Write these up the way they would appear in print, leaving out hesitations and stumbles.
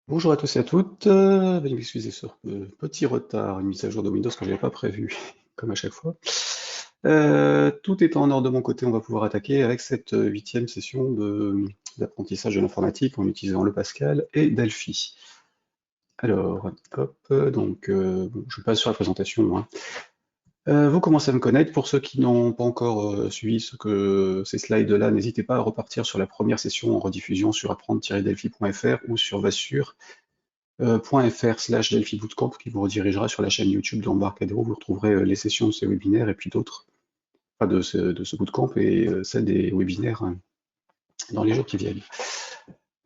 Bonjour à tous et à toutes, veuillez m'excuser sur ce petit retard, une mise à jour de Windows que je n'avais pas prévu, comme à chaque fois. Tout étant en ordre de mon côté, on va pouvoir attaquer avec cette huitième session d'apprentissage de l'informatique en utilisant le Pascal et Delphi. Alors, hop, bon, je passe sur la présentation, hein. Vous commencez à me connaître. Pour ceux qui n'ont pas encore suivi ces slides-là, n'hésitez pas à repartir sur la première session en rediffusion sur apprendre-delphi.fr ou sur Vassure. .fr/Delphi Bootcamp qui vous redirigera sur la chaîne YouTube d'Embarcadero. Vous retrouverez les sessions de ces webinaires et puis d'autres, enfin de ce bootcamp et celles des webinaires hein, dans les jours qui viennent.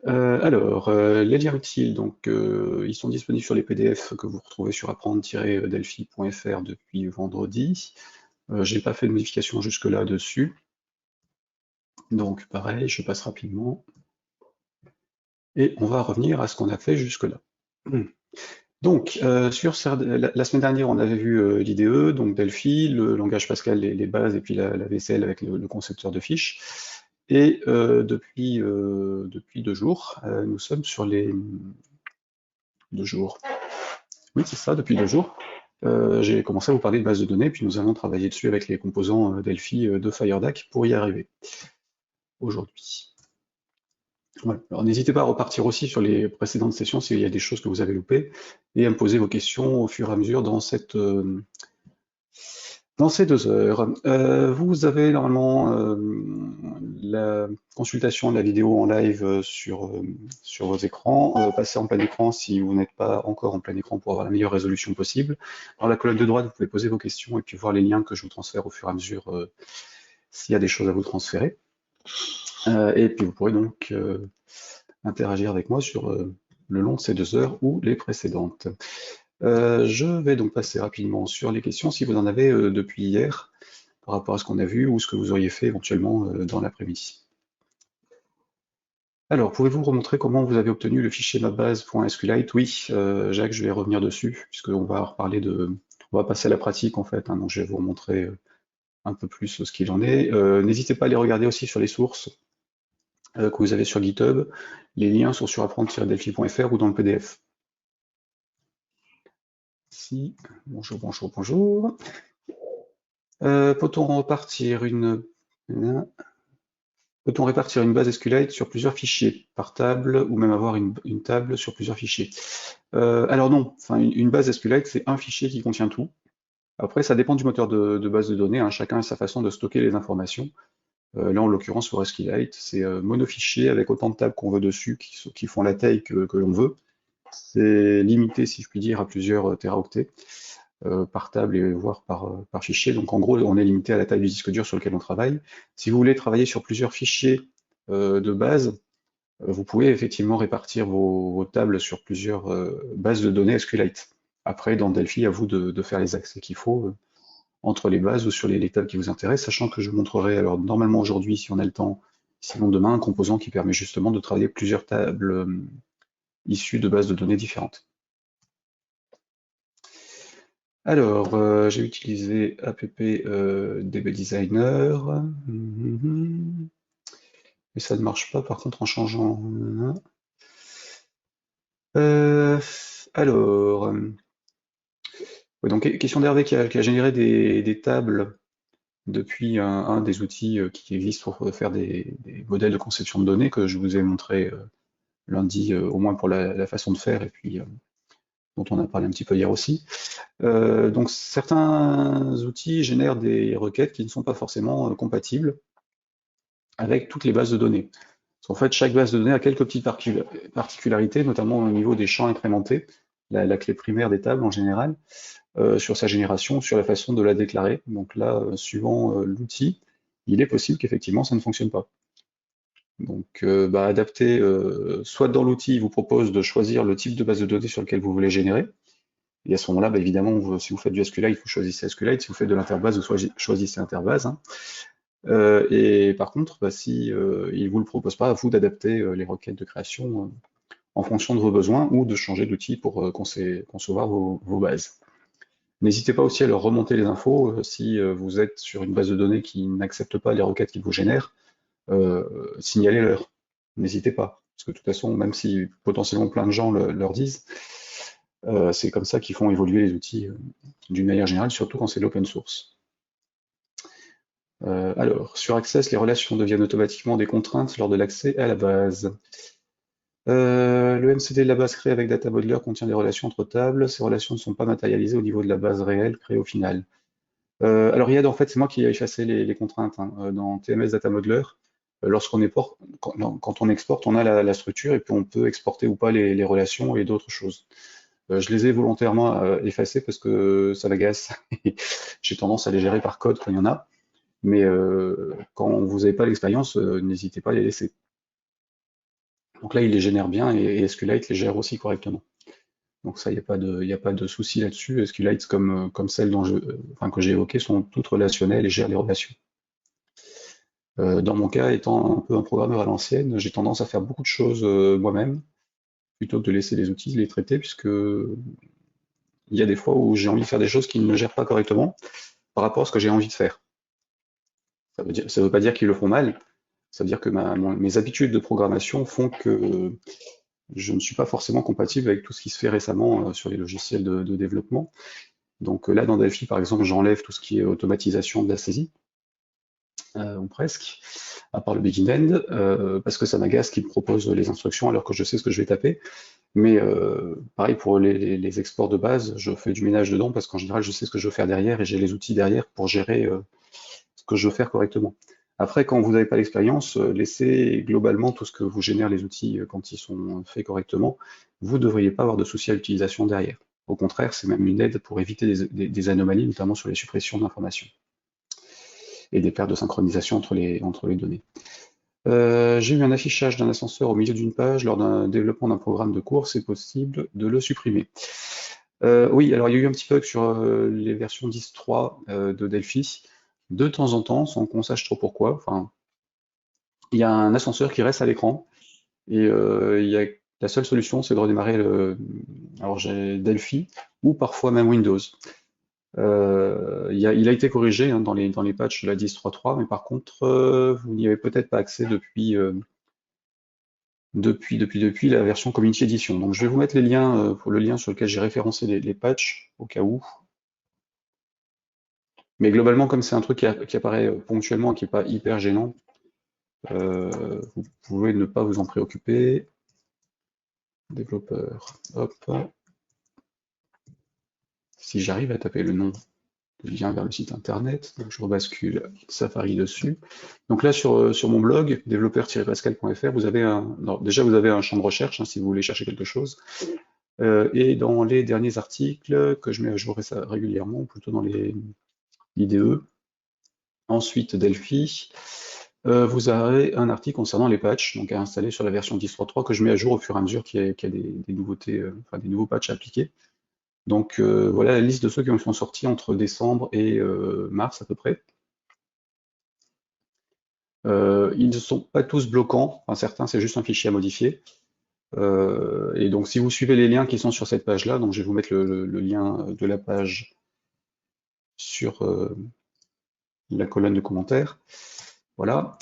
Les liens utiles, donc ils sont disponibles sur les PDF que vous retrouvez sur apprendre-delphi.fr depuis vendredi. J'ai pas fait de modification jusque-là dessus. Donc pareil, je passe rapidement. Et on va revenir à ce qu'on a fait jusque-là. Donc, la semaine dernière, on avait vu l'IDE, donc Delphi, le langage Pascal, les bases, et puis la VCL avec le concepteur de fiches. Et depuis 2 jours, nous sommes sur les 2 jours. Oui, c'est ça, depuis 2 jours. J'ai commencé à vous parler de base de données, puis nous allons travailler dessus avec les composants Delphi de FireDAC pour y arriver aujourd'hui. Voilà. Alors n'hésitez pas à repartir aussi sur les précédentes sessions s'il y a des choses que vous avez loupées et à me poser vos questions au fur et à mesure dans ces 2 heures. Vous avez normalement la consultation de la vidéo en live sur vos écrans. Passez en plein écran si vous n'êtes pas encore en plein écran pour avoir la meilleure résolution possible. Dans la colonne de droite, vous pouvez poser vos questions et puis voir les liens que je vous transfère au fur et à mesure s'il y a des choses à vous transférer. Et puis vous pourrez donc interagir avec moi sur le long de ces 2 heures ou les précédentes. Je vais donc passer rapidement sur les questions si vous en avez depuis hier par rapport à ce qu'on a vu ou ce que vous auriez fait éventuellement dans l'après-midi. Alors, pouvez-vous remontrer comment vous avez obtenu le fichier mapbase.sqlite? Oui, Jacques, je vais revenir dessus, puisqu'on va reparler on va passer à la pratique en fait, hein, donc je vais vous montrer un peu plus ce qu'il en est. N'hésitez pas à les regarder aussi sur les sources que vous avez sur GitHub. Les liens sont sur apprendre-delphi.fr ou dans le PDF. Si, bonjour, bonjour, bonjour. Peut-on répartir une base SQLite sur plusieurs fichiers par table ou même avoir une table sur plusieurs fichiers? Alors non, enfin une base SQLite c'est un fichier qui contient tout. Après ça dépend du moteur de base de données, hein. Chacun a sa façon de stocker les informations. Là en l'occurrence pour SQLite c'est monofichier avec autant de tables qu'on veut dessus qui font la taille que l'on veut. C'est limité si je puis dire à plusieurs téraoctets. Par table et voire par fichier. Donc en gros, on est limité à la taille du disque dur sur lequel on travaille. Si vous voulez travailler sur plusieurs fichiers de base, vous pouvez effectivement répartir vos tables sur plusieurs bases de données SQLite. Après, dans Delphi, à vous de faire les accès qu'il faut entre les bases ou sur les tables qui vous intéressent, sachant que je vous montrerai, alors normalement aujourd'hui, si on a le temps, sinon demain, un composant qui permet justement de travailler plusieurs tables issues de bases de données différentes. Alors, j'ai utilisé app DB Designer, mais ça ne marche pas par contre en changeant. Euh, alors, ouais, donc question d'Hervé qui a généré des tables depuis un des outils qui existent pour faire des modèles de conception de données que je vous ai montré lundi, au moins pour la façon de faire, et puis dont on a parlé un petit peu hier aussi. Donc certains outils génèrent des requêtes qui ne sont pas forcément compatibles avec toutes les bases de données. Parce qu'en fait, chaque base de données a quelques petites particularités, notamment au niveau des champs incrémentés, la clé primaire des tables en général, sur sa génération, sur la façon de la déclarer. Donc là, suivant l'outil, il est possible qu'effectivement ça ne fonctionne pas. Donc adapter, soit dans l'outil, il vous propose de choisir le type de base de données sur lequel vous voulez générer, et à ce moment-là, évidemment, si vous faites du SQLite, vous choisissez SQLite. Si vous faites de l'interbase, vous choisissez interbase, hein. Et par contre, si il vous le propose pas, à vous d'adapter les requêtes de création en fonction de vos besoins ou de changer d'outil pour concevoir vos bases. N'hésitez pas aussi à leur remonter les infos si vous êtes sur une base de données qui n'accepte pas les requêtes qu'il vous génère, signalez-leur. N'hésitez pas. parce que de toute façon, même si potentiellement plein de gens leur disent, c'est comme ça qu'ils font évoluer les outils d'une manière générale, surtout quand c'est l'open source. Alors, sur Access, les relations deviennent automatiquement des contraintes lors de l'accès à la base. Le MCD de la base créée avec Data Modeler contient des relations entre tables. Ces relations ne sont pas matérialisées au niveau de la base réelle créée au final. Alors Riyad, en fait, c'est moi qui ai effacé les contraintes hein, dans TMS Data Modeler. Quand on exporte, on a la structure et puis on peut exporter ou pas les relations et d'autres choses. Je les ai volontairement effacées parce que ça m'agace. J'ai tendance à les gérer par code quand il y en a. Mais quand vous n'avez pas l'expérience, n'hésitez pas à les laisser. Donc là, il les génère bien et SQLite les gère aussi correctement. Donc ça, il n'y a pas de souci là-dessus. SQLite, comme celles que j'ai évoquées, sont toutes relationnelles et gèrent les relations. Dans mon cas, étant un peu un programmeur à l'ancienne, j'ai tendance à faire beaucoup de choses moi-même, plutôt que de laisser les outils les traiter, puisque il y a des fois où j'ai envie de faire des choses qui ne gèrent pas correctement par rapport à ce que j'ai envie de faire. Ça veut pas dire qu'ils le font mal, ça veut dire que mes habitudes de programmation font que je ne suis pas forcément compatible avec tout ce qui se fait récemment sur les logiciels de développement. Donc là, dans Delphi, par exemple, j'enlève tout ce qui est automatisation de la saisie, ou presque, à part le begin-end, parce que ça m'agace qu'ils me proposent les instructions alors que je sais ce que je vais taper. Mais pareil pour les exports de base, je fais du ménage dedans parce qu'en général, je sais ce que je veux faire derrière et j'ai les outils derrière pour gérer ce que je veux faire correctement. Après, quand vous n'avez pas l'expérience, laissez globalement tout ce que vous génèrent les outils quand ils sont faits correctement. Vous ne devriez pas avoir de soucis à l'utilisation derrière. Au contraire, c'est même une aide pour éviter des anomalies, notamment sur les suppressions d'informations et des pertes de synchronisation entre les données. J'ai eu un affichage d'un ascenseur au milieu d'une page lors d'un développement d'un programme de cours, c'est possible de le supprimer. Oui, alors il y a eu un petit bug sur les versions 10.3 de Delphi, de temps en temps, sans qu'on sache trop pourquoi. Enfin, il y a un ascenseur qui reste à l'écran, et la seule solution, c'est de redémarrer alors j'ai Delphi, ou parfois même Windows. Il a été corrigé hein, dans les patchs de la 10.3.3, mais par contre, vous n'y avez peut-être pas accès depuis la version Community Edition. Donc je vais vous mettre les liens pour le lien sur lequel j'ai référencé les patchs, au cas où. Mais globalement, comme c'est un truc qui apparaît ponctuellement et qui n'est pas hyper gênant, vous pouvez ne pas vous en préoccuper. Développeur, hop. Si j'arrive à taper le nom du lien vers le site internet, donc je rebascule Safari dessus. Donc là, sur mon blog, développeur-pascal.fr, vous avez déjà vous avez un champ de recherche hein, si vous voulez chercher quelque chose. Et dans les derniers articles que je mets à jour régulièrement, ou plutôt dans les IDE, ensuite Delphi, vous avez un article concernant les patchs, donc à installer sur la version 10.3.3 que je mets à jour au fur et à mesure qu'il y a des nouveautés, enfin des nouveaux patchs à appliquer. Donc voilà la liste de ceux qui sont sortis entre décembre et mars à peu près. Ils ne sont pas tous bloquants, enfin, certains c'est juste un fichier à modifier. Et donc si vous suivez les liens qui sont sur cette page-là, donc je vais vous mettre le lien de la page sur la colonne de commentaires. Voilà.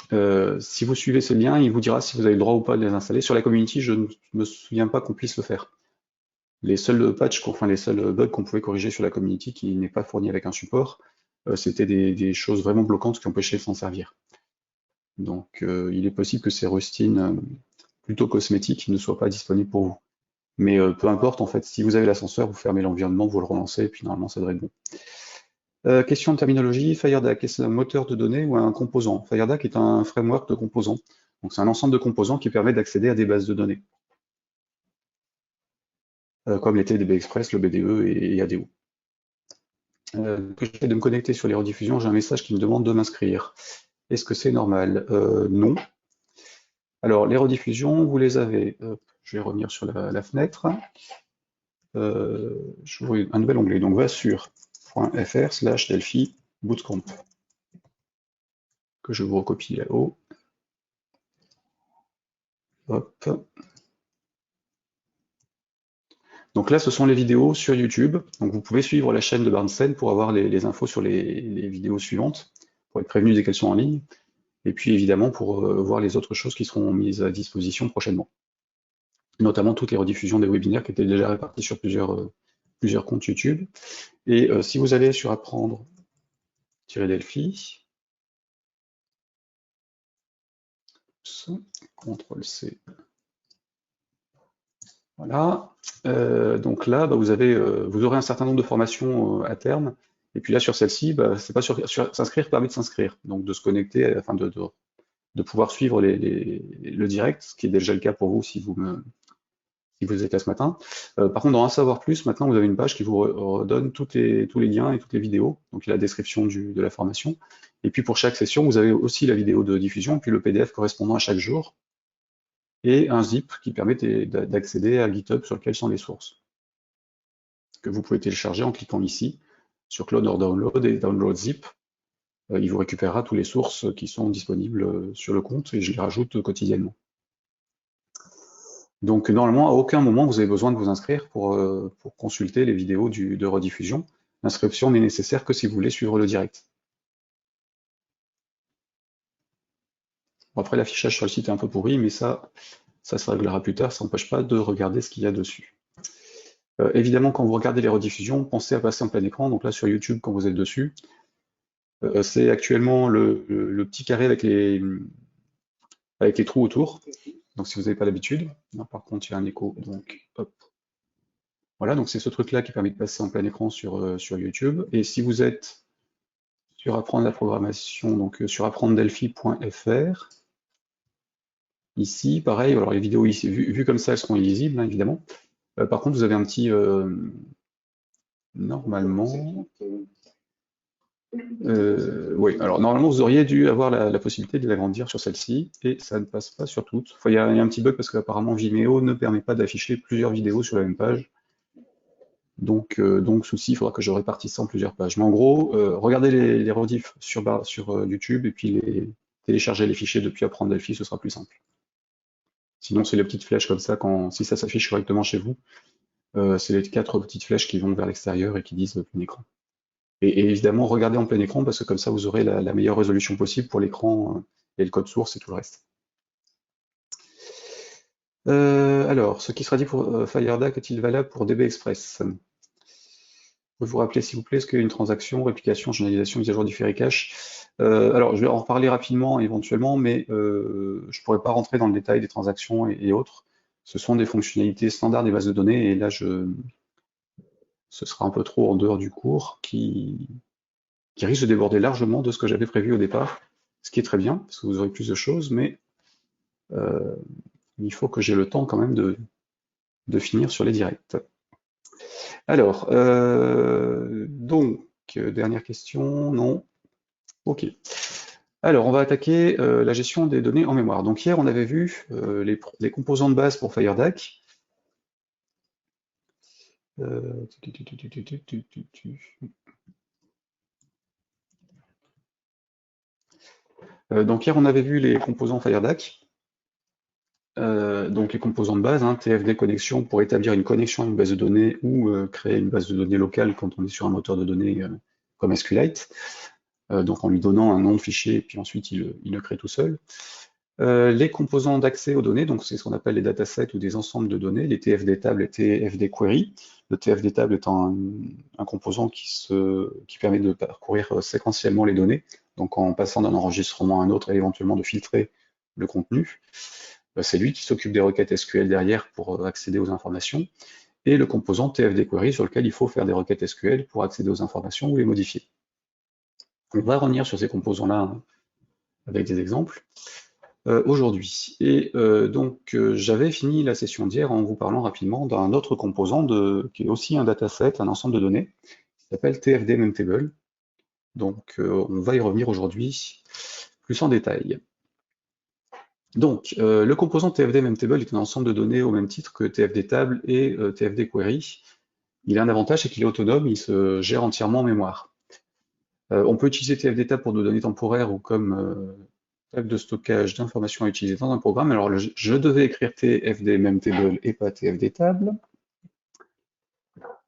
Si vous suivez ce lien, il vous dira si vous avez le droit ou pas de les installer. Sur la community, je ne me souviens pas qu'on puisse le faire. Les seuls patchs, enfin les seuls bugs qu'on pouvait corriger sur la community qui n'est pas fourni avec un support, c'était des choses vraiment bloquantes qui empêchaient de s'en servir. Donc il est possible que ces rustines plutôt cosmétiques ne soient pas disponibles pour vous. Mais peu importe, en fait, si vous avez l'ascenseur, vous fermez l'environnement, vous le relancez, et puis normalement ça devrait être bon. Question de terminologie, FireDAC, est-ce un moteur de données ou un composant? FireDAC est un framework de composants. Donc c'est un ensemble de composants qui permet d'accéder à des bases de données. Comme les DB Express, le BDE et ADO. Que j'essaie de me connecter sur les rediffusions, j'ai un message qui me demande de m'inscrire. Est-ce que c'est normal? Non. Alors, les rediffusions, vous les avez. Je vais revenir sur la fenêtre. J'ouvre un nouvel onglet. Donc, va sur .fr/Delphi Bootcamp, que je vous recopie là-haut. Hop. Donc là, ce sont les vidéos sur YouTube. Donc vous pouvez suivre la chaîne de Barnsen pour avoir les infos sur les vidéos suivantes, pour être prévenu dès qu'elles sont en ligne. Et puis évidemment pour voir les autres choses qui seront mises à disposition prochainement. notamment toutes les rediffusions des webinaires qui étaient déjà répartis sur plusieurs comptes YouTube. Et si vous allez sur apprendre-delphi, CTRL-C, voilà. Donc là, bah, vous aurez un certain nombre de formations à terme. Et puis là, sur celle-ci, bah, c'est pas s'inscrire permet de s'inscrire, donc de se connecter afin de pouvoir suivre le direct, ce qui est déjà le cas pour vous si vous êtes là ce matin. Par contre, dans Un savoir plus, maintenant vous avez une page qui vous redonne tous les liens et toutes les vidéos, donc il y a la description de la formation. Et puis pour chaque session, vous avez aussi la vidéo de diffusion, puis le PDF correspondant à chaque jour, et un zip qui permet d'accéder à GitHub sur lequel sont les sources, que vous pouvez télécharger en cliquant ici sur Clone or Download et Download Zip. Il vous récupérera toutes les sources qui sont disponibles sur le compte et je les rajoute quotidiennement. Donc normalement, à aucun moment vous avez besoin de vous inscrire pour consulter les vidéos de rediffusion. L'inscription n'est nécessaire que si vous voulez suivre le direct. Bon, après l'affichage sur le site est un peu pourri, mais ça se réglera plus tard, ça n'empêche pas de regarder ce qu'il y a dessus. Évidemment, quand vous regardez les rediffusions, pensez à passer en plein écran. Donc là sur YouTube, quand vous êtes dessus, c'est actuellement le petit carré avec les trous autour. Donc si vous n'avez pas l'habitude, par contre il y a un écho, donc hop. Voilà, donc c'est ce truc-là qui permet de passer en plein écran sur YouTube. Et si vous êtes sur Apprendre la programmation, donc sur apprendre-delphi.fr, ici, pareil, alors les vidéos ici, vues comme ça, elles seront illisibles, hein, évidemment. Par contre, vous avez un petit... normalement... oui, alors normalement, vous auriez dû avoir la possibilité de l'agrandir sur celle-ci, et ça ne passe pas sur toutes. Enfin, il y a un petit bug parce qu'apparemment Vimeo ne permet pas d'afficher plusieurs vidéos sur la même page. Donc souci, il faudra que je répartisse ça en plusieurs pages. Mais en gros, regardez les rediffs sur YouTube et puis télécharger les fichiers depuis Apprendre Delphi, ce sera plus simple. Sinon, c'est les petites flèches comme ça, si ça s'affiche correctement chez vous, c'est les 4 petites flèches qui vont vers l'extérieur et qui disent plein écran. Et évidemment, regardez en plein écran parce que comme ça, vous aurez la meilleure résolution possible pour l'écran et le code source et tout le reste. Alors, ce qui sera dit pour FireDAC est-il valable pour DB Express? Vous rappeler s'il vous plaît ce qu'est une transaction, réplication, généralisation, mise à jour différé cache. Alors je vais en reparler rapidement éventuellement, mais je ne pourrais pas rentrer dans le détail des transactions et autres. Ce sont des fonctionnalités standards des bases de données, et là ce sera un peu trop en dehors du cours, qui risque de déborder largement de ce que j'avais prévu au départ, ce qui est très bien, parce que vous aurez plus de choses, mais il faut que j'ai le temps quand même de finir sur les directs. Alors, donc, dernière question, non. Ok. Alors, on va attaquer la gestion des données en mémoire. Donc hier, on avait vu les composants de base pour FireDAC. Donc hier, on avait vu les composants FireDAC. Donc les composants de base, hein, TFD connexion pour établir une connexion à une base de données ou créer une base de données locale quand on est sur un moteur de données comme SQLite. Donc en lui donnant un nom de fichier et puis ensuite il le crée tout seul. Les composants d'accès aux données, donc c'est ce qu'on appelle les datasets ou des ensembles de données, les TFD tables et TFD query. Le TFD table étant un composant qui permet de parcourir séquentiellement les données, donc en passant d'un enregistrement à un autre et éventuellement de filtrer le contenu. C'est lui qui s'occupe des requêtes SQL derrière pour accéder aux informations, et le composant TFD query sur lequel il faut faire des requêtes SQL pour accéder aux informations ou les modifier. On va revenir sur ces composants-là hein, avec des exemples aujourd'hui. Et donc j'avais fini la session d'hier en vous parlant rapidement d'un autre composant qui est aussi un dataset, un ensemble de données, qui s'appelle TFD Memtable. Donc on va y revenir aujourd'hui plus en détail. Donc le composant TFD Memtable est un ensemble de données au même titre que TFD Table et TFD Query. Il a un avantage, c'est qu'il est autonome, il se gère entièrement en mémoire. On peut utiliser TFD Table pour nos données temporaires ou comme table de stockage d'informations à utiliser dans un programme. Alors je devais écrire TFD Memtable et pas TFD Table.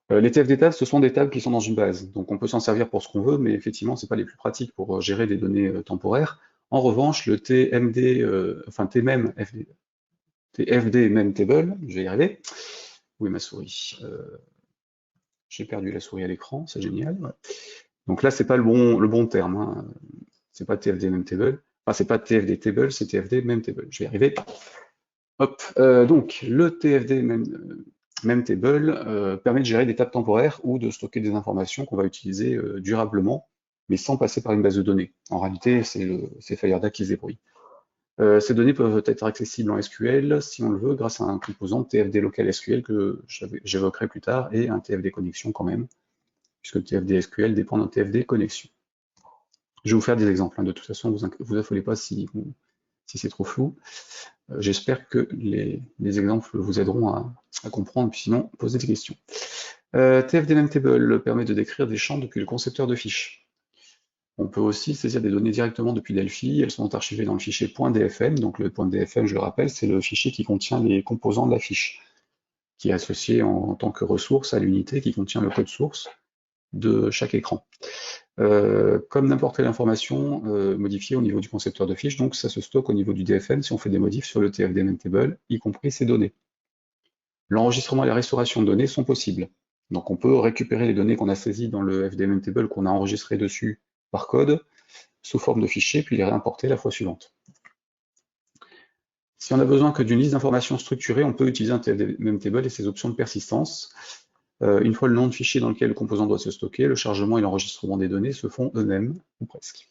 Les TFD tables, ce sont des tables qui sont dans une base, donc on peut s'en servir pour ce qu'on veut, mais effectivement, c'est pas les plus pratiques pour gérer des données temporaires. En revanche, le TMD, enfin TMEM, TFD même table, je vais y arriver. Où est ma souris? J'ai perdu la souris à l'écran, c'est génial. Ouais. Donc là, c'est pas le bon terme, hein. C'est pas TFD même table. Enfin, c'est pas TFD table, c'est TFD même table. Je vais y arriver. Hop. Donc, le TFD même table permet de gérer des tables temporaires ou de stocker des informations qu'on va utiliser durablement, mais sans passer par une base de données. En réalité, c'est Firedac qui se débrouille. Ces données peuvent être accessibles en SQL, si on le veut, grâce à un composant TFD local SQL que j'évoquerai plus tard, et un TFD connexion quand même, puisque le TFD SQL dépend d'un TFD connexion. Je vais vous faire des exemples, hein. De toute façon, vous affolez pas si c'est trop flou. J'espère que les exemples vous aideront à comprendre, puis sinon, posez des questions. TFD Memtable permet de décrire des champs depuis le concepteur de fiches. On peut aussi saisir des données directement depuis Delphi, elles sont archivées dans le fichier .dfm, donc le .dfm, je le rappelle, c'est le fichier qui contient les composants de la fiche, qui est associé en tant que ressource à l'unité qui contient le code source de chaque écran. Comme n'importe quelle information modifiée au niveau du concepteur de fiche, donc ça se stocke au niveau du DFM si on fait des modifs sur le TFD Memtable, y compris ces données. L'enregistrement et la restauration de données sont possibles. Donc on peut récupérer les données qu'on a saisies dans le FD Memtable qu'on a enregistrées dessus par code, sous forme de fichiers, puis les réimporter la fois suivante. Si on a besoin que d'une liste d'informations structurée, on peut utiliser un TFD Memtable et ses options de persistance. Une fois le nom de fichier dans lequel le composant doit se stocker, le chargement et l'enregistrement des données se font eux-mêmes, ou presque.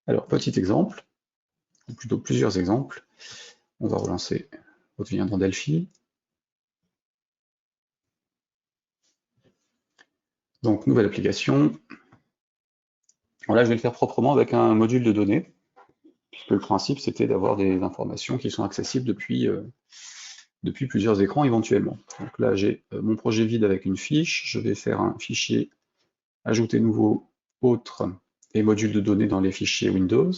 Alors, petit exemple, ou plutôt plusieurs exemples. On va relancer votre lien dans Delphi. Donc, nouvelle application. Voilà, je vais le faire proprement avec un module de données, puisque le principe, c'était d'avoir des informations qui sont accessibles depuis plusieurs écrans éventuellement. Donc là, j'ai mon projet vide avec une fiche. Je vais faire un fichier ajouter nouveau, autre et module de données dans les fichiers Windows.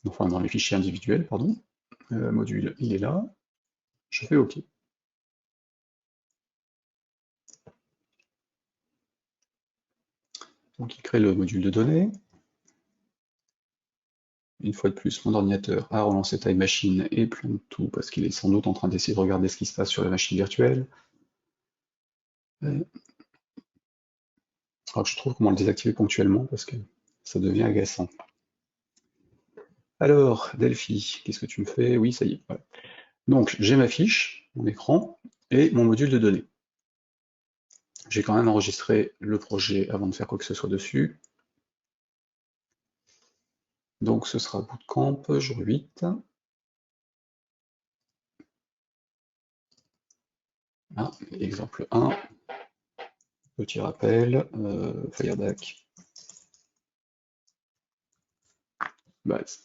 Enfin, dans les fichiers individuels, pardon. Module, il est là. Je fais OK. Donc, il crée le module de données. Une fois de plus, mon ordinateur a relancé Time Machine et plante tout parce qu'il est sans doute en train d'essayer de regarder ce qui se passe sur la machine virtuelle. Alors que je trouve comment le désactiver ponctuellement parce que ça devient agaçant. Alors, Delphi, qu'est-ce que tu me fais? Oui, ça y est. Voilà. Donc, j'ai ma fiche, mon écran et mon module de données. J'ai quand même enregistré le projet avant de faire quoi que ce soit dessus. Donc, ce sera Bootcamp, jour 8. Ah, exemple 1. Petit rappel, Fireback, base.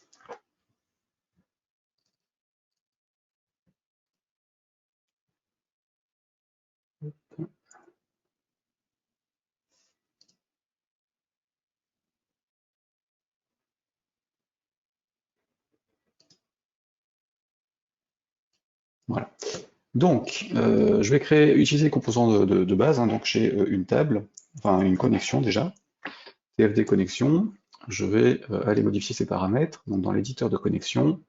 Voilà. Donc, je vais utiliser les composants de base, hein. Donc j'ai une table, enfin une connexion déjà, TFD connexion. Je vais aller modifier ces paramètres, donc dans l'éditeur de connexion,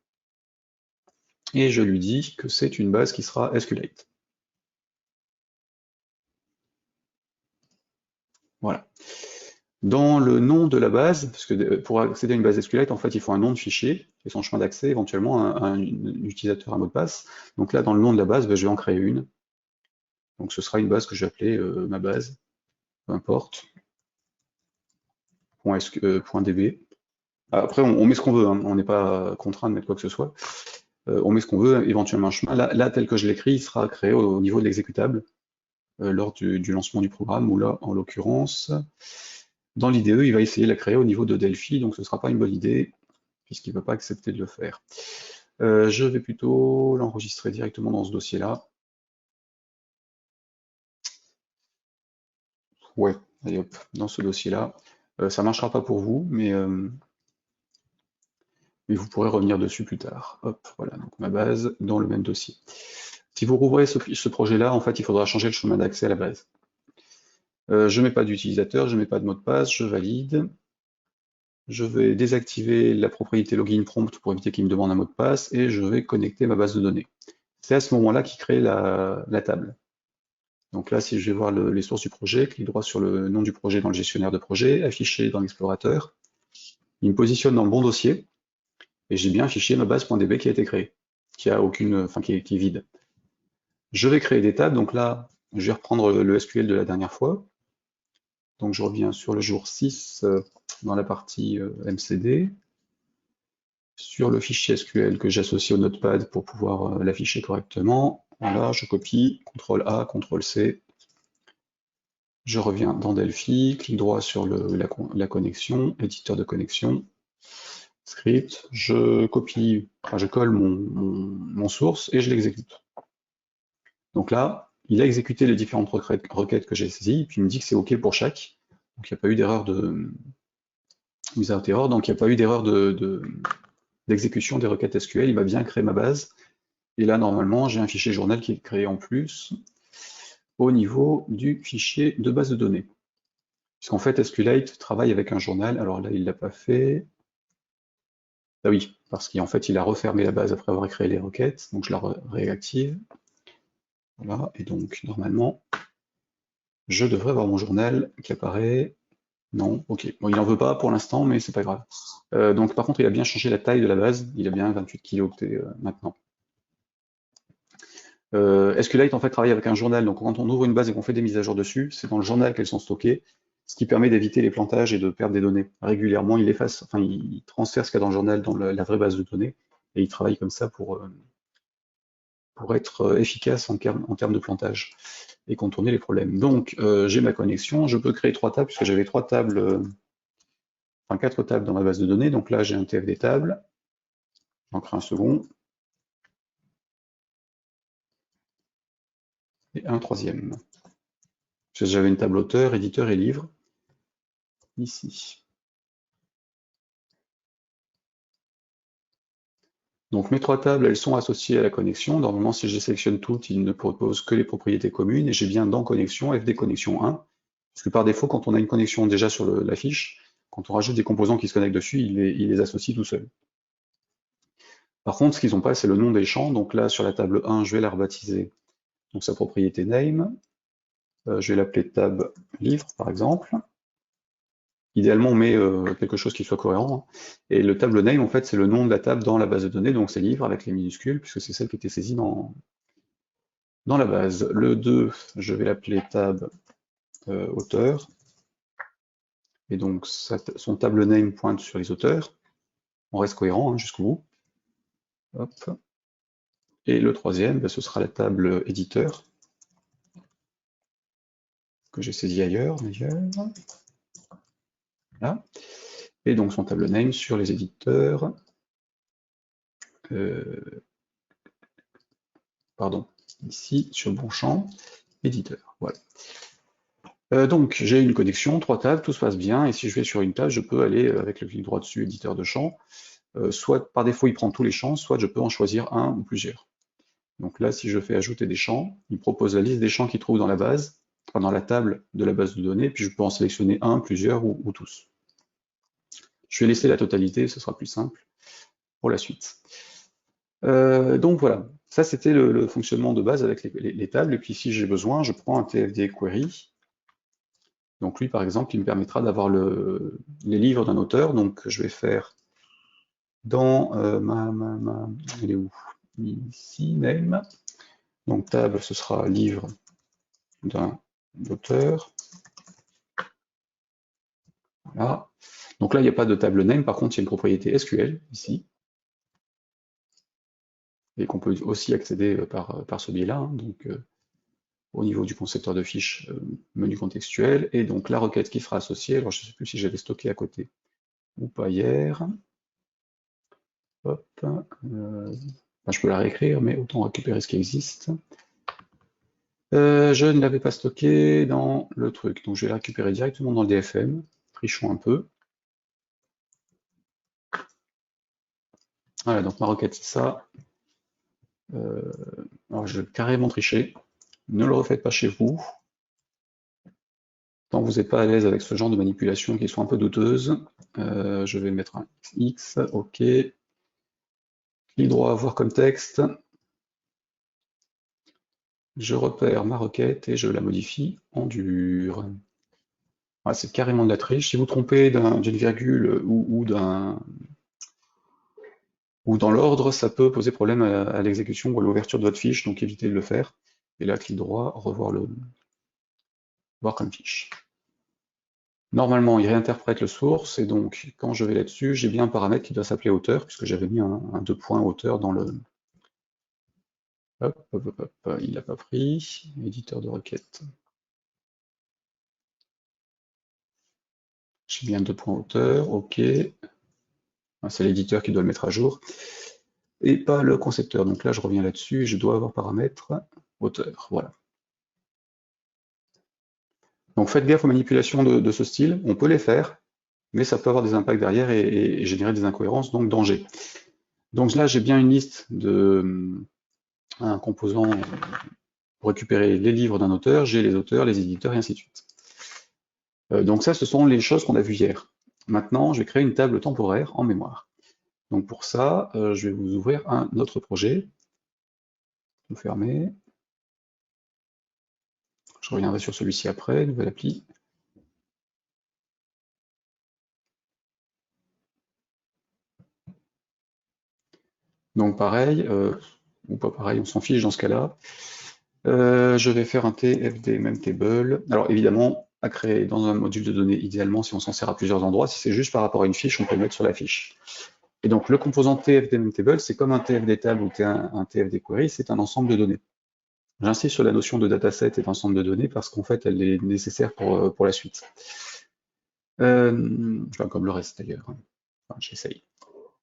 et je lui dis que c'est une base qui sera SQLite. Voilà. Dans le nom de la base, parce que pour accéder à une base SQLite, en fait, il faut un nom de fichier et son chemin d'accès, éventuellement un utilisateur, un mot de passe. Donc là, dans le nom de la base, je vais en créer une. Donc ce sera une base que je vais appeler ma base, peu importe, .db. Après, on met ce qu'on veut, hein. On n'est pas contraint de mettre quoi que ce soit. On met ce qu'on veut, éventuellement un chemin. Là, tel que je l'écris, il sera créé au niveau de l'exécutable lors du lancement du programme, ou là, en l'occurrence, dans l'IDE, il va essayer de la créer au niveau de Delphi, donc ce ne sera pas une bonne idée, puisqu'il ne va pas accepter de le faire. Je vais plutôt l'enregistrer directement dans ce dossier-là. Ouais, allez hop, dans ce dossier-là. Ça ne marchera pas pour vous, mais vous pourrez revenir dessus plus tard. Hop, voilà, donc ma base dans le même dossier. Si vous rouvrez ce projet-là, en fait, il faudra changer le chemin d'accès à la base. Je ne mets pas d'utilisateur, je ne mets pas de mot de passe, je valide. Je vais désactiver la propriété login prompt pour éviter qu'il me demande un mot de passe et je vais connecter ma base de données. C'est à ce moment-là qu'il crée la table. Donc là, si je vais voir les sources du projet, clic droit sur le nom du projet dans le gestionnaire de projet, affiché dans l'explorateur, il me positionne dans le bon dossier et j'ai bien un fichier ma base.db qui a été créé, qui a aucune, enfin qui est vide. Je vais créer des tables, donc là, je vais reprendre le SQL de la dernière fois. Donc je reviens sur le jour 6 dans la partie MCD, sur le fichier SQL que j'associe au Notepad pour pouvoir l'afficher correctement. Voilà, je copie, CTRL A, CTRL C. Je reviens dans Delphi, clic droit sur la connexion, éditeur de connexion, script, je copie, enfin, je colle mon source et je l'exécute. Donc là, il a exécuté les différentes requêtes que j'ai saisies, puis il me dit que c'est OK pour chaque. Donc il n'y a pas eu d'erreur de without error, donc il n'y a pas eu d'erreur d'exécution des requêtes SQL, il m'a bien créé ma base. Et là, normalement, j'ai un fichier journal qui est créé en plus au niveau du fichier de base de données. Puisqu'en fait, SQLite travaille avec un journal. Alors là, il ne l'a pas fait. Ah oui, parce qu'en fait, il a refermé la base après avoir créé les requêtes. Donc je la réactive. Voilà, et donc normalement, je devrais avoir mon journal qui apparaît. Non, ok. Bon, il n'en veut pas pour l'instant, mais c'est pas grave. Donc par contre, il a bien changé la taille de la base. Il a bien 28 kilooctets maintenant. SQLite en fait travaille avec un journal, donc quand on ouvre une base et qu'on fait des mises à jour dessus, c'est dans le journal qu'elles sont stockées, ce qui permet d'éviter les plantages et de perdre des données. Régulièrement, il efface, enfin il transfère ce qu'il y a dans le journal dans la vraie base de données, et il travaille comme ça pour être efficace en termes de plantage et contourner les problèmes. Donc j'ai ma connexion, je peux créer 3 tables, puisque j'avais 3 tables, enfin 4 tables dans ma base de données, donc là j'ai un TF des tables, j'en crée un second, et un troisième. J'avais une table auteur, éditeur et livre, ici. Donc mes 3 tables, elles sont associées à la connexion. Normalement, si je sélectionne toutes, il ne propose que les propriétés communes, et j'ai bien dans connexion, FD connexion 1, parce que par défaut, quand on a une connexion déjà sur la fiche, quand on rajoute des composants qui se connectent dessus, il les associe tout seul. Par contre, ce qu'ils n'ont pas, c'est le nom des champs. Donc là, sur la table 1, je vais la rebaptiser, donc sa propriété name. Je vais l'appeler tab livre, par exemple. Idéalement, on met quelque chose qui soit cohérent, hein. Et le table name, en fait, c'est le nom de la table dans la base de données, donc c'est livre avec les minuscules, puisque c'est celle qui était saisie dans la base. Le 2, je vais l'appeler tab auteur. Et donc son table name pointe sur les auteurs. On reste cohérent hein, jusqu'au bout. Hop. Et le troisième, ben, ce sera la table éditeur, que j'ai saisi ailleurs d'ailleurs. Là. Et donc son table name sur les éditeurs. Pardon, ici sur le bon champ, éditeur. Voilà. Donc j'ai une connexion, 3 tables, tout se passe bien, et si je vais sur une table, je peux aller avec le clic droit dessus, éditeur de champ. Soit par défaut il prend tous les champs, soit je peux en choisir un ou plusieurs. Donc là, si je fais ajouter des champs, il propose la liste des champs qu'il trouve dans la base, enfin dans la table de la base de données, puis je peux en sélectionner un, plusieurs ou tous. Je vais laisser la totalité, ce sera plus simple pour la suite. Donc voilà, ça c'était le fonctionnement de base avec les tables, et puis si j'ai besoin, je prends un TFD query. Donc lui, par exemple, il me permettra d'avoir les livres d'un auteur, donc je vais faire dans elle est où? Ici, name. Donc table, ce sera livre d'un auteur. Voilà. Donc là, il n'y a pas de table name, par contre, il y a une propriété SQL ici, et qu'on peut aussi accéder par ce biais-là, hein, donc au niveau du concepteur de fiches, menu contextuel, et donc la requête qui sera associée, alors je ne sais plus si j'avais stocké à côté ou pas hier. Hop, enfin, je peux la réécrire, mais autant récupérer ce qui existe. Je ne l'avais pas stocké dans le truc, donc je vais la récupérer directement dans le DFM. Trichons un peu. Voilà, donc ma requête c'est ça. Alors je vais carrément tricher. Ne le refaites pas chez vous. Tant que vous n'êtes pas à l'aise avec ce genre de manipulation qui sont un peu douteuses, je vais mettre un X, OK. Clic droit, voir comme texte. Je repère ma requête et je la modifie en dur. Ouais, c'est carrément de la triche. Si vous trompez d'une virgule ou dans l'ordre, ça peut poser problème à l'exécution ou à l'ouverture de votre fiche, donc évitez de le faire. Et là, clic droit, voir comme fiche. Normalement, il réinterprète le source, et donc quand je vais là-dessus, j'ai bien un paramètre qui doit s'appeler auteur, puisque j'avais mis un 2 points auteur dans le. Hop, hop, hop, hop, il l'a pas pris. Éditeur de requête. J'ai bien 2 points auteur, OK. C'est l'éditeur qui doit le mettre à jour, et pas le concepteur. Donc là, je reviens là-dessus, et je dois avoir paramètre auteur, voilà. Donc faites gaffe aux manipulations de ce style, on peut les faire, mais ça peut avoir des impacts derrière et générer des incohérences, donc danger. Donc là, j'ai bien une liste un composant pour récupérer les livres d'un auteur, j'ai les auteurs, les éditeurs, et ainsi de suite. Donc ça, ce sont les choses qu'on a vues hier. Maintenant, je vais créer une table temporaire en mémoire. Donc pour ça, je vais vous ouvrir un autre projet. Tout fermer. Je reviendrai sur celui-ci après, nouvelle appli. Donc pareil, ou pas pareil, on s'en fiche dans ce cas-là. Je vais faire un TFD memTable. Alors évidemment, à créer dans un module de données, idéalement, si on s'en sert à plusieurs endroits. Si c'est juste par rapport à une fiche, on peut le mettre sur la fiche. Et donc le composant TFD memTable, c'est comme un TFD table ou un TFD query, c'est un ensemble de données. J'insiste sur la notion de dataset et d'ensemble de données parce qu'en fait, elle est nécessaire pour la suite. Enfin, comme le reste d'ailleurs. Enfin, j'essaye.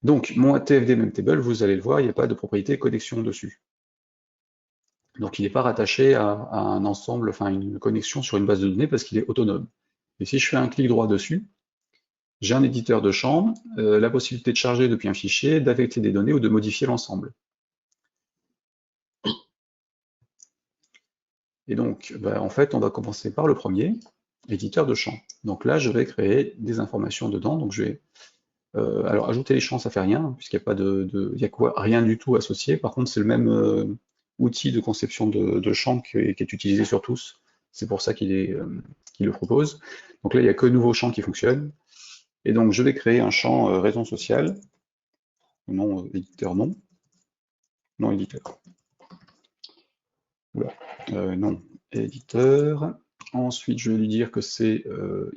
Donc, mon TFD memTable, vous allez le voir, il n'y a pas de propriété connexion dessus. Donc, il n'est pas rattaché à un ensemble, enfin, une connexion sur une base de données parce qu'il est autonome. Et si je fais un clic droit dessus, j'ai un éditeur de champ, la possibilité de charger depuis un fichier, d'affecter des données ou de modifier l'ensemble. Et donc, en fait, on va commencer par le premier, éditeur de champ. Donc là, je vais créer des informations dedans. Donc je vais, alors ajouter les champs, ça fait rien, puisqu'il n'y a pas il y a quoi, rien du tout associé. Par contre, c'est le même outil de conception de champ qui est utilisé sur tous. C'est pour ça qu'il le propose. Donc là, il n'y a que nouveau champ qui fonctionne. Et donc, je vais créer un champ raison sociale, non éditeur non, non éditeur. Oula. Non, éditeur. Ensuite, je vais lui dire que c'est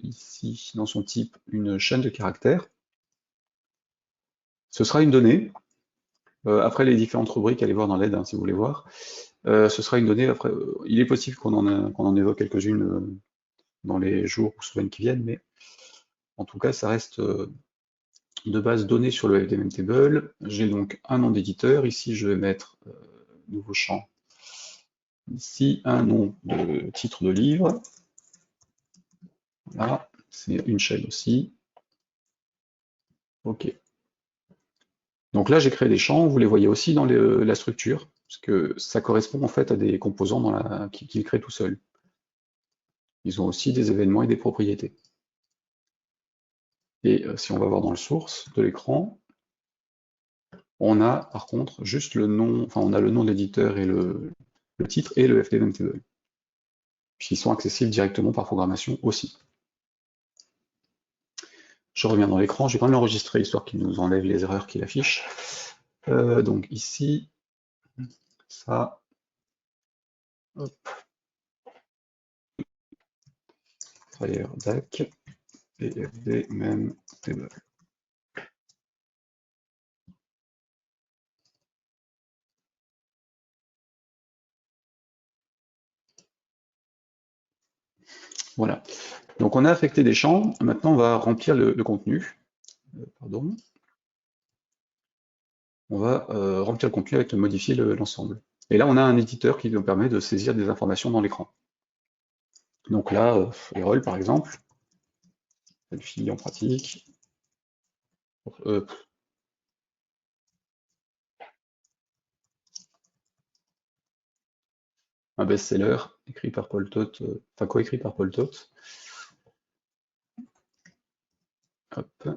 ici, dans son type, une chaîne de caractères. Ce sera une donnée. Après les différentes rubriques, allez voir dans l'aide si vous voulez voir. Ce sera une donnée. Après, il est possible qu'on en évoque quelques-unes dans les jours ou semaines qui viennent, mais en tout cas, ça reste de base données sur le FDM Table. J'ai donc un nom d'éditeur. Ici, je vais mettre nouveau champ. Ici, un nom de titre de livre. Voilà, c'est une chaîne aussi. OK. Donc là, j'ai créé des champs, vous les voyez aussi dans la structure, parce que ça correspond en fait à des composants qu'ils créent tout seuls. Ils ont aussi des événements et des propriétés. Et si on va voir dans le source de l'écran, on a par contre juste le nom, enfin on a le nom de l'éditeur et le titre et le FDM table, puisqu'ils sont accessibles directement par programmation aussi. Je reviens dans l'écran, je vais quand même l'enregistrer histoire qu'il nous enlève les erreurs qu'il affiche. Donc ici, ça, hop, fire DAC, PFD même table. Voilà. Donc on a affecté des champs, maintenant on va remplir le contenu. Pardon. On va remplir le contenu avec modifier l'ensemble. Et là on a un éditeur qui nous permet de saisir des informations dans l'écran. Donc là, les rôles par exemple, fille en pratique, un best-seller écrit par Paul Toth, enfin coécrit par Paul Toth. Hop,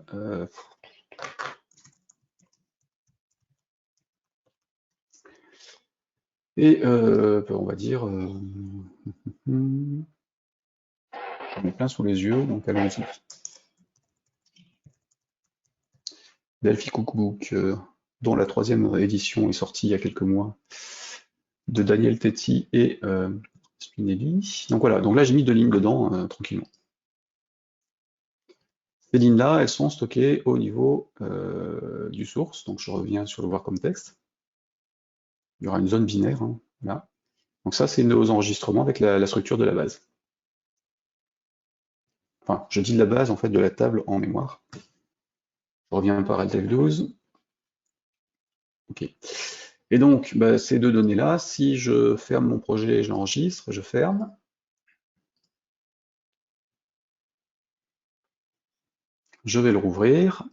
et on va dire, j'en ai plein sous les yeux, donc allons-y. Delphi Cookbook, dont la 3e édition est sortie il y a quelques mois, de Daniel Tetti et Spinelli. Donc voilà, donc là j'ai mis 2 lignes dedans tranquillement. Ces lignes-là, elles sont stockées au niveau du source, donc je reviens sur le voir comme texte. Il y aura une zone binaire, hein, là. Donc ça, c'est nos enregistrements avec la structure de la base. Enfin, je dis de la base, en fait, de la table en mémoire. Je reviens par Alt F12. OK. Et donc, bah, ces 2 données-là, si je ferme mon projet et je l'enregistre, je ferme. Je vais le rouvrir.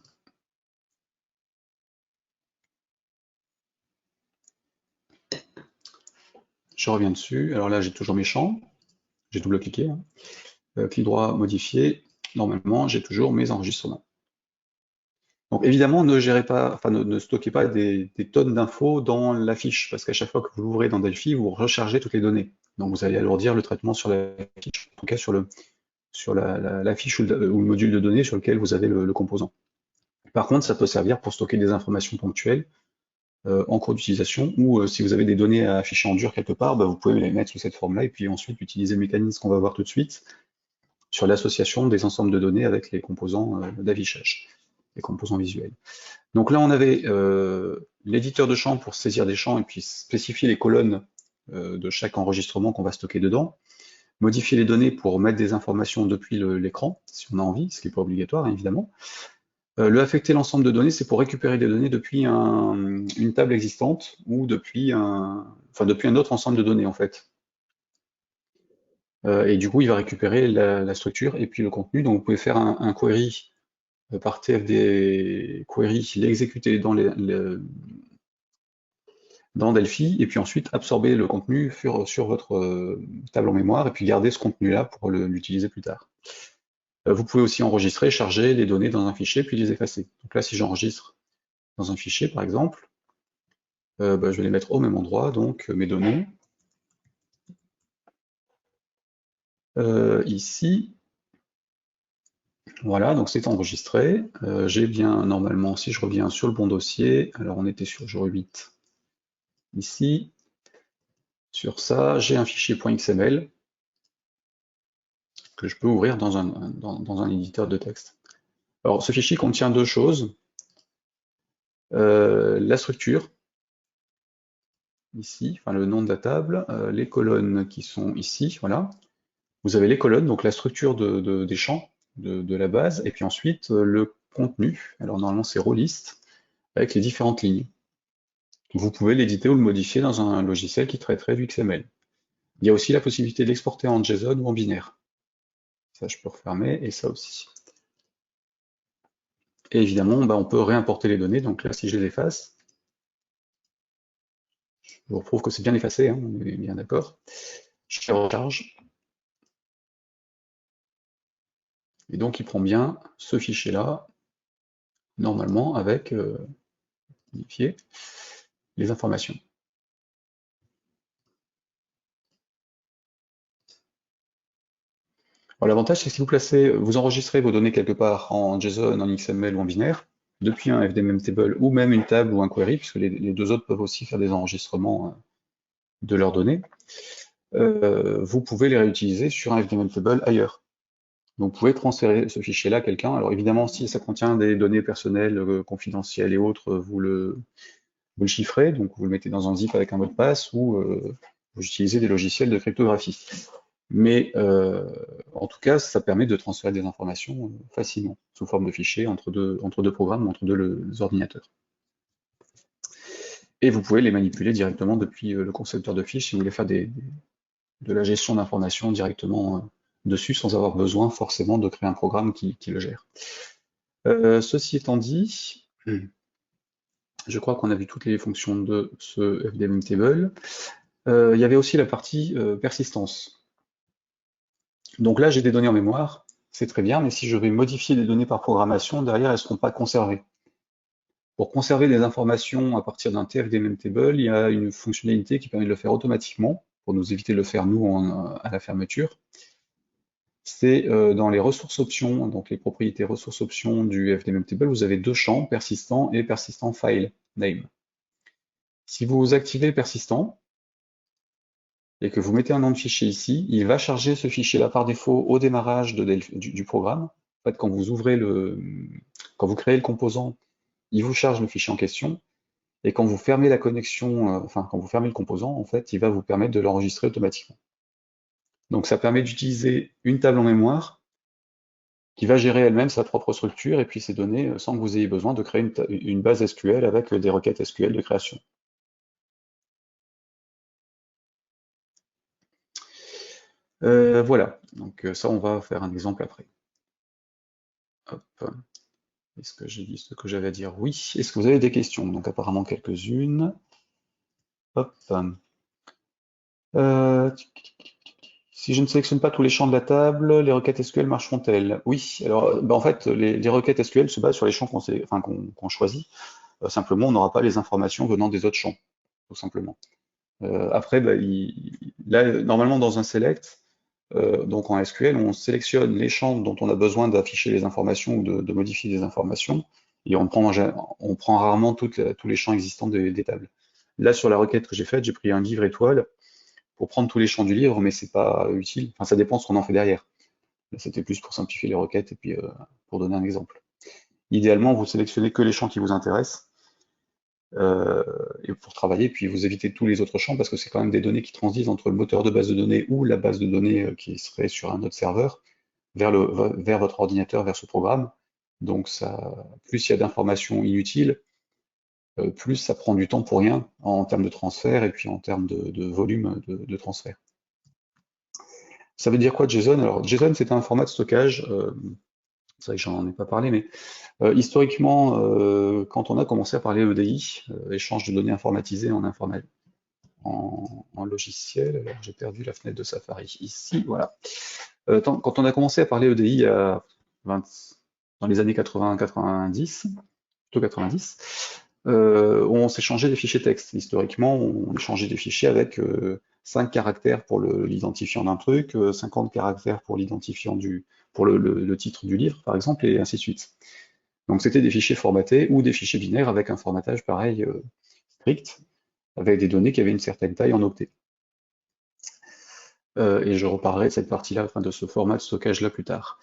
Je reviens dessus. Alors là, j'ai toujours mes champs. J'ai double-cliqué, hein. Clic droit, modifier. Normalement, j'ai toujours mes enregistrements. Donc évidemment, ne gérez pas, enfin ne stockez pas des tonnes d'infos dans la fiche, parce qu'à chaque fois que vous l'ouvrez dans Delphi, vous rechargez toutes les données. Donc vous allez alourdir le traitement sur la fiche, en tout cas sur la fiche ou le module de données sur lequel vous avez le composant. Par contre, ça peut servir pour stocker des informations ponctuelles en cours d'utilisation, ou si vous avez des données à afficher en dur quelque part, bah, vous pouvez les mettre sous cette forme-là, et puis ensuite utiliser le mécanisme qu'on va voir tout de suite sur l'association des ensembles de données avec les composants d'affichage, les composants visuels. Donc là, on avait l'éditeur de champs pour saisir des champs et puis spécifier les colonnes de chaque enregistrement qu'on va stocker dedans, modifier les données pour mettre des informations depuis l'écran, si on a envie, ce qui n'est pas obligatoire, hein, évidemment. Le affecter l'ensemble de données, c'est pour récupérer des données depuis une table existante ou depuis depuis un autre ensemble de données, en fait. Et du coup, il va récupérer la structure et puis le contenu. Donc, vous pouvez faire un query par TFD query, l'exécuter dans Delphi, et puis ensuite absorber le contenu sur votre table en mémoire, et puis garder ce contenu-là pour l'utiliser plus tard. Vous pouvez aussi enregistrer, charger les données dans un fichier, puis les effacer. Donc là, si j'enregistre dans un fichier, par exemple, je vais les mettre au même endroit, donc mes données. Ici, voilà, donc c'est enregistré. J'ai bien, normalement, si je reviens sur le bon dossier, alors on était sur jour 8, ici, sur ça, j'ai un fichier .xml que je peux ouvrir dans un éditeur de texte. Alors, ce fichier contient 2 choses. La structure, ici, enfin le nom de la table, les colonnes qui sont ici, voilà. Vous avez les colonnes, donc la structure des champs de la base, et puis ensuite le contenu. Alors normalement c'est rowlist, avec les différentes lignes. Vous pouvez l'éditer ou le modifier dans un logiciel qui traiterait du XML. Il y a aussi la possibilité d'exporter en JSON ou en binaire. Ça, je peux refermer, et ça aussi. Et évidemment, on peut réimporter les données, donc là, si je les efface, je vous prouve que c'est bien effacé, hein, on est bien d'accord. Je les recharge, et donc il prend bien ce fichier-là, normalement, avec modifier les informations. L'avantage, c'est que si vous enregistrez vos données quelque part en JSON, en XML ou en binaire, depuis un FDMM table ou même une table ou un query, puisque les 2 autres peuvent aussi faire des enregistrements de leurs données, vous pouvez les réutiliser sur un FDMM table ailleurs. Donc vous pouvez transférer ce fichier-là à quelqu'un. Alors évidemment, si ça contient des données personnelles, confidentielles et autres, vous le chiffrez, donc vous le mettez dans un zip avec un mot de passe, ou vous utilisez des logiciels de cryptographie. Mais en tout cas, ça permet de transférer des informations facilement, sous forme de fichiers entre deux programmes, entre deux ordinateurs. Et vous pouvez les manipuler directement depuis le concepteur de fiches si vous voulez faire de la gestion d'informations directement dessus, sans avoir besoin forcément de créer un programme qui le gère. Ceci étant dit, je crois qu'on a vu toutes les fonctions de ce FDMM table. Il y avait aussi la partie persistance. Donc là, j'ai des données en mémoire. c'est très bien, mais si je vais modifier des données par programmation, derrière, elles ne seront pas conservées. Pour conserver des informations à partir d'un TFDM table, il y a une fonctionnalité qui permet de le faire automatiquement, pour nous éviter de le faire nous à la fermeture. C'est dans les ressources options, donc les propriétés ressources options du FDM table, vous avez deux champs, persistant et persistant file name. Si vous activez persistant et que vous mettez un nom de fichier ici, il va charger ce fichier-là par défaut au démarrage du programme. En fait, quand vous créez le composant, il vous charge le fichier en question. Et quand vous fermez la connexion, enfin quand vous fermez le composant, en fait, il va vous permettre de l'enregistrer automatiquement. Donc ça permet d'utiliser une table en mémoire qui va gérer elle-même sa propre structure et puis ses données sans que vous ayez besoin de créer une base SQL avec des requêtes SQL de création. Voilà, donc ça on va faire un exemple après. Hop. Est-ce que j'ai dit ce que j'avais à dire? Oui. Est-ce que vous avez des questions? Donc apparemment quelques-unes. Hop. Euh, Si je ne sélectionne pas tous les champs de la table, les requêtes SQL marcheront-elles? Oui. Alors, en fait, les requêtes SQL se basent sur les champs qu'on choisit. Simplement, on n'aura pas les informations venant des autres champs, tout simplement. Après, bah, là, normalement, dans un select, donc en SQL, on sélectionne les champs dont on a besoin d'afficher les informations ou de modifier des informations, et on prend rarement tous les champs existants des tables. Là, sur la requête que j'ai faite, j'ai pris un livre étoile pour prendre tous les champs du livre, mais c'est pas utile. Enfin, ça dépend ce qu'on en fait derrière. Là, c'était plus pour simplifier les requêtes et puis pour donner un exemple. Idéalement, vous sélectionnez que les champs qui vous intéressent euh, et pour travailler, puis vous évitez tous les autres champs parce que c'est quand même des données qui transitent entre le moteur de base de données ou la base de données qui serait sur un autre serveur vers votre ordinateur, vers ce programme. Donc ça, plus il y a d'informations inutiles, plus ça prend du temps pour rien en termes de transfert et puis en termes de volume de transfert. Ça veut dire quoi JSON? Alors JSON c'est un format de stockage, c'est vrai que j'en ai pas parlé, mais historiquement, quand on a commencé à parler EDI, échange de données informatisées en logiciel, alors j'ai perdu la fenêtre de Safari, ici, voilà. Quand on a commencé à parler EDI dans les années 80-90, plutôt 90, on s'échangeait des fichiers texte. Historiquement, on échangeait des fichiers avec 5 caractères pour l'identifiant d'un truc, 50 caractères pour l'identifiant pour le titre du livre, par exemple, et ainsi de suite. Donc c'était des fichiers formatés ou des fichiers binaires avec un formatage pareil strict, avec des données qui avaient une certaine taille en octets. Et je reparlerai de cette partie-là, enfin de ce format de stockage-là plus tard.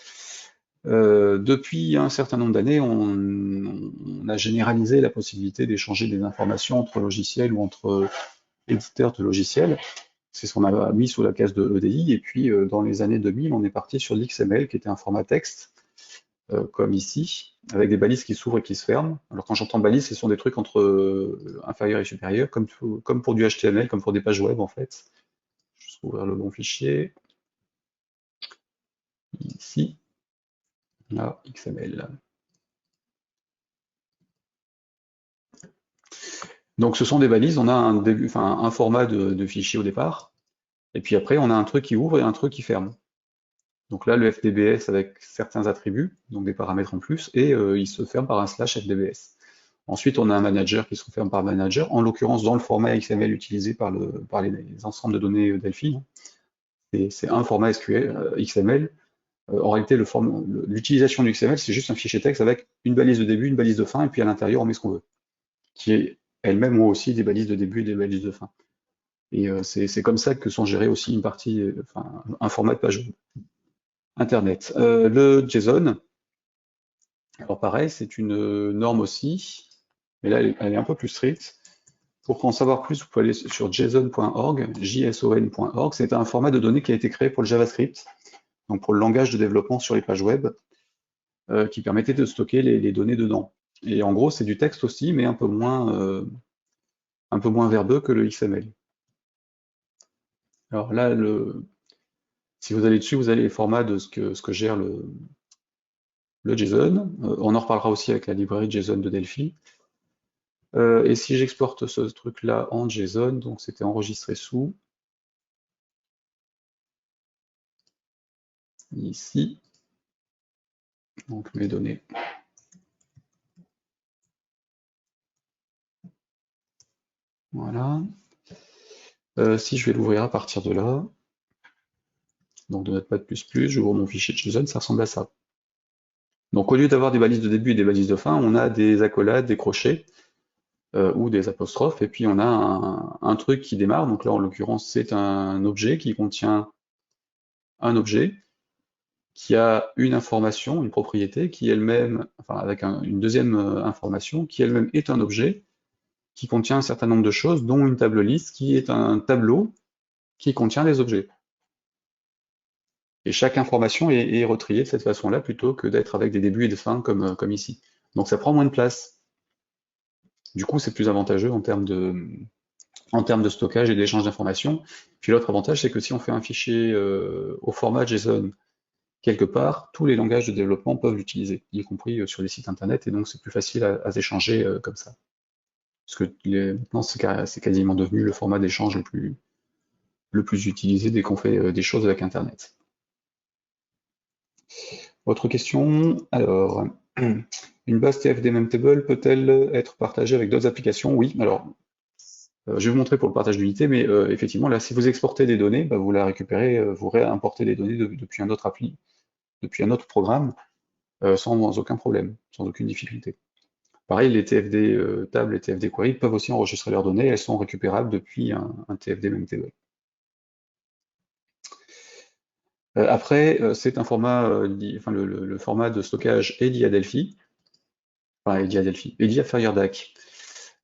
Depuis un certain nombre d'années, on a généralisé la possibilité d'échanger des informations entre logiciels ou entre éditeurs de logiciels. C'est ce qu'on a mis sous la case de EDI. Et puis, dans les années 2000, on est parti sur l'XML, qui était un format texte, comme ici, avec des balises qui s'ouvrent et qui se ferment. Alors, quand j'entends balises, ce sont des trucs entre inférieur et supérieur, comme pour du HTML, comme pour des pages web, en fait. Je vais ouvrir le bon fichier. Ici, là, XML. Donc ce sont des balises, on a un format de fichier au départ, et puis après on a un truc qui ouvre et un truc qui ferme. Donc là le FDBS avec certains attributs, donc des paramètres en plus, et il se ferme par un slash FDBS. Ensuite on a un manager qui se ferme par manager, en l'occurrence dans le format XML utilisé par les ensembles de données Delphi. C'est un format SQL, XML. En réalité l'utilisation du XML c'est juste un fichier texte avec une balise de début, une balise de fin, et puis à l'intérieur on met ce qu'on veut, qui est elles-mêmes ont aussi des balises de début et des balises de fin. Et c'est comme ça que sont gérées aussi une partie, enfin, un format de page Internet. Le JSON, alors pareil, c'est une norme aussi, mais là elle est un peu plus stricte. Pour en savoir plus, vous pouvez aller sur json.org, json.org. C'est un format de données qui a été créé pour le JavaScript, donc pour le langage de développement sur les pages web, qui permettait de stocker les données dedans. Et en gros, c'est du texte aussi, mais un peu moins verbeux que le XML. Alors là, si vous allez dessus, vous avez les formats de ce que gère le JSON. On en reparlera aussi avec la librairie JSON de Delphi. Et si j'exporte ce truc-là en JSON, donc c'était enregistré sous, ici, Donc mes données. Voilà. Si je vais l'ouvrir à partir de là, donc de Notepad++, j'ouvre mon fichier JSON, ça ressemble à ça. Donc au lieu d'avoir des balises de début et des balises de fin, on a des accolades, des crochets, ou des apostrophes, et puis on a un truc qui démarre, donc là en l'occurrence c'est un objet qui contient un objet, qui a une information, une propriété, qui elle-même, enfin avec une deuxième information, qui elle-même est un objet, qui contient un certain nombre de choses, dont une table liste, qui est un tableau qui contient des objets. Et chaque information est retriée de cette façon-là, plutôt que d'être avec des débuts et des fins comme ici. Donc ça prend moins de place. Du coup, c'est plus avantageux en termes de stockage et d'échange d'informations. Puis l'autre avantage, c'est que si on fait un fichier au format JSON quelque part, tous les langages de développement peuvent l'utiliser, y compris sur des sites internet, et donc c'est plus facile à s'échanger comme ça. Parce que maintenant, c'est quasiment devenu le format d'échange le plus utilisé dès qu'on fait des choses avec Internet. Autre question, alors, une base TFD Memtable peut-elle être partagée avec d'autres applications? Oui, alors, je vais vous montrer pour le partage d'unités, mais effectivement, là, si vous exportez des données, bah, vous la récupérez, vous réimportez les données depuis un autre appli, depuis un autre programme, sans aucun problème, sans aucune difficulté. Pareil, les TFD tables et TFD query peuvent aussi enregistrer leurs données, elles sont récupérables depuis un TFD Memtable. Après, c'est un format, enfin, le format de stockage est lié à Delphi, enfin, est lié à Delphi, est lié à FireDAC.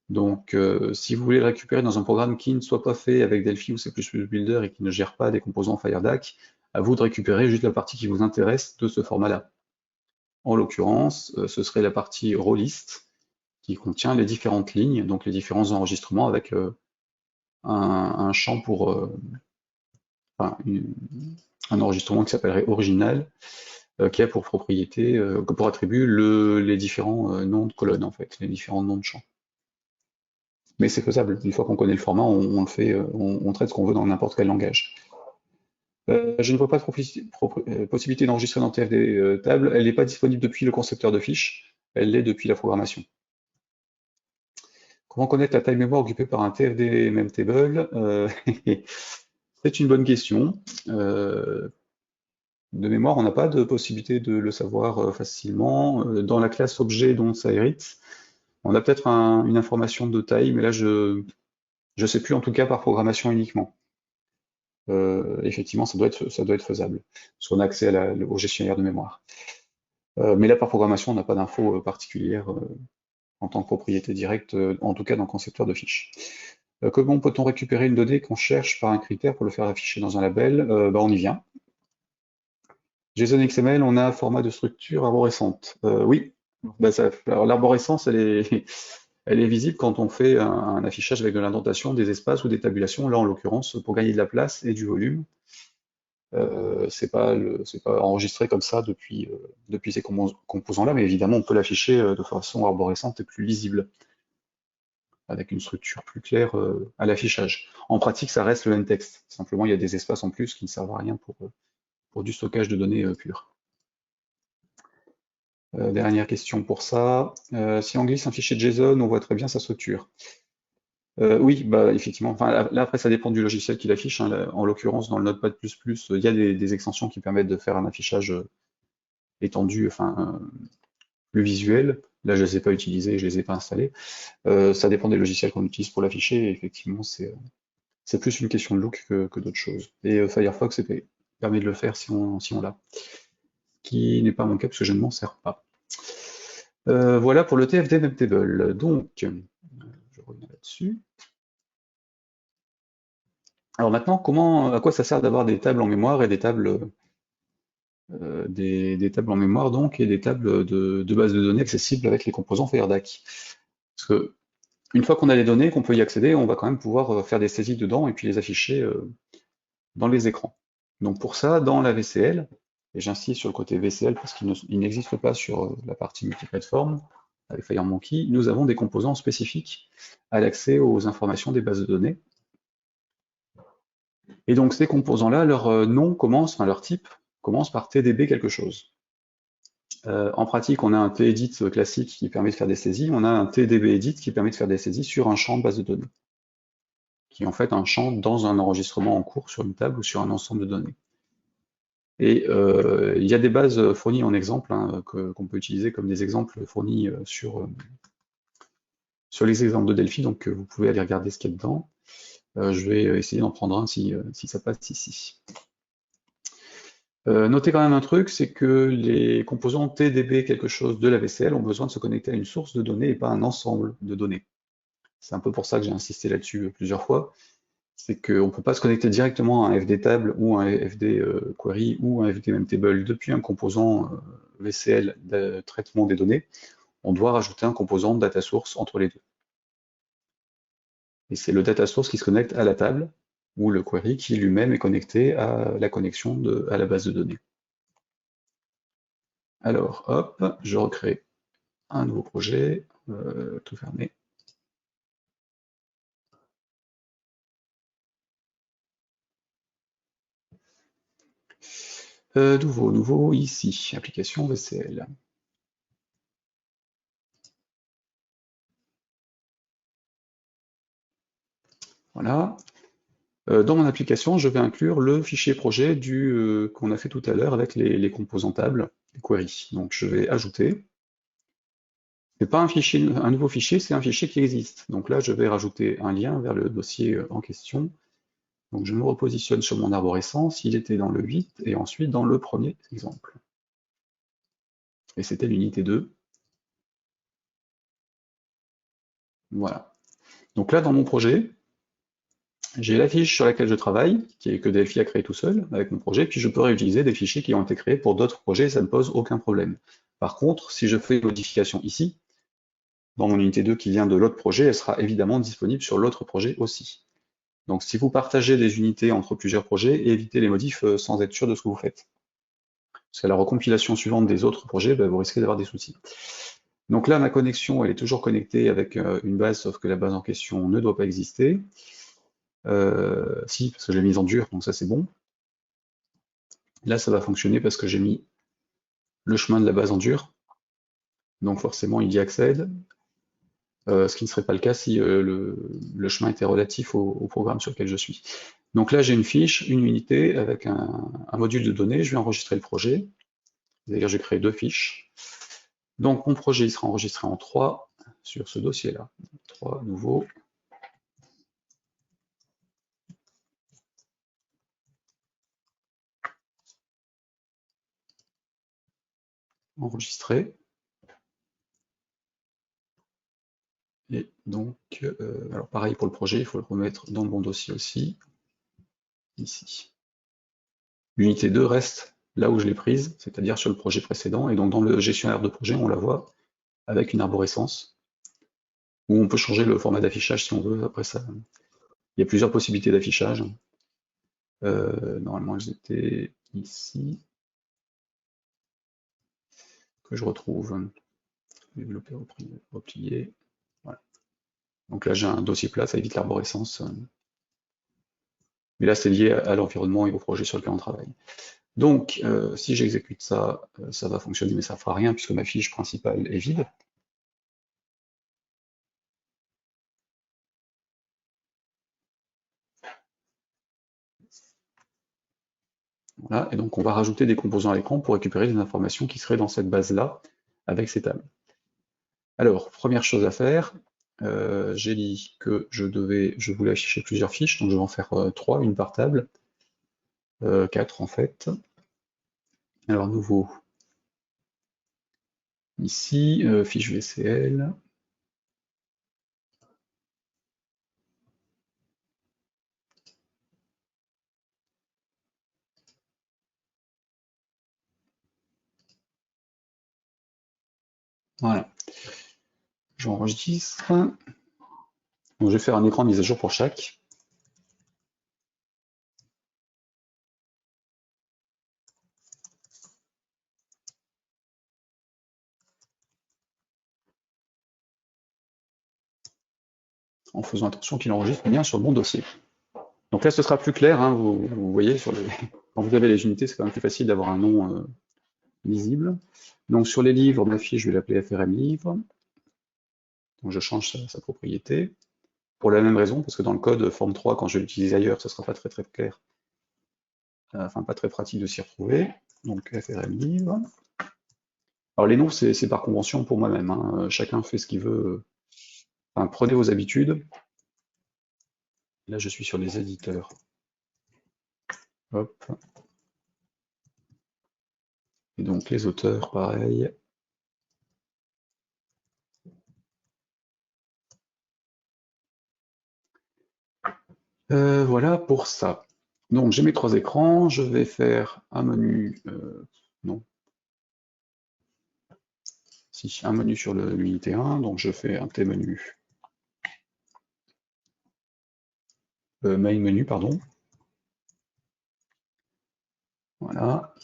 Donc, si vous voulez le récupérer dans un programme qui ne soit pas fait avec Delphi ou C++ Builder et qui ne gère pas des composants FireDAC, à vous de récupérer juste la partie qui vous intéresse de ce format-là. En l'occurrence, ce serait la partie rowlist qui contient les différentes lignes, donc les différents enregistrements avec un champ pour enfin, un enregistrement qui s'appellerait original, qui a pour propriété, pour attribut les différents noms de colonnes en fait, les différents noms de champs. Mais c'est faisable, une fois qu'on connaît le format, on le fait, on traite ce qu'on veut dans n'importe quel langage. Je ne vois pas de possibilité d'enregistrer dans TFD table, elle n'est pas disponible depuis le concepteur de fiches, elle l'est depuis la programmation. Comment connaître la taille mémoire occupée par un TFD Memtable? C'est une bonne question. De mémoire, on n'a pas de possibilité de le savoir facilement. Dans la classe objet dont ça hérite, on a peut-être une information de taille, mais là je ne sais plus, en tout cas par programmation uniquement. Effectivement, ça doit être faisable, parce qu'on a accès au gestionnaire de mémoire. Mais là, par programmation, on n'a pas d'infos particulières en tant que propriété directe, en tout cas dans le concepteur de fiches. Comment peut-on récupérer une donnée qu'on cherche par un critère pour le faire afficher dans un label? Bah, on y vient. JSON XML, on a un format de structure arborescente. Oui, bah, alors l'arborescence, elle est visible quand on fait un affichage avec de l'indentation, des espaces ou des tabulations. Là, en l'occurrence, pour gagner de la place et du volume, c'est pas enregistré comme ça depuis ces composants-là, mais évidemment, on peut l'afficher de façon arborescente et plus lisible, avec une structure plus claire à l'affichage. En pratique, ça reste le même texte. Simplement, il y a des espaces en plus qui ne servent à rien pour du stockage de données pur. Dernière question pour ça. Si on glisse un fichier JSON, on voit très bien sa structure. Oui, bah effectivement. Enfin, là, après, ça dépend du logiciel qui l'affiche, hein. En l'occurrence, dans le Notepad++, il y a des extensions qui permettent de faire un affichage étendu, enfin plus visuel. Là, je ne les ai pas utilisées, je ne les ai pas installées. Ça dépend des logiciels qu'on utilise pour l'afficher. Et effectivement, c'est plus une question de look que d'autres choses. Et Firefox permet de le faire si on l'a. Ce qui n'est pas mon cas parce que je ne m'en sers pas. Voilà pour le TFD Memtable. Donc, je reviens là-dessus. Alors maintenant, à quoi ça sert d'avoir des tables en mémoire et des tables, des tables en mémoire donc et des tables de base de données accessibles avec les composants FireDAC? Parce que une fois qu'on a les données, qu'on peut y accéder, on va quand même pouvoir faire des saisies dedans et puis les afficher dans les écrans. Donc pour ça, dans la VCL, et j'insiste sur le côté VCL parce qu'il n'existe pas sur la partie multiplateforme, avec FireMonkey, nous avons des composants spécifiques à l'accès aux informations des bases de données. Et donc ces composants-là, leur nom commence, enfin leur type, commence par TDB quelque chose. En pratique, on a un tedit classique qui permet de faire des saisies, on a un tdbedit qui permet de faire des saisies sur un champ de base de données, qui est en fait un champ dans un enregistrement en cours sur une table ou sur un ensemble de données. Et il y a des bases fournies en exemple, hein, qu'on peut utiliser comme des exemples fournis sur les exemples de Delphi, donc vous pouvez aller regarder ce qu'il y a dedans. Je vais essayer d'en prendre un si ça passe ici. Notez quand même un truc, c'est que les composants TDB quelque chose de la VCL ont besoin de se connecter à une source de données et pas à un ensemble de données. C'est un peu pour ça que j'ai insisté là-dessus plusieurs fois. C'est qu'on ne peut pas se connecter directement à un FD table ou un FD query ou un FD memtable depuis un composant VCL de traitement des données. On doit rajouter un composant data source entre les deux. Et c'est le data source qui se connecte à la table ou le query qui lui-même est connecté à la connexion à la base de données. Alors, hop, je recrée un nouveau projet, tout fermé. Nouveau, ici, application VCL. Voilà. Dans mon application, je vais inclure le fichier projet qu'on a fait tout à l'heure avec les composants tables, les queries. Donc je vais ajouter. C'est pas un nouveau fichier, c'est un fichier qui existe. Donc là, je vais rajouter un lien vers le dossier en question. Donc je me repositionne sur mon arborescence, il était dans le 8 et ensuite dans le premier exemple. Et c'était l'unité 2. Voilà. Donc là, dans mon projet, j'ai la fiche sur laquelle je travaille, que Delphi a créé tout seul avec mon projet, puis je peux réutiliser des fichiers qui ont été créés pour d'autres projets, ça ne pose aucun problème. Par contre, si je fais une modification ici, dans mon unité 2 qui vient de l'autre projet, elle sera évidemment disponible sur l'autre projet aussi. Donc si vous partagez des unités entre plusieurs projets, évitez les modifs sans être sûr de ce que vous faites. Parce qu'à la recompilation suivante des autres projets, vous risquez d'avoir des soucis. Donc là, ma connexion, elle est toujours connectée avec une base, sauf que la base en question ne doit pas exister. Si, parce que j'ai mis en dur, donc ça c'est bon. Là, ça va fonctionner parce que j'ai mis le chemin de la base en dur. Donc forcément, il y accède. Ce qui ne serait pas le cas si le chemin était relatif au programme sur lequel je suis. Donc là, j'ai une fiche, une unité avec un module de données. Je vais enregistrer le projet. C'est-à-dire, j'ai créé deux fiches. Donc mon projet il sera enregistré en 3 sur ce dossier-là. 3 nouveaux. Enregistré. Et donc, alors pareil pour le projet, il faut le remettre dans le bon dossier aussi, ici. L'unité 2 reste là où je l'ai prise, c'est-à-dire sur le projet précédent, et donc dans le gestionnaire de projet, on la voit avec une arborescence, où on peut changer le format d'affichage si on veut, après ça. Il y a plusieurs possibilités d'affichage. Normalement, elles étaient ici, que je retrouve. Développer, replier. Voilà. Donc là, j'ai un dossier plat, ça évite l'arborescence. Mais là, c'est lié à l'environnement et au projet sur lequel on travaille. Donc, si j'exécute ça, ça va fonctionner, mais ça ne fera rien puisque ma fiche principale est vide. Voilà, et donc on va rajouter des composants à l'écran pour récupérer des informations qui seraient dans cette base-là avec ces tables. Alors, première chose à faire, j'ai dit que je voulais afficher plusieurs fiches, donc je vais en faire 3, une par table, 4 en fait. Alors, nouveau, ici, fiche VCL. Voilà, j'enregistre. Donc, je vais faire un écran de mise à jour pour chaque. En faisant attention qu'il enregistre bien sur le bon dossier. Donc là, ce sera plus clair, hein, vous voyez, quand vous avez les unités, c'est quand même plus facile d'avoir un nom lisible. Donc sur les livres, ma fiche, je vais l'appeler FRM livre. Donc je change sa propriété. Pour la même raison, parce que dans le code forme 3, quand je l'utilise ailleurs, ce ne sera pas très clair, enfin pas très pratique de s'y retrouver. Donc FRM livre. Alors les noms, c'est par convention pour moi-même, hein. Chacun fait ce qu'il veut. Enfin, prenez vos habitudes. Là, je suis sur les éditeurs. Hop. Et donc les auteurs, pareil. Voilà pour ça. Donc j'ai mes 3 écrans, je vais faire un menu, non, si, un menu sur l'unité 1, donc je fais un T-menu, main menu, pardon. Voilà.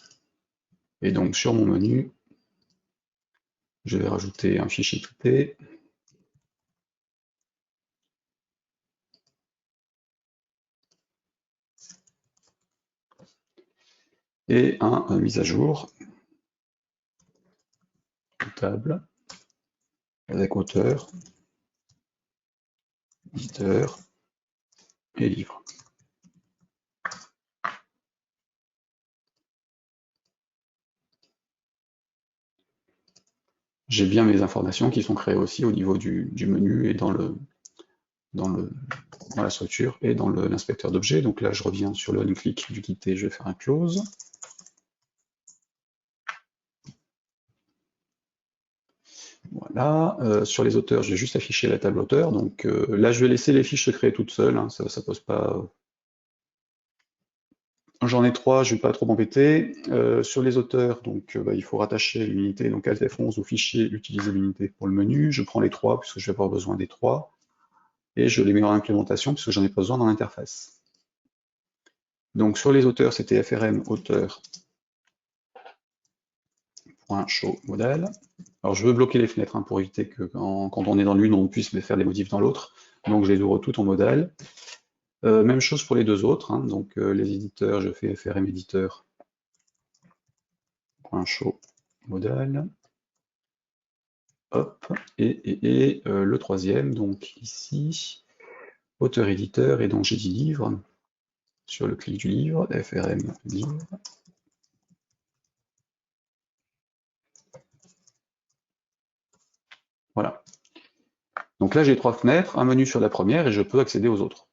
Et donc sur mon menu, je vais rajouter un fichier typé. Et un mise à jour table avec auteur, éditeur et livre. J'ai bien mes informations qui sont créées aussi au niveau du menu et dans la structure et dans l'inspecteur d'objets. Donc là, je reviens sur le on-click du quitter, je vais faire un close. Voilà, sur les auteurs, je vais juste afficher la table auteur. Donc là, je vais laisser les fiches se créer toutes seules, hein, ça pose pas. J'en ai 3, je ne vais pas trop m'embêter. Sur les auteurs, donc il faut rattacher l'unité, donc Alt F11 au fichier utiliser l'unité pour le menu. Je prends les 3 puisque je vais avoir besoin des 3. Et je les mets en implémentation puisque j'en ai pas besoin dans l'interface. Donc sur les auteurs, c'était FRM auteur .show modal. Alors je veux bloquer les fenêtres hein, pour éviter que quand on est dans l'une, on puisse faire des modifs dans l'autre. Donc je les ouvre toutes en modal. Même chose pour les deux autres. Hein, donc les éditeurs, je fais FRM éditeur .show modal. Hop. Et le troisième, donc ici, auteur éditeur, et donc j'ai dit livre. Sur le clic du livre, FRM livre. Voilà. Donc là, j'ai 3 fenêtres, un menu sur la première, et je peux accéder aux autres.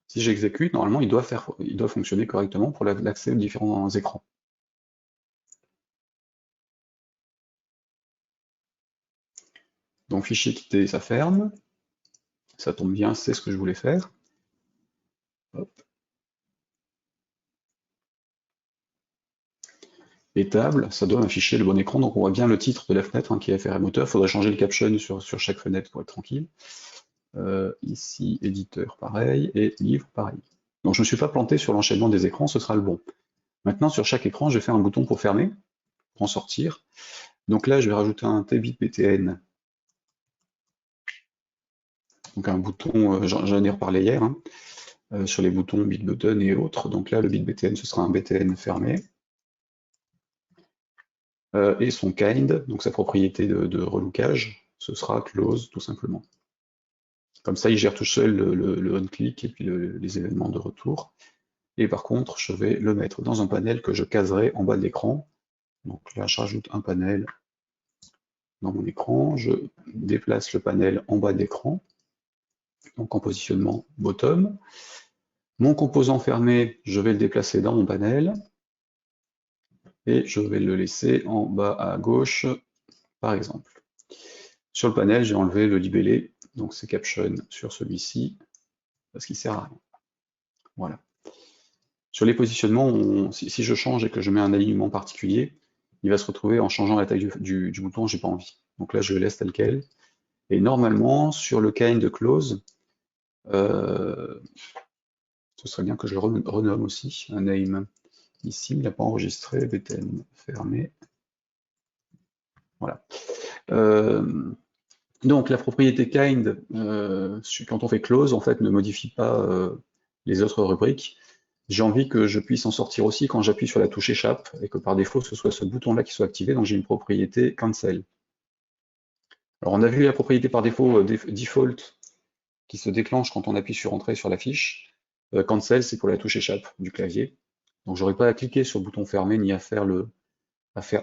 Si j'exécute, normalement, il doit fonctionner correctement pour l'accès aux différents écrans. Donc fichier quitté, ça ferme. Ça tombe bien, c'est ce que je voulais faire. Hop. Et table, ça doit m'afficher le bon écran, donc on voit bien le titre de la fenêtre hein, qui est FRM auteur. Il faudrait changer le caption sur chaque fenêtre pour être tranquille. Ici, éditeur, pareil, et livre, pareil. Donc je ne me suis pas planté sur l'enchaînement des écrans, ce sera le bon. Maintenant, sur chaque écran, je vais faire un bouton pour fermer, pour en sortir. Donc là, je vais rajouter un T-bit BTN. Donc un bouton, j'en ai reparlé hier, hein, sur les boutons bit button et autres. Donc là, le bit BTN, ce sera un BTN fermé. Et son kind, donc sa propriété de relookage, ce sera close, tout simplement. Comme ça, il gère tout seul le on-click et puis les événements de retour. Et par contre, je vais le mettre dans un panel que je caserai en bas de l'écran. Donc là, je rajoute un panel dans mon écran, je déplace le panel en bas de l'écran, donc en positionnement bottom. Mon composant fermé, je vais le déplacer dans mon panel, et je vais le laisser en bas à gauche, par exemple. Sur le panel, j'ai enlevé le libellé, donc c'est caption sur celui-ci, parce qu'il sert à rien. Voilà. Sur les positionnements, si je change et que je mets un alignement particulier, il va se retrouver en changeant la taille du bouton, j'ai pas envie. Donc là, je le laisse tel quel. Et normalement, sur le kind close, ce serait bien que je le renomme aussi, un name. Ici, il n'a pas enregistré, btn fermé. Voilà. Donc la propriété kind, quand on fait close, en fait, ne modifie pas les autres rubriques. J'ai envie que je puisse en sortir aussi quand j'appuie sur la touche échappe et que par défaut ce soit ce bouton-là qui soit activé, donc j'ai une propriété cancel. Alors on a vu la propriété par défaut default qui se déclenche quand on appuie sur entrée sur la fiche. Cancel, c'est pour la touche échappe du clavier. Donc j'aurais pas à cliquer sur le bouton fermé ni à faire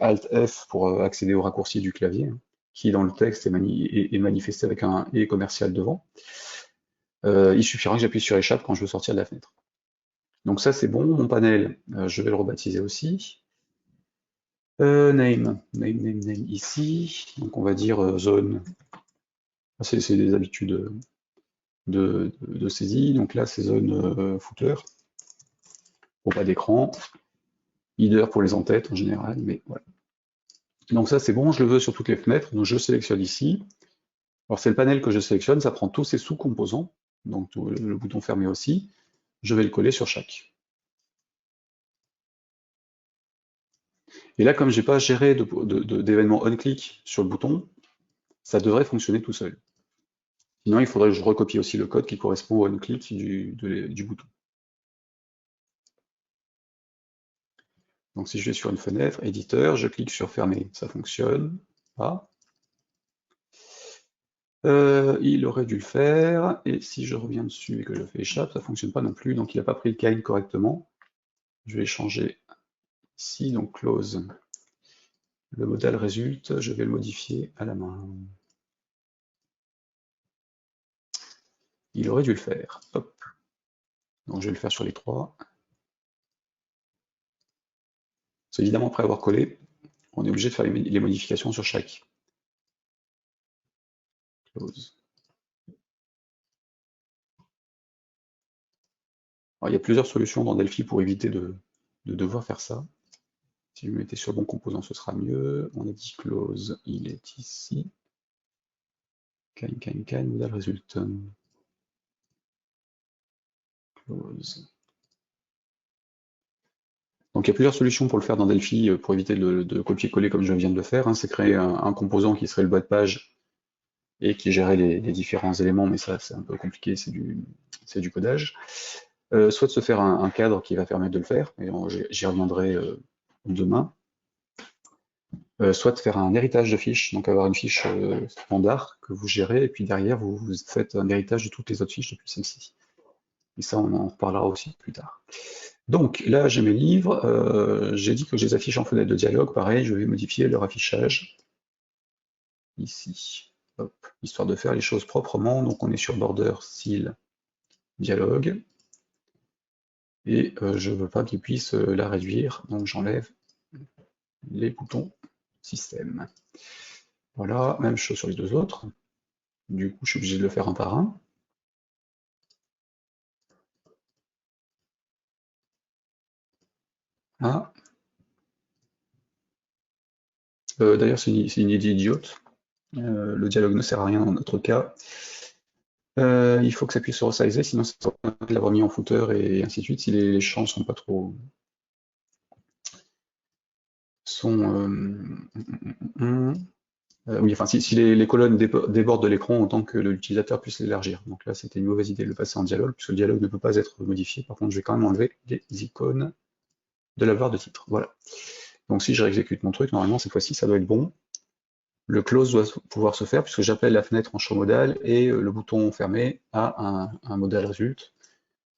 Alt F pour accéder au raccourci du clavier, hein, qui dans le texte est manifesté avec un E commercial devant. Il suffira que j'appuie sur échappe quand je veux sortir de la fenêtre. Donc ça c'est bon, mon panel, je vais le rebaptiser aussi. Name ici, donc on va dire zone, c'est des habitudes de saisie, donc là c'est zone footer, pour pas d'écran, header pour les en-têtes en général, mais voilà. Donc ça c'est bon, je le veux sur toutes les fenêtres, donc je sélectionne ici. Alors c'est le panel que je sélectionne, ça prend tous ces sous-composants, donc le bouton fermé aussi, je vais le coller sur chaque. Et là, comme j'ai pas géré d'événements on-click sur le bouton, ça devrait fonctionner tout seul. Sinon, il faudrait que je recopie aussi le code qui correspond au on-click du bouton. Donc si je vais sur une fenêtre, éditeur, je clique sur fermer, ça fonctionne pas. Il aurait dû le faire, et si je reviens dessus et que je fais échappe, ça fonctionne pas non plus, donc il n'a pas pris le kind correctement. Je vais changer ici, donc close. Le modèle résulte, je vais le modifier à la main. Il aurait dû le faire. Hop. Donc je vais le faire sur les trois. C'est évidemment après avoir collé, on est obligé de faire les modifications sur chaque. Close. Alors, il y a plusieurs solutions dans Delphi pour éviter de devoir faire ça. Si je me mettais sur le bon composant, ce sera mieux. On a dit close, il est ici. Can, modèle résulte. Close. Donc il y a plusieurs solutions pour le faire dans Delphi pour éviter de copier-coller comme je viens de le faire, hein. C'est créer un composant qui serait le bas de page et qui gérait les différents éléments, mais ça c'est un peu compliqué, c'est du codage. Soit de se faire un cadre qui va permettre de le faire, et j'y reviendrai demain. Soit de faire un héritage de fiches, donc avoir une fiche standard que vous gérez, et puis derrière vous faites un héritage de toutes les autres fiches depuis celle-ci. Et ça on en reparlera aussi plus tard. Donc là j'ai mes livres, j'ai dit que je les affiche en fenêtre de dialogue, pareil, je vais modifier leur affichage ici, hop, histoire de faire les choses proprement. Donc on est sur border, style, dialogue, et je ne veux pas qu'ils puissent la réduire, donc j'enlève les boutons système. Voilà, même chose sur les deux autres. Du coup, je suis obligé de le faire un par un. Ah. D'ailleurs, c'est une idée idiote. Le dialogue ne sert à rien dans notre cas. Il faut que ça puisse se resizer, sinon ça va l'avoir mis en footer et ainsi de suite, si les champs sont pas trop... oui, enfin, si les colonnes débordent de l'écran, autant que l'utilisateur puisse l'élargir. Donc là, c'était une mauvaise idée de le passer en dialogue, puisque le dialogue ne peut pas être modifié. Par contre, je vais quand même enlever les icônes de la barre de titre. Voilà. Donc si je réexécute mon truc, normalement, cette fois-ci, ça doit être bon. Le close doit pouvoir se faire, puisque j'appelle la fenêtre en show modal, et le bouton fermé a un modèle résulte.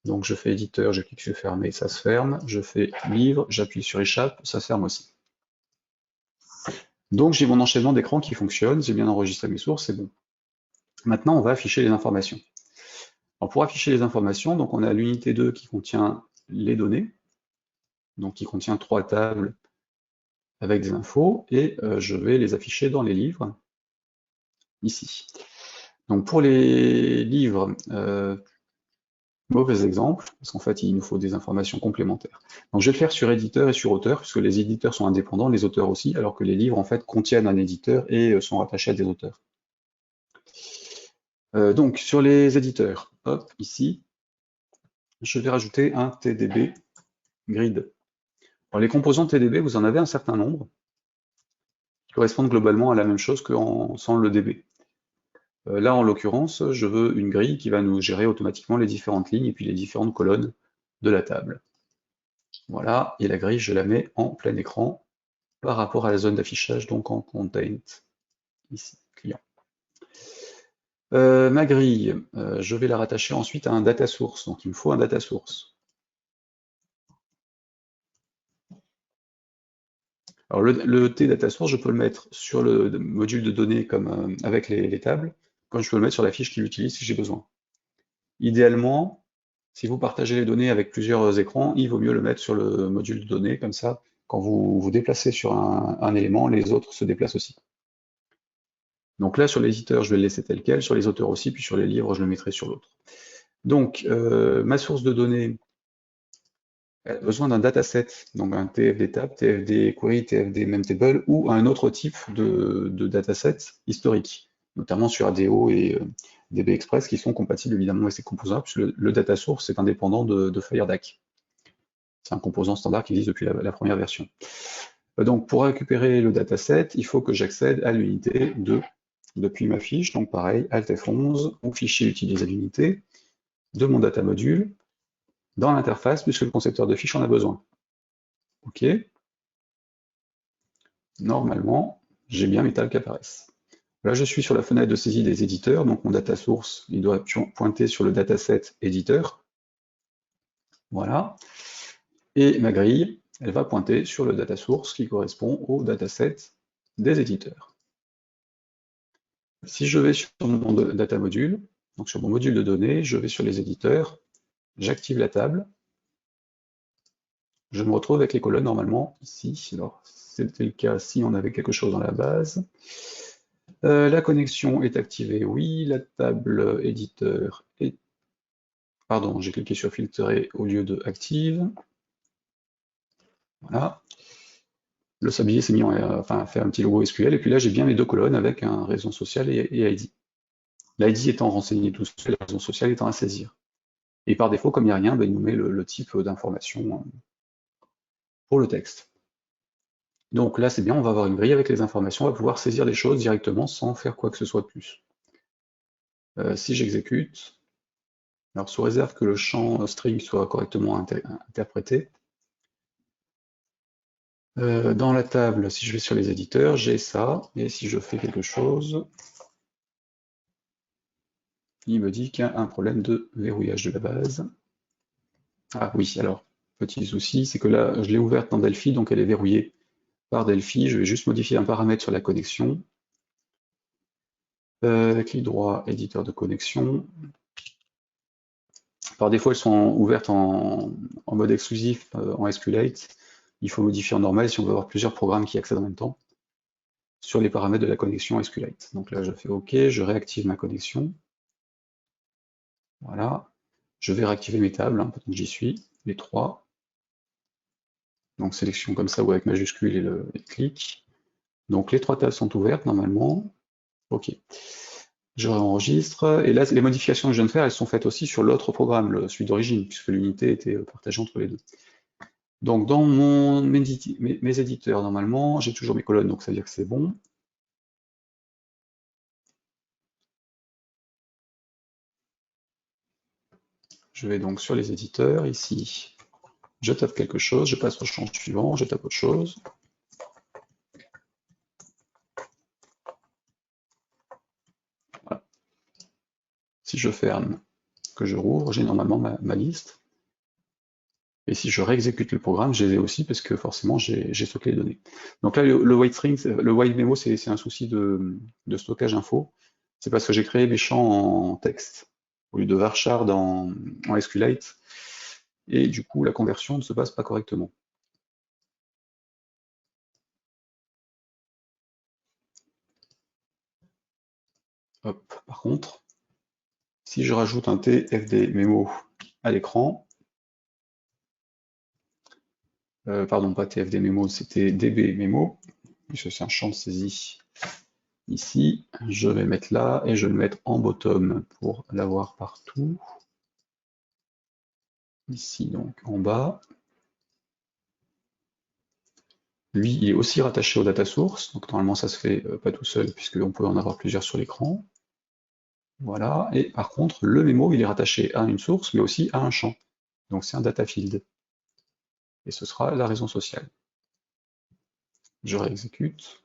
Donc je fais éditeur, je clique sur fermer, ça se ferme. Je fais livre, j'appuie sur échappe, ça se ferme aussi. Donc j'ai mon enchaînement d'écran qui fonctionne, j'ai bien enregistré mes sources, c'est bon. Maintenant, on va afficher les informations. Alors pour afficher les informations, donc on a l'unité 2 qui contient les données, donc qui contient 3 tables avec des infos, et je vais les afficher dans les livres, ici. Donc pour les livres, mauvais exemple, parce qu'en fait il nous faut des informations complémentaires. Donc je vais le faire sur éditeur et sur auteur, puisque les éditeurs sont indépendants, les auteurs aussi, alors que les livres en fait contiennent un éditeur et sont rattachés à des auteurs. Donc sur les éditeurs, hop, ici, je vais rajouter un TDB grid. Alors les composants TDB, vous en avez un certain nombre, qui correspondent globalement à la même chose que sans le DB. Là, en l'occurrence, je veux une grille qui va nous gérer automatiquement les différentes lignes et puis les différentes colonnes de la table. Voilà, et la grille, je la mets en plein écran par rapport à la zone d'affichage, donc en content, ici, client. Ma grille, je vais la rattacher ensuite à un data source, donc il me faut un data source. Alors le T data source, je peux le mettre sur le module de données comme avec les tables, comme je peux le mettre sur la fiche qu'il utilise si j'ai besoin. Idéalement, si vous partagez les données avec plusieurs écrans, il vaut mieux le mettre sur le module de données, comme ça, quand vous vous déplacez sur un élément, les autres se déplacent aussi. Donc là, sur l'éditeur, je vais le laisser tel quel, sur les auteurs aussi, puis sur les livres, je le mettrai sur l'autre. Donc, ma source de données, elle a besoin d'un dataset, donc un TFD tab, TFD query, TFD memtable, ou un autre type de dataset historique, notamment sur ADO et DB Express, qui sont compatibles évidemment avec ces composants, puisque le data source est indépendant de FireDAC. C'est un composant standard qui existe depuis la première version. Donc, pour récupérer le dataset, il faut que j'accède à l'unité depuis ma fiche. Donc, pareil, Alt F11 ou fichier utilisé à l'unité de mon data module dans l'interface, puisque le concepteur de fiche en a besoin. OK. Normalement, j'ai bien mes tables qui apparaissent. Là, je suis sur la fenêtre de saisie des éditeurs, donc mon data source, il doit pointer sur le dataset éditeur. Voilà. Et ma grille, elle va pointer sur le data source qui correspond au dataset des éditeurs. Si je vais sur mon data module, donc sur mon module de données, je vais sur les éditeurs, j'active la table, je me retrouve avec les colonnes normalement ici. Alors, c'était le cas si on avait quelque chose dans la base. La connexion est activée, oui. La table éditeur est... Pardon, j'ai cliqué sur filtrer au lieu de active. Voilà. Le sablier s'est mis enfin, fait un petit logo SQL, et puis là j'ai bien les deux colonnes avec un raison sociale et ID. L'ID étant renseigné tout seul, la raison sociale étant à saisir. Et par défaut, comme il n'y a rien, ben, il nous met le type d'information pour le texte. Donc là c'est bien, on va avoir une grille avec les informations, on va pouvoir saisir des choses directement sans faire quoi que ce soit de plus. Si j'exécute, alors sous réserve que le champ string soit correctement interprété, dans la table, si je vais sur les éditeurs, j'ai ça, et si je fais quelque chose, il me dit qu'il y a un problème de verrouillage de la base. Ah oui, alors, petit souci, c'est que là, je l'ai ouverte dans Delphi, donc elle est verrouillée par Delphi. Je vais juste modifier un paramètre sur la connexion. Clic droit, éditeur de connexion. Par défaut, elles sont ouvertes en mode exclusif en SQLite. Il faut modifier en normal si on veut avoir plusieurs programmes qui accèdent en même temps sur les paramètres de la connexion SQLite. Donc là, je fais OK, je réactive ma connexion. Voilà. Je vais réactiver mes tables, hein, donc j'y suis, les trois. Donc sélection comme ça ou avec majuscule et le clic. Donc les trois tables sont ouvertes normalement. OK. Je réenregistre. Et là, les modifications que je viens de faire, elles sont faites aussi sur l'autre programme, celui d'origine, puisque l'unité était partagée entre les deux. Donc dans mes éditeurs, normalement, j'ai toujours mes colonnes, donc ça veut dire que c'est bon. Je vais donc sur les éditeurs, ici, je tape quelque chose, je passe au champ suivant, je tape autre chose. Voilà. Si je ferme, que je rouvre, j'ai normalement ma liste. Et si je réexécute le programme, je les ai aussi parce que forcément j'ai stocké les données. Donc là, le white string, le white memo, c'est un souci de stockage info. C'est parce que j'ai créé mes champs en texte au lieu de varchar en SQLite. Et du coup, la conversion ne se passe pas correctement. Hop. Par contre, si je rajoute un TFD memo à l'écran, pardon, pas TFD memo, c'était DB memo, puisque c'est un champ de saisie ici. Je vais mettre là et je vais le mettre en bottom pour l'avoir partout. Ici, donc en bas. Lui, il est aussi rattaché au data source, donc normalement ça se fait pas tout seul, puisqu'on peut en avoir plusieurs sur l'écran. Voilà, et par contre, le mémo, il est rattaché à une source, mais aussi à un champ. Donc c'est un data field. et ce sera la raison sociale. Je réexécute.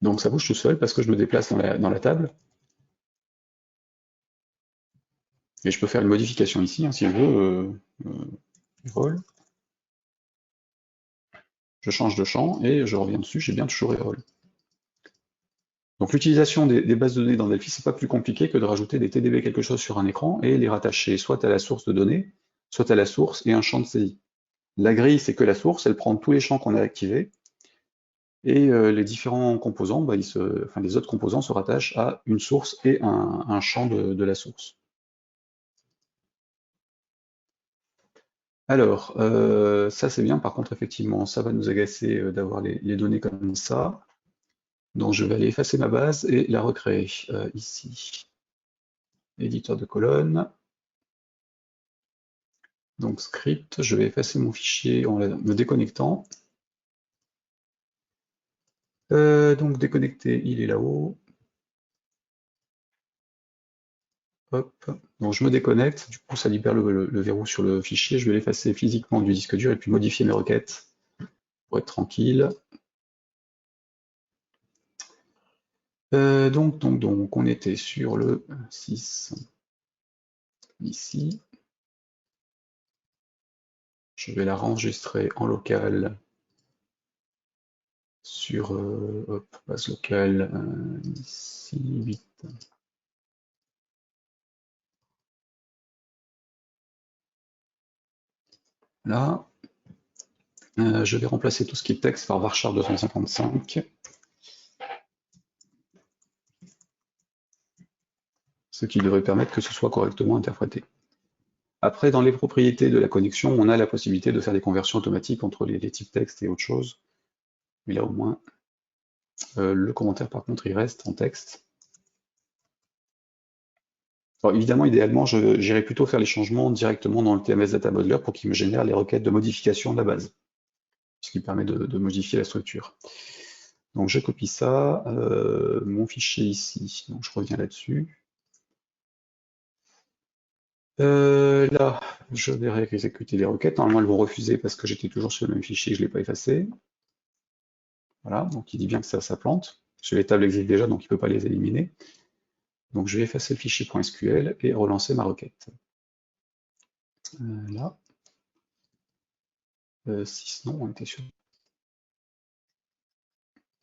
Donc ça bouge tout seul parce que je me déplace dans la table. Et je peux faire une modification ici, hein, si je veux. Reroll. Je change de champ et je reviens dessus, j'ai bien toujours reroll. Donc l'utilisation des bases de données dans Delphi, c'est pas plus compliqué que de rajouter des TDB quelque chose sur un écran et les rattacher soit à la source de données, soit à la source et un champ de saisie. La grille, c'est que la source, elle prend tous les champs qu'on a activés, et les différents composants, bah, les autres composants se rattachent à une source et un champ de la source. Alors, ça c'est bien, par contre, effectivement, ça va nous agacer d'avoir les données comme ça. Donc je vais aller effacer ma base et la recréer ici. Éditeur de colonne. Donc script, je vais effacer mon fichier en me déconnectant. Donc déconnecté, il est là-haut. Hop. Donc je me déconnecte, du coup ça libère le verrou sur le fichier, je vais l'effacer physiquement du disque dur et puis modifier mes requêtes pour être tranquille. Donc on était sur le 6 ici. Je vais la enregistrer en local sur base locale ici 8. Là, je vais remplacer tout ce qui est texte par varchar 255, ce qui devrait permettre que ce soit correctement interprété. Après, dans les propriétés de la connexion, on a la possibilité de faire des conversions automatiques entre les types texte et autre chose. Mais là, au moins, le commentaire, par contre, il reste en texte. Alors, évidemment, idéalement, j'irais plutôt faire les changements directement dans le TMS Data Modeler pour qu'il me génère les requêtes de modification de la base, ce qui permet de modifier la structure. Donc, je copie ça, mon fichier ici, donc je reviens là-dessus. Là, je vais réexécuter les requêtes. Normalement, elles vont refuser parce que j'étais toujours sur le même fichier, je ne l'ai pas effacé. Voilà, donc il dit bien que ça plante. Parce que les tables existent déjà, donc il ne peut pas les éliminer. Donc je vais effacer le fichier .sql et relancer ma requête. Là. 6, non, on était sur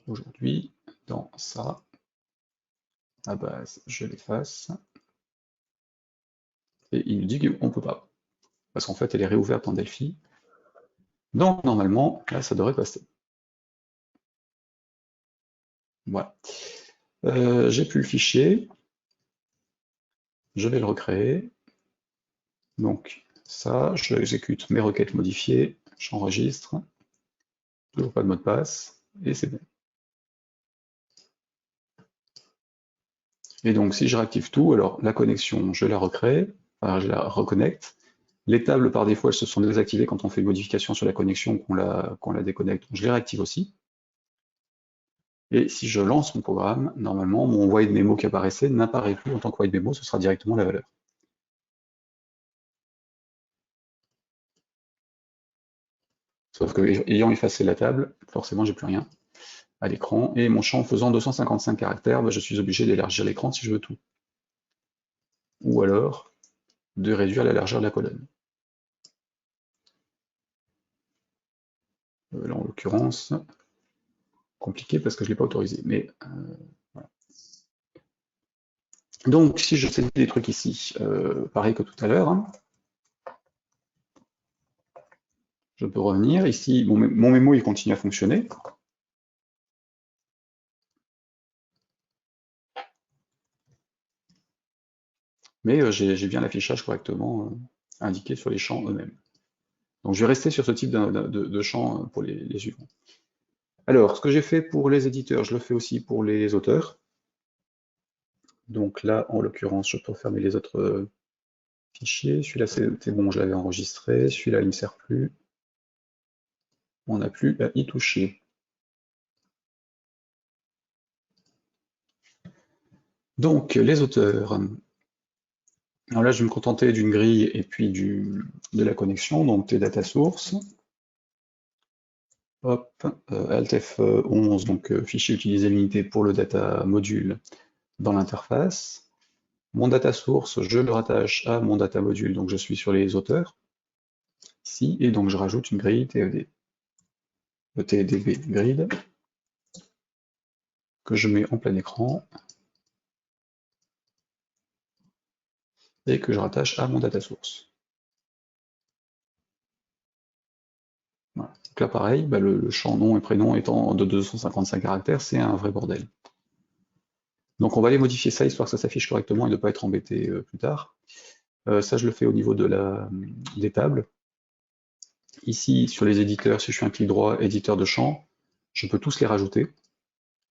aujourd'hui. Dans ça, à base, je l'efface. Et il nous dit qu'on ne peut pas. Parce qu'en fait, elle est réouverte en Delphi. Donc normalement, là, ça devrait passer. Voilà. J'ai plus le fichier. Je vais le recréer. Donc ça, je exécute mes requêtes modifiées, j'enregistre, toujours pas de mot de passe, et c'est bon. Et donc si je réactive tout, alors la connexion, je la recrée, enfin, je la reconnecte. Les tables par défaut, elles se sont désactivées quand on fait une modification sur la connexion, qu'on la déconnecte, donc je les réactive aussi. Et si je lance mon programme, normalement, mon white memo qui apparaissait n'apparaît plus en tant que white memo, ce sera directement la valeur. Sauf que, ayant effacé la table, forcément, j'ai plus rien à l'écran, et mon champ faisant 255 caractères, bah, je suis obligé d'élargir l'écran si je veux tout. Ou alors de réduire la largeur de la colonne. Là, en l'occurrence, compliqué parce que je ne l'ai pas autorisé, mais voilà. Donc, si je sais des trucs ici, pareil que tout à l'heure, hein, je peux revenir. Ici, mon mémo, il continue à fonctionner. Mais j'ai bien l'affichage correctement indiqué sur les champs eux-mêmes. Donc je vais rester sur ce type de champ pour les suivants. Alors, ce que j'ai fait pour les éditeurs, je le fais aussi pour les auteurs. Donc là, en l'occurrence, je peux fermer les autres fichiers. Celui-là, c'est bon, je l'avais enregistré. Celui-là, il ne me sert plus. On n'a plus à y toucher. Donc, les auteurs. Alors là, je vais me contenter d'une grille et puis de la connexion, donc tes data sources. Hop, Alt F11, donc fichier utilisé limité pour le data module dans l'interface. Mon data source, je le rattache à mon data module, donc je suis sur les auteurs, ici, et donc je rajoute une grille TED, TDB grid, que je mets en plein écran, et que je rattache à mon data source. Voilà. Donc là, pareil, bah, le champ nom et prénom étant de 255 caractères, c'est un vrai bordel. Donc on va aller modifier ça, histoire que ça s'affiche correctement et de ne pas être embêté plus tard. Ça, je le fais au niveau des tables. Ici, sur les éditeurs, si je fais un clic droit, éditeur de champ, je peux tous les rajouter.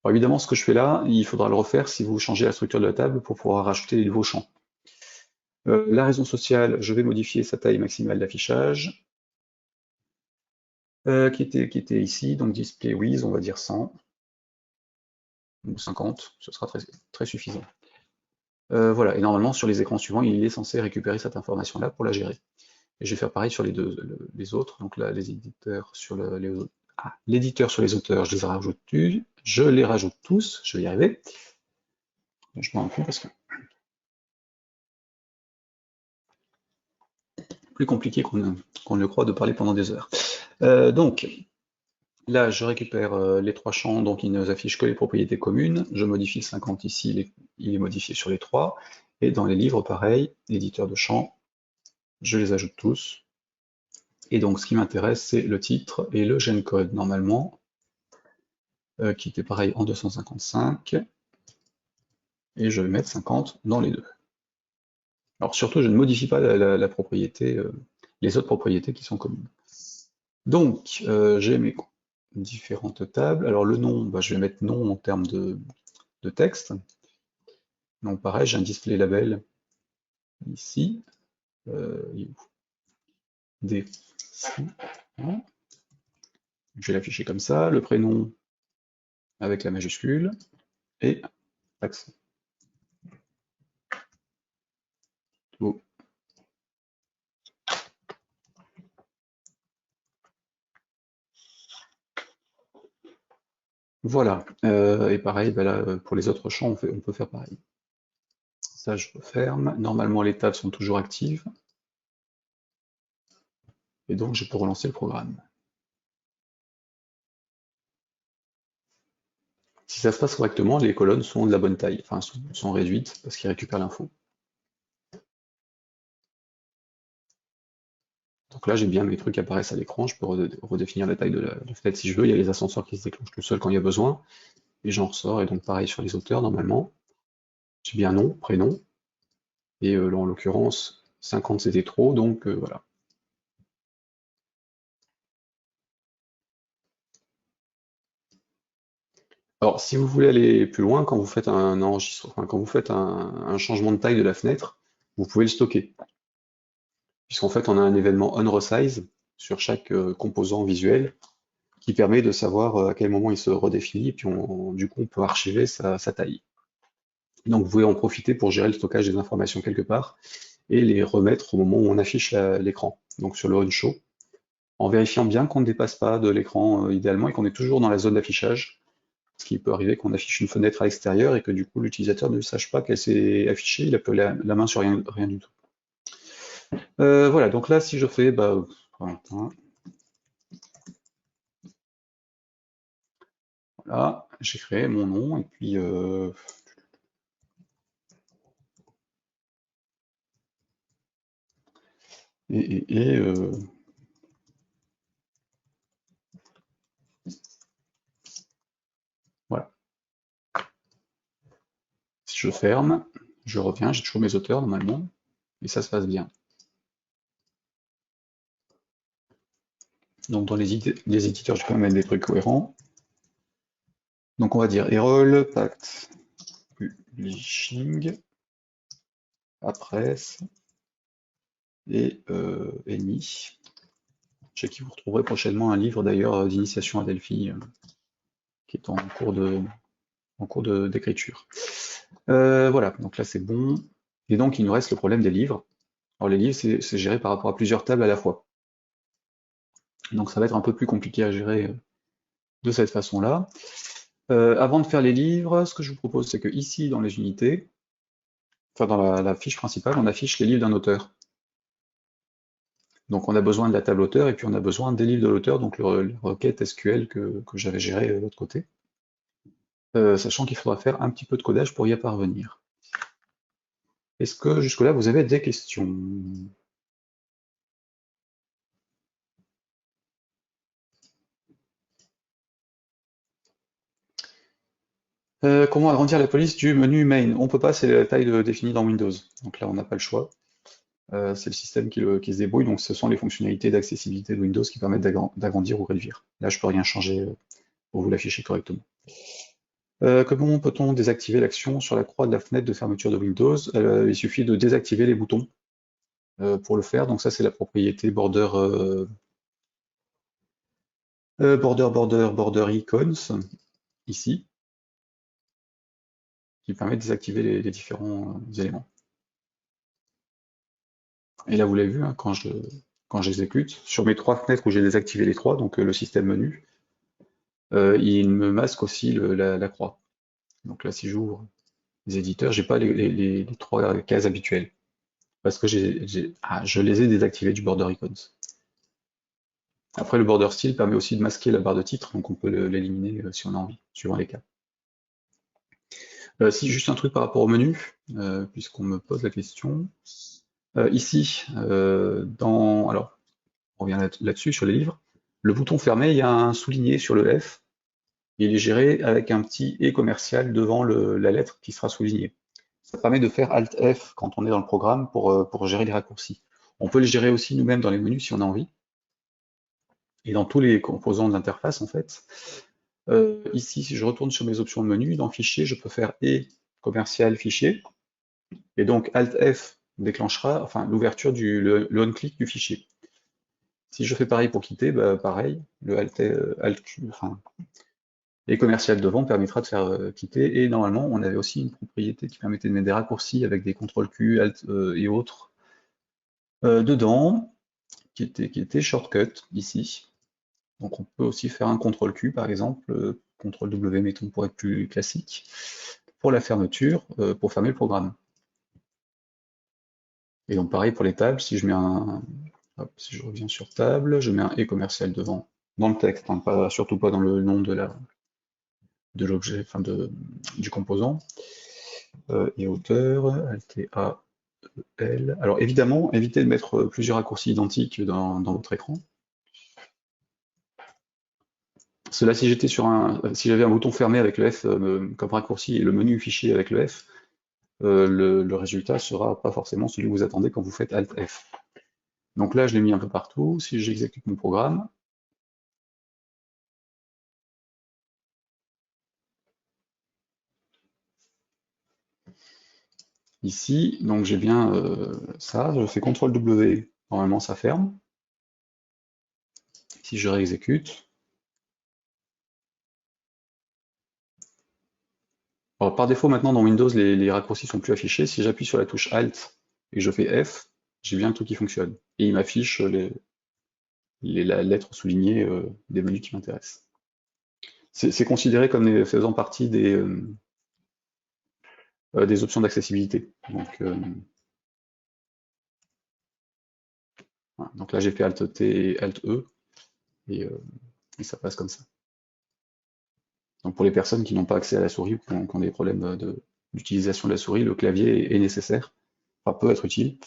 Alors évidemment, ce que je fais là, il faudra le refaire si vous changez la structure de la table pour pouvoir rajouter les nouveaux champs. La raison sociale, je vais modifier sa taille maximale d'affichage, qui était ici, donc display width, on va dire 100, ou 50, ce sera très, très suffisant. Voilà, et normalement, sur les écrans suivants, il est censé récupérer cette information-là pour la gérer. Et je vais faire pareil sur les autres, donc là, les éditeurs sur l'éditeur sur les auteurs, je les rajoute tous, je vais y arriver. Je m'en fous parce que plus compliqué qu'on ne le croit de parler pendant des heures. Donc, là, je récupère les trois champs, donc il ne nous affiche que les propriétés communes. Je modifie le 50 ici, il est modifié sur les trois. Et dans les livres, pareil, éditeur de champs, je les ajoute tous. Et donc, ce qui m'intéresse, c'est le titre et le GENCODE, normalement, qui était pareil en 255. Et je vais mettre 50 dans les deux. Alors surtout, je ne modifie pas la propriété, les autres propriétés qui sont communes. Donc, j'ai mes différentes tables. Alors le nom, bah, je vais mettre nom en termes de texte. Donc pareil, j'ai un display label ici. Des voilà. Je vais l'afficher comme ça. Le prénom avec la majuscule et accent. Oh. Voilà. Et pareil, bah là, pour les autres champs, on peut faire pareil. Ça, je referme. Normalement, les tables sont toujours actives. Et donc, je peux relancer le programme. Si ça se passe correctement, les colonnes sont de la bonne taille, enfin sont réduites parce qu'ils récupèrent l'info. Donc là, j'ai bien mes trucs qui apparaissent à l'écran, je peux redéfinir la taille de la fenêtre si je veux, il y a les ascenseurs qui se déclenchent tout seuls quand il y a besoin, et j'en ressors, et donc pareil sur les auteurs normalement. J'ai bien nom, prénom, et en l'occurrence, 50 c'était trop, donc voilà. Alors, si vous voulez aller plus loin, quand vous faites un enregistrement, enfin, quand vous faites un changement de taille de la fenêtre, vous pouvez le stocker. Puisqu'en fait, on a un événement onResize sur chaque composant visuel qui permet de savoir à quel moment il se redéfinit, et puis du coup, on peut archiver sa taille. Donc, vous pouvez en profiter pour gérer le stockage des informations quelque part et les remettre au moment où on affiche l'écran, donc sur le on-show, en vérifiant bien qu'on ne dépasse pas de l'écran idéalement et qu'on est toujours dans la zone d'affichage. Ce qui peut arriver qu'on affiche une fenêtre à l'extérieur et que du coup l'utilisateur ne sache pas qu'elle s'est affichée, il a peu la main sur rien du tout. Voilà, donc là si je fais, bah, voilà, j'ai créé mon nom et puis et voilà. Si je ferme, je reviens, j'ai toujours mes auteurs normalement, et ça se passe bien. Donc dans les éditeurs, je peux même mettre des trucs cohérents. Donc on va dire Errol, Pact, Publishing, Apresse et Eni, chez qui vous retrouverez prochainement un livre d'ailleurs d'initiation à Delphi qui est en cours d'écriture. Voilà, donc là c'est bon. Et donc il nous reste le problème des livres. Alors les livres, c'est géré par rapport à plusieurs tables à la fois. Donc ça va être un peu plus compliqué à gérer de cette façon-là. Avant de faire les livres, ce que je vous propose, c'est que ici, dans les unités, enfin dans la fiche principale, on affiche les livres d'un auteur. Donc on a besoin de la table auteur et puis on a besoin des livres de l'auteur, donc les requêtes SQL que j'avais gérées de l'autre côté. Sachant qu'il faudra faire un petit peu de codage pour y parvenir. Est-ce que jusque-là vous avez des questions? Comment agrandir la police du menu main? On peut pas, c'est la taille définie dans Windows. Donc là on n'a pas le choix. C'est le système qui se débrouille, donc ce sont les fonctionnalités d'accessibilité de Windows qui permettent d'agrandir ou réduire. Là je peux rien changer pour vous l'afficher correctement. Comment peut-on désactiver l'action sur la croix de la fenêtre de fermeture de Windows? Il suffit de désactiver les boutons pour le faire. Donc ça, c'est la propriété border icons, ici, qui permet de désactiver les différents éléments. Et là, vous l'avez vu, hein, quand j'exécute, sur mes trois fenêtres où j'ai désactivé les trois, donc le système menu, il me masque aussi la croix. Donc là, si j'ouvre les éditeurs, j'ai pas les trois cases habituelles. Parce que je les ai désactivés du border icons. Après, le border style permet aussi de masquer la barre de titre, donc on peut l'éliminer si on a envie, suivant les cas. Si juste un truc par rapport au menu, puisqu'on me pose la question. Ici, alors, on revient là-dessus sur les livres. Le bouton fermé, il y a un souligné sur le F. Il est géré avec un petit et commercial devant la lettre qui sera soulignée. Ça permet de faire Alt F quand on est dans le programme pour gérer les raccourcis. On peut les gérer aussi nous-mêmes dans les menus si on a envie. Et dans tous les composants de l'interface, en fait. Ici, si je retourne sur mes options de menu, dans Fichier, je peux faire et commercial fichier. Et donc Alt F déclenchera enfin, l'ouverture le on-click du fichier. Si je fais pareil pour quitter, bah, pareil, le Alt Q, enfin, et commercial devant permettra de faire quitter. Et normalement, on avait aussi une propriété qui permettait de mettre des raccourcis avec des CTRL Q, Alt et autres dedans, qui était shortcut ici. Donc on peut aussi faire un CTRL Q par exemple, CTRL W mettons pour être plus classique, pour la fermeture, pour fermer le programme. Et donc pareil pour les tables, si je mets si je reviens sur table, je mets un et commercial devant, dans le texte, hein, surtout pas dans le nom de l'objet, enfin du composant. Et auteur, Alt A, L. Alors évidemment, évitez de mettre plusieurs raccourcis identiques dans votre écran. Cela, si si j'avais un bouton fermé avec le F comme raccourci et le menu fichier avec le F, le résultat sera pas forcément celui que vous attendez quand vous faites Alt F. Donc là, je l'ai mis un peu partout. Si j'exécute mon programme, ici, donc j'ai bien ça, je fais CTRL W, normalement ça ferme. Si je réexécute, alors, par défaut maintenant dans Windows, les raccourcis sont plus affichés. Si j'appuie sur la touche Alt et que je fais F, j'ai bien le truc qui fonctionne. Et il m'affiche la lettre soulignée des menus qui m'intéressent. C'est considéré comme faisant partie des options d'accessibilité. Voilà. Donc là j'ai fait Alt T et Alt E et ça passe comme ça. Donc pour les personnes qui n'ont pas accès à la souris ou qui ont des problèmes d'utilisation de la souris, le clavier est nécessaire, enfin peut être utile.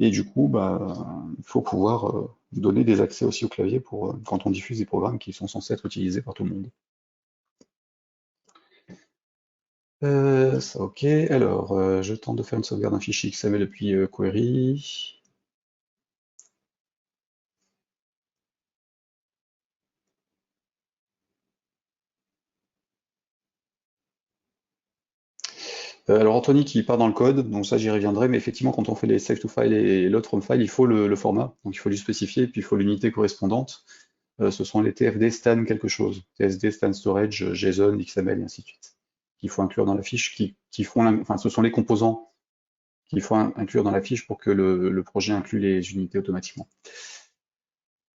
Et du coup, bah, il faut pouvoir donner des accès aussi au clavier pour quand on diffuse des programmes qui sont censés être utilisés par tout le monde. Ça ok. Alors, je tente de faire une sauvegarde d'un fichier XML depuis Query. Alors Anthony qui part dans le code, donc ça j'y reviendrai, mais effectivement quand on fait les save to file et load from file, il faut le format, donc il faut lui spécifier, et puis il faut l'unité correspondante. Ce sont les TFD stan quelque chose, TSD stan storage, JSON, XML et ainsi de suite. qu'il faut inclure dans la fiche, qui font, enfin, ce sont les composants qu'il faut inclure dans la fiche pour que le projet inclue les unités automatiquement.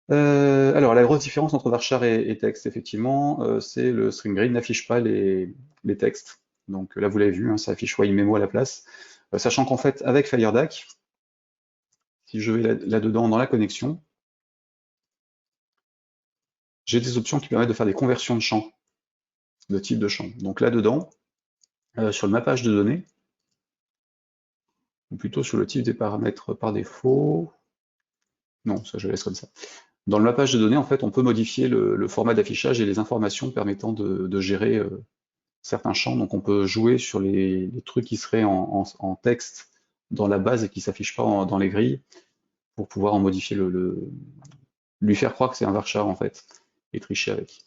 Alors, la grosse différence entre varchar et texte, effectivement, c'est le string grid n'affiche pas les textes. Donc là, vous l'avez vu, hein, ça affiche while-memo à la place. Sachant qu'en fait, avec FireDAC, si je vais là-dedans dans la connexion, j'ai des options qui permettent de faire des conversions de champs, de type de champ. Donc là-dedans, sur le mappage de données, ou plutôt sur le type des paramètres par défaut, non, ça je laisse comme ça. Dans le mappage de données, en fait, on peut modifier le format d'affichage et les informations permettant de gérer certains champs. Donc on peut jouer sur les trucs qui seraient en texte dans la base et qui ne s'affichent pas dans les grilles pour pouvoir en modifier lui faire croire que c'est un varchar en fait et tricher avec.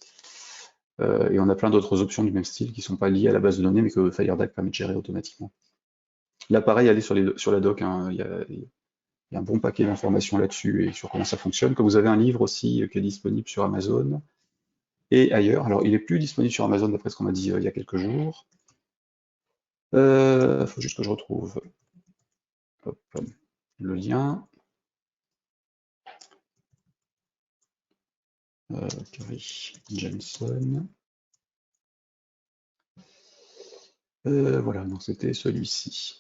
Et on a plein d'autres options du même style qui ne sont pas liées à la base de données mais que FireDAC permet de gérer automatiquement. Là pareil, allez sur la doc, hein, il y a un bon paquet d'informations là-dessus et sur comment ça fonctionne. Que vous avez un livre aussi qui est disponible sur Amazon et ailleurs. Alors il est plus disponible sur Amazon d'après ce qu'on m'a dit il y a quelques jours. Faut juste que je retrouve hop, le lien. Carrie Jensen. Voilà, donc c'était celui-ci.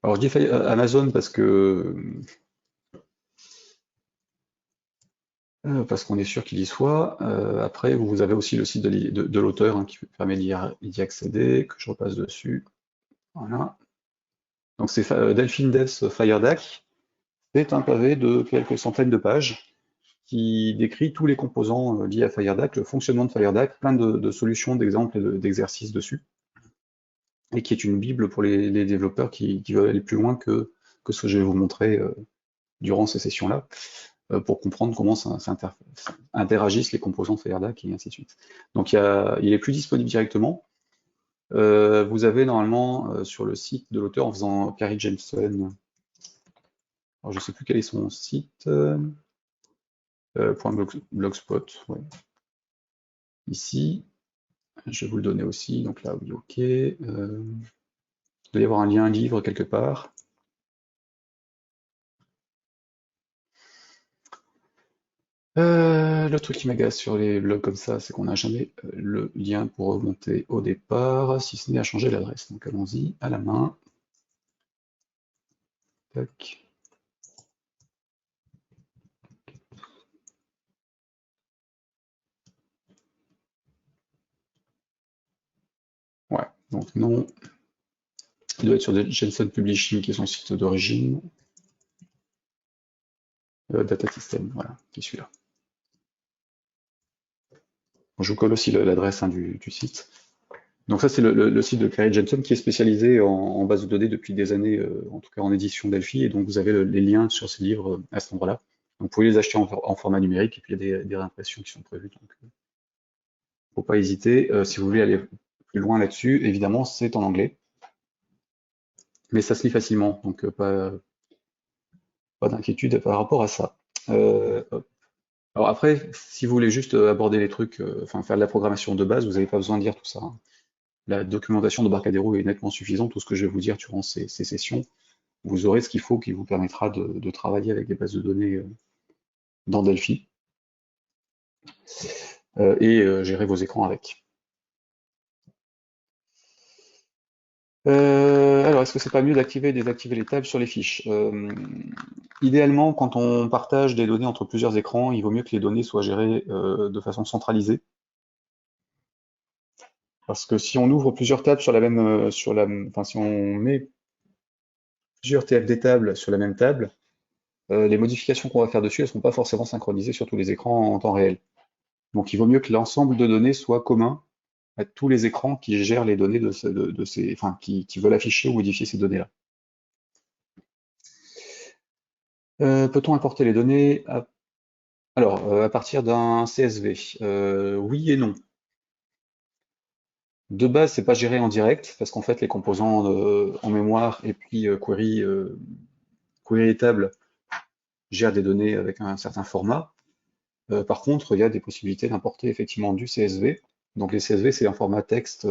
Alors je dis Amazon parce qu'on est sûr qu'il y soit. Après, vous avez aussi le site de l'auteur hein, qui permet d'y accéder, que je repasse dessus. Voilà. Donc c'est Delphine Devs FireDAC. C'est un pavé de quelques centaines de pages qui décrit tous les composants liés à FireDAC, le fonctionnement de FireDAC, plein de solutions, d'exemples et d'exercices dessus, et qui est une bible pour les développeurs qui veulent aller plus loin que ce que je vais vous montrer durant ces sessions-là, pour comprendre comment interagissent les composants de FireDAC et ainsi de suite. Donc il est plus disponible directement. Vous avez normalement sur le site de l'auteur, en faisant Carrie Jensen, alors je ne sais plus quel est son site, .blogspot, ouais. Ici, je vais vous le donner aussi, donc là, oui, ok. Il doit y avoir un lien, un livre quelque part. Le truc qui m'agace sur les blogs comme ça, c'est qu'on n'a jamais le lien pour remonter au départ, si ce n'est à changer l'adresse. Donc allons-y, à la main. Tac. Ouais, donc non. Il doit être sur Jensen Publishing, qui est son site d'origine. Data System, voilà, c'est celui-là. Je vous colle aussi l'adresse hein, du site. Donc ça, c'est le site de Carrie Jensen qui est spécialisé en base de données depuis des années, en tout cas en édition Delphi, et donc vous avez les liens sur ces livres à cet endroit-là. Donc vous pouvez les acheter en format numérique, et puis il y a des réimpressions qui sont prévues, donc faut pas hésiter. Si vous voulez aller plus loin là-dessus, évidemment, c'est en anglais, mais ça se lit facilement, donc pas d'inquiétude par rapport à ça. Hop. Alors après, si vous voulez juste aborder les trucs, enfin faire de la programmation de base, vous n'avez pas besoin de lire tout ça, hein. La documentation de Barcadero est nettement suffisante. Tout ce que je vais vous dire durant ces sessions, vous aurez ce qu'il faut qui vous permettra de travailler avec des bases de données dans Delphi et gérer vos écrans avec. Alors, est-ce que c'est pas mieux d'activer et désactiver les tables sur les fiches? Idéalement, quand on partage des données entre plusieurs écrans, il vaut mieux que les données soient gérées de façon centralisée. Parce que si on ouvre plusieurs tables sur la même, enfin, si on met plusieurs TFD tables sur la même table, les modifications qu'on va faire dessus, elles ne seront pas forcément synchronisées sur tous les écrans en temps réel. Donc il vaut mieux que l'ensemble de données soit commun à tous les écrans qui gèrent les données enfin, qui veulent afficher ou modifier ces données-là. Peut-on importer les données à partir d'un CSV? Oui et non. De base, c'est pas géré en direct, parce qu'en fait, les composants en mémoire et puis query et table gèrent des données avec un certain format. Par contre, il y a des possibilités d'importer effectivement du CSV Donc les CSV, c'est un format texte.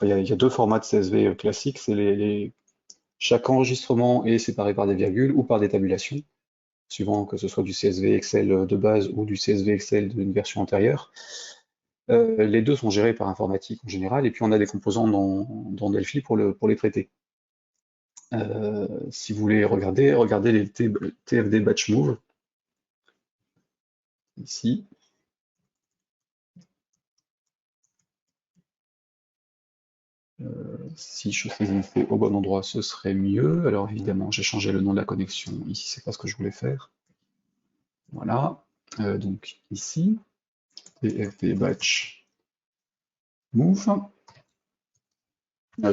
Il y a deux formats de CSV classiques. C'est chaque enregistrement est séparé par des virgules ou par des tabulations, suivant que ce soit du CSV Excel de base ou du CSV Excel d'une version antérieure. Les deux sont gérés par informatique en général, et puis on a des composants dans Delphi pour les traiter. Si vous voulez regardez les TFD Batch Move, ici. Si je saisissais au bon endroit, ce serait mieux. Alors évidemment, j'ai changé le nom de la connexion. Ici, c'est pas ce que je voulais faire. Voilà. Donc ici, TFD Batch Move.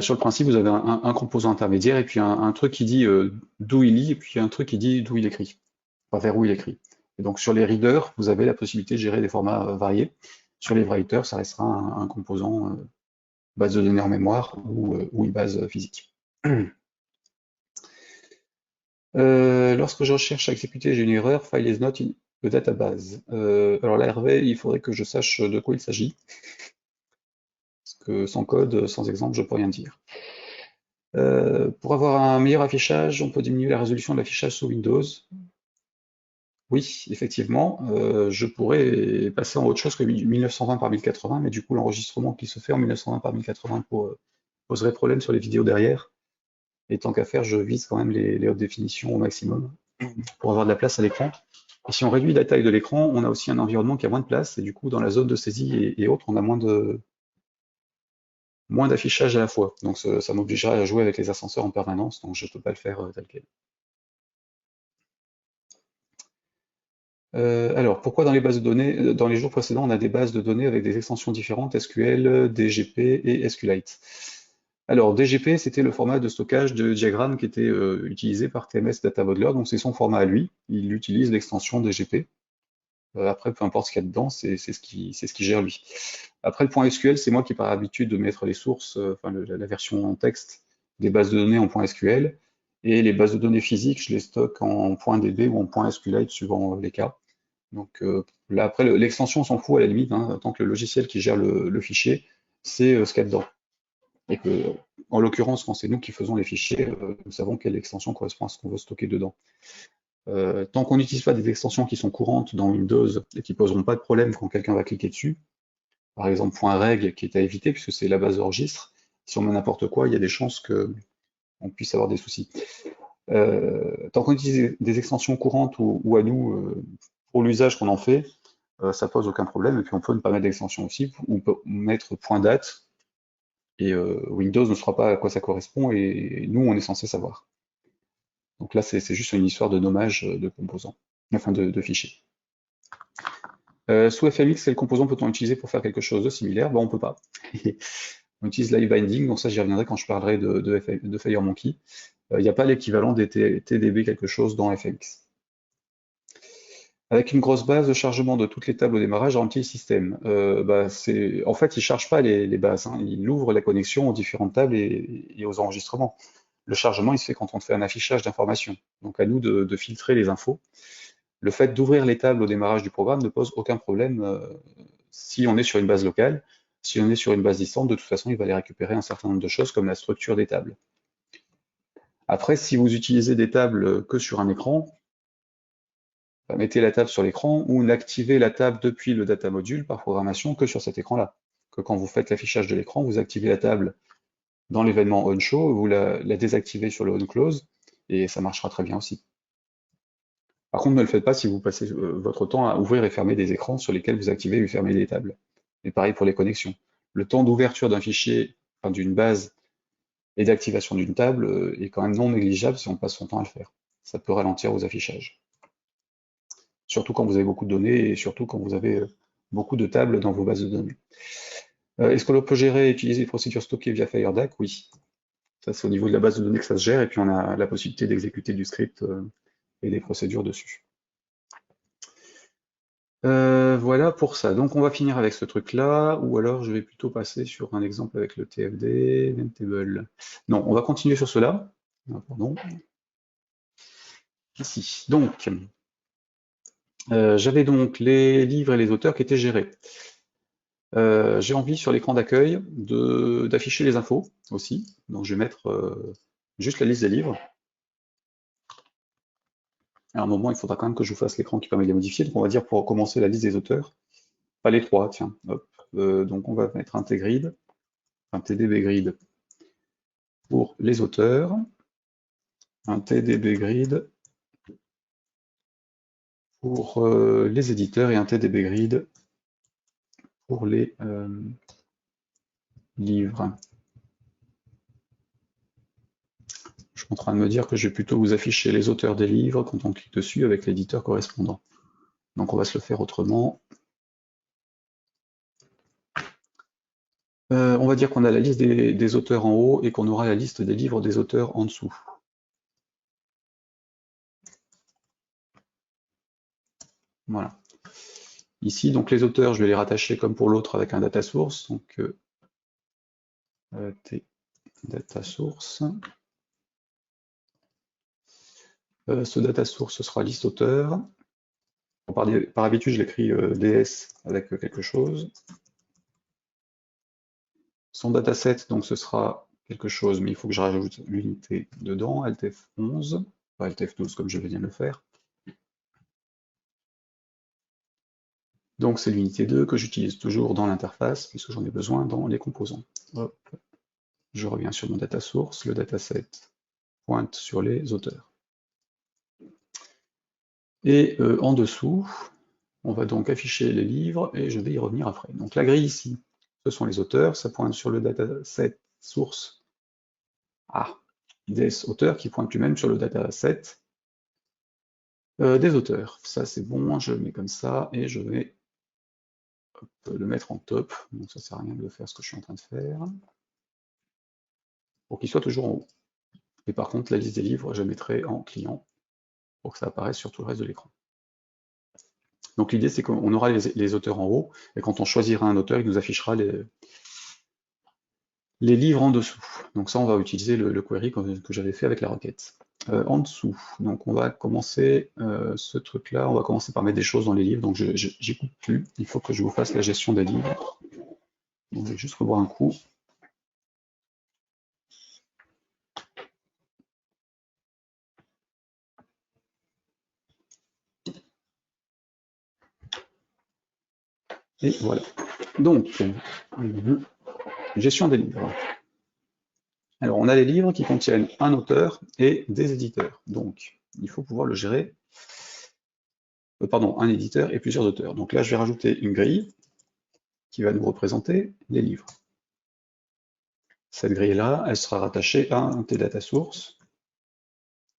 Sur le principe, vous avez un composant intermédiaire et puis un truc qui dit d'où il lit et puis un truc qui dit d'où il écrit, enfin vers où il écrit. Et donc sur les readers, vous avez la possibilité de gérer des formats variés. Sur les writers, ça restera un composant base de données en mémoire ou une base physique. Lorsque je recherche à exécuter, j'ai une erreur, file is not in the database. Alors là, Hervé, il faudrait que je sache de quoi il s'agit, parce que sans code, sans exemple, je peux rien dire. Pour avoir un meilleur affichage, on peut diminuer la résolution de l'affichage sous Windows. Oui, effectivement, je pourrais passer en autre chose que 1920 par 1080, mais du coup, l'enregistrement qui se fait en 1920 par 1080 poserait problème sur les vidéos derrière. Et tant qu'à faire, je vise quand même les hautes définitions au maximum pour avoir de la place à l'écran. Et si on réduit la taille de l'écran, on a aussi un environnement qui a moins de place, et du coup, dans la zone de saisie et autres, on a moins d'affichage à la fois. Donc ça m'obligerait à jouer avec les ascenseurs en permanence, donc je ne peux pas le faire tel quel. Alors, pourquoi dans les bases de données, dans les jours précédents, on a des bases de données avec des extensions différentes, SQL, DGP et SQLite? Alors, DGP, c'était le format de stockage de diagrammes qui était utilisé par TMS Data Modeler, donc c'est son format à lui. Il utilise l'extension DGP. Après, peu importe ce qu'il y a dedans, c'est ce qui gère lui. Après, le point SQL, c'est moi qui par habitude de mettre les sources, enfin la version en texte des bases de données en point SQL, et les bases de données physiques, je les stocke en point DB ou en point SQLite suivant les cas. Donc là, après, l'extension, on s'en fout à la limite, hein, tant que le logiciel qui gère le fichier, c'est ce qu'il y a dedans. Et que, en l'occurrence, quand c'est nous qui faisons les fichiers, nous savons quelle extension correspond à ce qu'on veut stocker dedans. Tant qu'on n'utilise pas des extensions qui sont courantes dans Windows et qui poseront pas de problème quand quelqu'un va cliquer dessus, par exemple .reg qui est à éviter puisque c'est la base de registre, si on met n'importe quoi, il y a des chances qu'on puisse avoir des soucis. Tant qu'on utilise des extensions courantes ou à nous, pour l'usage qu'on en fait, ça pose aucun problème, et puis on peut ne pas mettre d'extension aussi, ou on peut mettre .date, et Windows ne saura pas à quoi ça correspond, et nous, on est censé savoir. Donc là, c'est juste une histoire de nommage de composants, enfin de fichiers. Sous FMX, quel composant peut-on utiliser pour faire quelque chose de similaire? On peut pas. On utilise live binding, donc ça j'y reviendrai quand je parlerai de FireMonkey. Il n'y a pas l'équivalent des TDB quelque chose dans FMX. Avec une grosse base de chargement de toutes les tables au démarrage, ralentit le système. En fait, il ne charge pas les bases, hein. Il ouvre la connexion aux différentes tables et aux enregistrements. Le chargement, il se fait quand on fait un affichage d'informations. Donc à nous de filtrer les infos. Le fait d'ouvrir les tables au démarrage du programme ne pose aucun problème si on est sur une base locale. Si on est sur une base distante, de toute façon, il va aller récupérer un certain nombre de choses comme la structure des tables. Après, si vous utilisez des tables que sur un écran, mettez la table sur l'écran ou n'activez la table depuis le data module par programmation que sur cet écran-là. Que quand vous faites l'affichage de l'écran, vous activez la table dans l'événement onShow, vous la désactivez sur le onClose, et ça marchera très bien aussi. Par contre, ne le faites pas si vous passez votre temps à ouvrir et fermer des écrans sur lesquels vous activez et fermez des tables. Et pareil pour les connexions. Le temps d'ouverture d'un fichier, enfin d'une base, et d'activation d'une table est quand même non négligeable si on passe son temps à le faire. Ça peut ralentir vos affichages. Surtout quand vous avez beaucoup de données et surtout quand vous avez beaucoup de tables dans vos bases de données. Est-ce que l'on peut gérer et utiliser les procédures stockées via FireDAC? Oui. Ça, c'est au niveau de la base de données que ça se gère, et puis on a la possibilité d'exécuter du script et des procédures dessus. Voilà pour ça. Donc on va finir avec ce truc-là, ou alors je vais plutôt passer sur un exemple avec le TFD, Nametable. Non, on va continuer sur cela. Ah, pardon. Ici. Donc, j'avais donc les livres et les auteurs qui étaient gérés. J'ai envie sur l'écran d'accueil d'afficher les infos aussi. Donc je vais mettre juste la liste des livres. À un moment, il faudra quand même que je vous fasse l'écran qui permet de les modifier. Donc on va dire pour commencer la liste des auteurs. Pas les trois, tiens. Hop. Donc on va mettre un tgrid, un tdb grid pour les auteurs, un tdb grid pour les éditeurs et un tdb grid pour les livres. Je suis en train de me dire que je vais plutôt vous afficher les auteurs des livres quand on clique dessus avec l'éditeur correspondant. Donc on va se le faire autrement. On va dire qu'on a la liste des auteurs en haut et qu'on aura la liste des livres des auteurs en dessous. Voilà. Ici, donc les auteurs, je vais les rattacher comme pour l'autre avec un data source. Donc T data source. Ce data source, ce sera liste auteur. Par habitude, je l'écris ds avec quelque chose. Son dataset, donc ce sera quelque chose, mais il faut que je rajoute l'unité dedans, Alt F11, pas Alt F12 comme je viens de le faire. Donc c'est l'unité 2 que j'utilise toujours dans l'interface, puisque j'en ai besoin dans les composants. Hop. Je reviens sur mon data source, le dataset pointe sur les auteurs. Et en dessous, on va donc afficher les livres, et je vais y revenir après. Donc la grille ici, ce sont les auteurs, ça pointe sur le dataset source des auteurs, qui pointe lui-même sur le dataset des auteurs. Ça c'est bon, je le mets comme ça, et je vais le mettre en top, donc ça sert à rien de faire ce que je suis en train de faire, pour qu'il soit toujours en haut. Et par contre, la liste des livres, je la mettrai en client, pour que ça apparaisse sur tout le reste de l'écran. Donc l'idée, c'est qu'on aura les auteurs en haut, et quand on choisira un auteur, il nous affichera les livres en dessous. Donc ça, on va utiliser le query que j'avais fait avec la requête. En dessous, donc on va commencer ce truc-là, on va commencer par mettre des choses dans les livres, donc j'y coupe plus, il faut que je vous fasse la gestion des livres. On va juste revoir un coup. Et voilà. Donc, gestion des livres. Alors, on a les livres qui contiennent un auteur et des éditeurs. Donc, il faut pouvoir le gérer. Pardon, un éditeur et plusieurs auteurs. Donc là, je vais rajouter une grille qui va nous représenter les livres. Cette grille-là, elle sera rattachée à un tdata source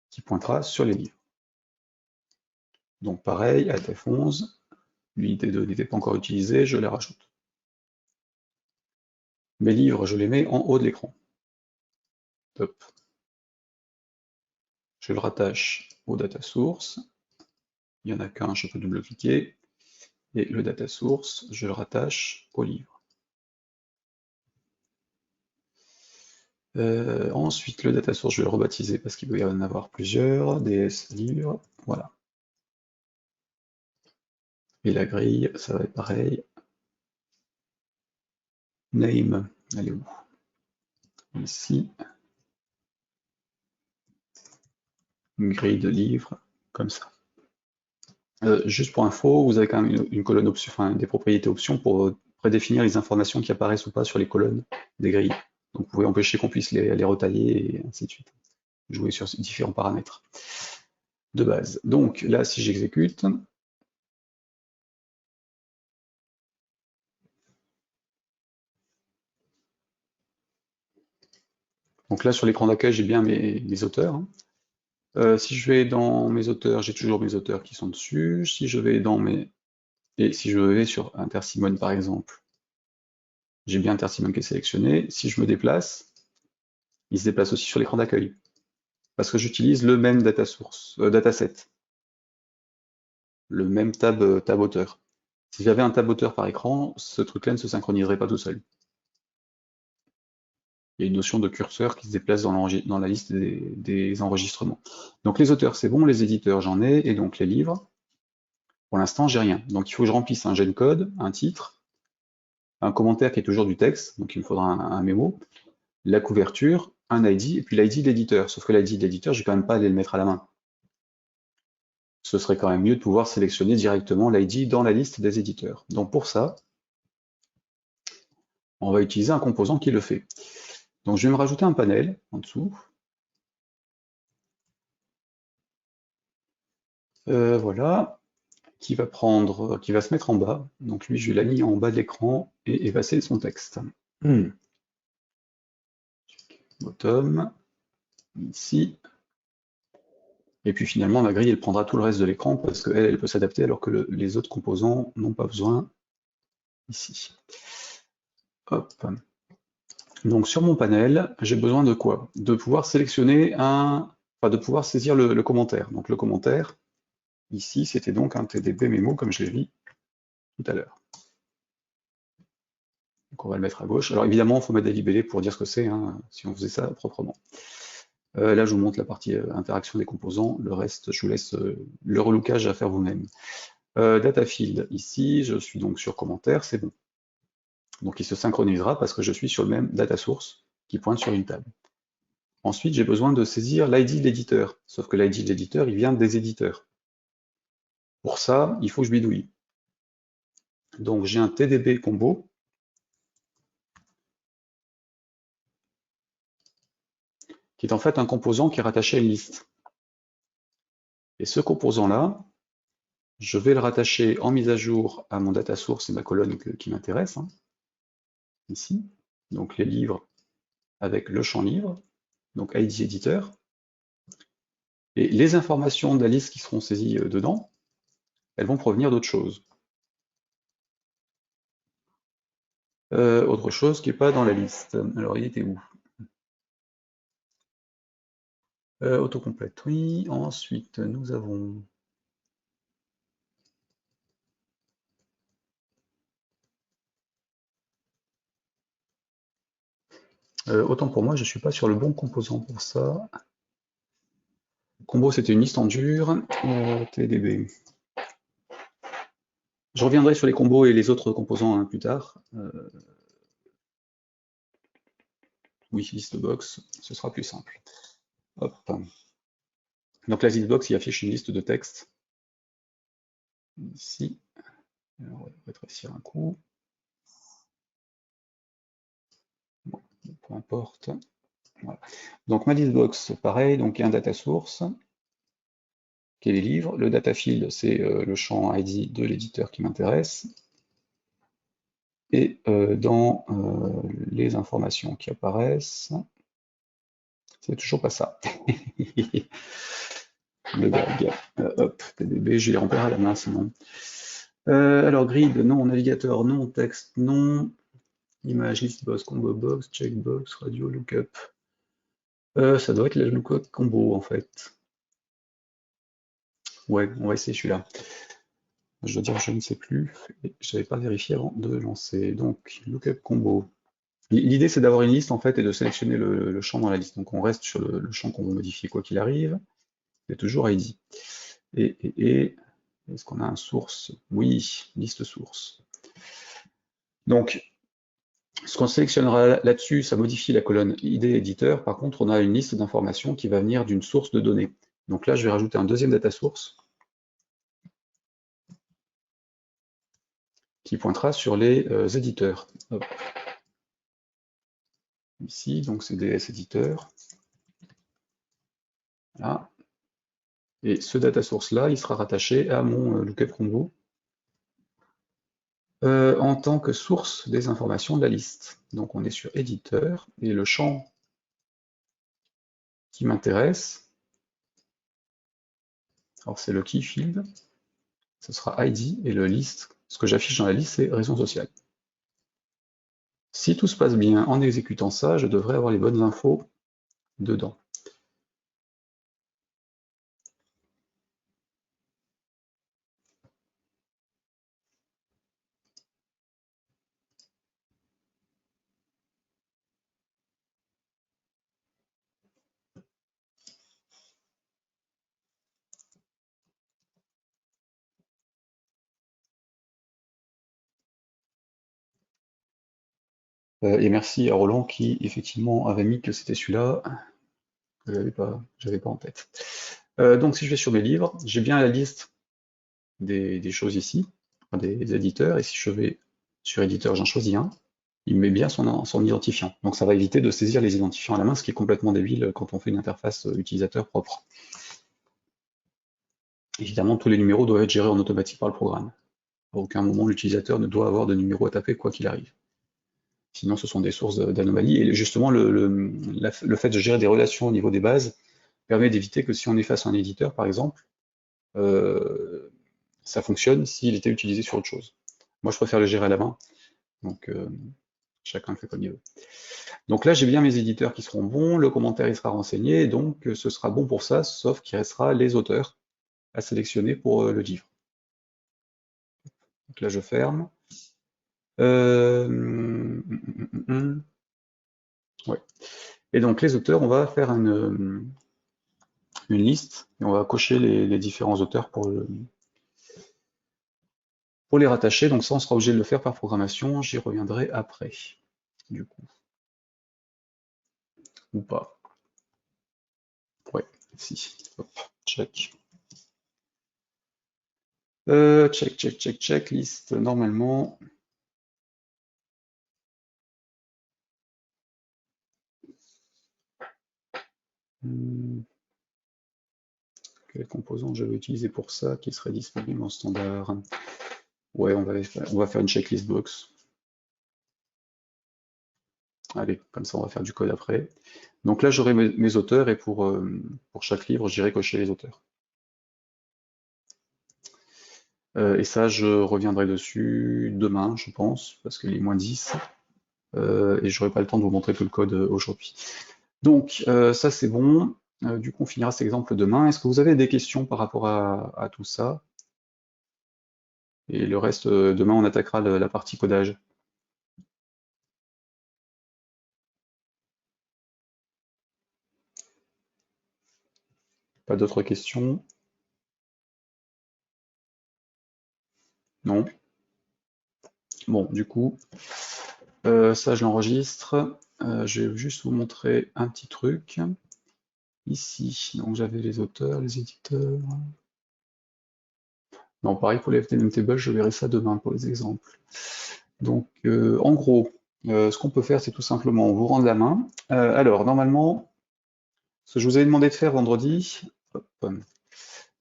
qui pointera sur les livres. Donc pareil, Alt F11, l'unité 2 n'était pas encore utilisée, je la rajoute. Mes livres, je les mets en haut de l'écran. Top. Je le rattache au data source. Il n'y en a qu'un, je peux double-cliquer. Et le data source, je le rattache au livre. Ensuite, le data source, je vais le rebaptiser parce qu'il doit y en avoir plusieurs. ds livre, voilà. Et la grille, ça va être pareil. Name, elle est où? Ici. Une grille de livres, comme ça. Juste pour info, vous avez quand même une colonne option, enfin des propriétés options pour prédéfinir les informations qui apparaissent ou pas sur les colonnes des grilles. Donc vous pouvez empêcher qu'on puisse les retailler et ainsi de suite. Jouer sur différents paramètres de base. Donc là, si j'exécute, donc là sur l'écran d'accueil, j'ai bien mes auteurs. Hein. Si je vais dans mes auteurs, j'ai toujours mes auteurs qui sont dessus. Si je vais dans mes... Et si je vais sur Intersimone par exemple, j'ai bien Intersimone qui est sélectionné. Si je me déplace, il se déplace aussi sur l'écran d'accueil. Parce que j'utilise le même data source, dataset. Le même tab auteur. Si j'avais un tab auteur par écran, ce truc-là ne se synchroniserait pas tout seul. Il y a une notion de curseur qui se déplace dans la liste des enregistrements. Donc les auteurs, c'est bon, les éditeurs, j'en ai, et donc les livres, pour l'instant, j'ai rien. Donc il faut que je remplisse un GenCode, un titre, un commentaire qui est toujours du texte, donc il me faudra un mémo, la couverture, un ID, et puis l'ID de l'éditeur. Sauf que l'ID de l'éditeur, j'ai quand même pas à aller le mettre à la main. Ce serait quand même mieux de pouvoir sélectionner directement l'ID dans la liste des éditeurs. Donc pour ça, on va utiliser un composant qui le fait. Donc je vais me rajouter un panel en dessous. Voilà, qui va se mettre en bas. Donc lui, je l'ai mis en bas de l'écran et effacer son texte. Bottom, ici. Et puis finalement, la grille, elle prendra tout le reste de l'écran parce qu'elle, elle peut s'adapter alors que les autres composants n'ont pas besoin ici. Hop. Donc sur mon panel, j'ai besoin de quoi? De pouvoir sélectionner enfin de pouvoir saisir le commentaire. Donc le commentaire, ici, c'était donc un TDB mémo comme je l'ai vu tout à l'heure. Donc on va le mettre à gauche. Alors évidemment, il faut mettre des libellés pour dire ce que c'est, hein, si on faisait ça proprement. Là, je vous montre la partie interaction des composants. Le reste, je vous laisse le relookage à faire vous-même. Data field, ici, je suis donc sur commentaire, c'est bon. Donc il se synchronisera parce que je suis sur le même data source qui pointe sur une table. Ensuite, j'ai besoin de saisir l'ID de l'éditeur, sauf que l'ID de l'éditeur, il vient des éditeurs. Pour ça, il faut que je bidouille. Donc j'ai un TDB combo qui est en fait un composant qui est rattaché à une liste. Et ce composant-là, je vais le rattacher en mise à jour à mon data source et ma colonne qui m'intéresse, hein, ici. Donc les livres avec le champ livre, donc ID éditeur. Et les informations de la liste qui seront saisies dedans, elles vont provenir d'autre chose. Autre chose qui n'est pas dans la liste. Alors il était où? Autocomplète, oui. Ensuite, nous avons autant pour moi, je ne suis pas sur le bon composant pour ça. Combo, c'était une liste en dur. TDB. Je reviendrai sur les combos et les autres composants hein, plus tard. Oui, listebox, ce sera plus simple. Hop. Donc la listbox, il affiche une liste de texte. Ici. Alors, on va rétrécir un coup. Bon, peu importe. Voilà. Donc ma listbox, pareil, donc il y a un data source, qui est les livres. Le data field, c'est le champ ID de l'éditeur qui m'intéresse. Et dans les informations qui apparaissent, c'est toujours pas ça. Le gag. Hop, TDB, je les repère à la main sinon. Alors grid, non, navigateur, non, texte, non, image, listbox, combo box, checkbox, radio, lookup. Ça doit être le lookup combo en fait. Ouais, on va essayer celui-là. Je dois dire, je ne sais plus, je n'avais pas vérifié avant de lancer. Donc, lookup combo. L'idée, c'est d'avoir une liste en fait et de sélectionner le champ dans la liste. Donc, on reste sur le champ qu'on veut modifier quoi qu'il arrive. C'est toujours ID. Est-ce qu'on a un source? Oui, liste source. Donc, ce qu'on sélectionnera là-dessus, ça modifie la colonne ID éditeur. Par contre, on a une liste d'informations qui va venir d'une source de données. Donc là, je vais rajouter un deuxième data source qui pointera sur les éditeurs. Hop. Ici, donc c'est DS éditeur. Voilà. Et ce data source-là, il sera rattaché à mon lookup combo en tant que source des informations de la liste. Donc on est sur éditeur, et le champ qui m'intéresse, alors c'est le key field, ce sera ID, et le list, ce que j'affiche dans la liste, c'est raison sociale. Si tout se passe bien en exécutant ça, je devrais avoir les bonnes infos dedans. Et merci à Roland qui effectivement avait mis que c'était celui-là que j'avais pas en tête. Donc si je vais sur mes livres, j'ai bien la liste des choses ici, enfin, des éditeurs, et si je vais sur éditeur, j'en choisis un, il met bien son identifiant. Donc ça va éviter de saisir les identifiants à la main, ce qui est complètement débile quand on fait une interface utilisateur propre. Évidemment, tous les numéros doivent être gérés en automatique par le programme. À aucun moment, l'utilisateur ne doit avoir de numéro à taper quoi qu'il arrive. Sinon, ce sont des sources d'anomalies. Et justement, le fait de gérer des relations au niveau des bases permet d'éviter que si on efface un éditeur, par exemple, euh, ça fonctionne s'il était utilisé sur autre chose. Moi, je préfère le gérer à la main, donc chacun fait comme il veut. Donc là, j'ai bien mes éditeurs qui seront bons, le commentaire il sera renseigné, donc ce sera bon pour ça, sauf qu'il restera les auteurs à sélectionner pour le livre. Donc là, je ferme. Ouais. Et donc les auteurs, on va faire une liste et on va cocher les différents auteurs pour les rattacher. Donc ça, on sera obligé de le faire par programmation. J'y reviendrai après, du coup. Ou pas. Ouais, si. Hop, check. Check, liste. Normalement. Quel composant je vais utiliser pour ça qui serait disponible en standard? Ouais, on va faire une checklist box. Allez, comme ça on va faire du code après. Donc là j'aurai mes auteurs et pour chaque livre j'irai cocher les auteurs. Et ça je reviendrai dessus demain je pense, parce qu'il est -10 et j'aurai pas le temps de vous montrer tout le code aujourd'hui. Donc ça c'est bon. Du coup on finira cet exemple demain. Est-ce que vous avez des questions par rapport à tout ça? Et le reste, demain on attaquera la partie codage. Pas d'autres questions? Non? Bon, du coup, ça je l'enregistre. Je vais juste vous montrer un petit truc. Ici, donc j'avais les auteurs, les éditeurs. Non, pareil pour les FDM Table, je verrai ça demain pour les exemples. Donc, en gros, ce qu'on peut faire, c'est tout simplement vous rendre la main. Alors, normalement, ce que je vous avais demandé de faire vendredi, hop,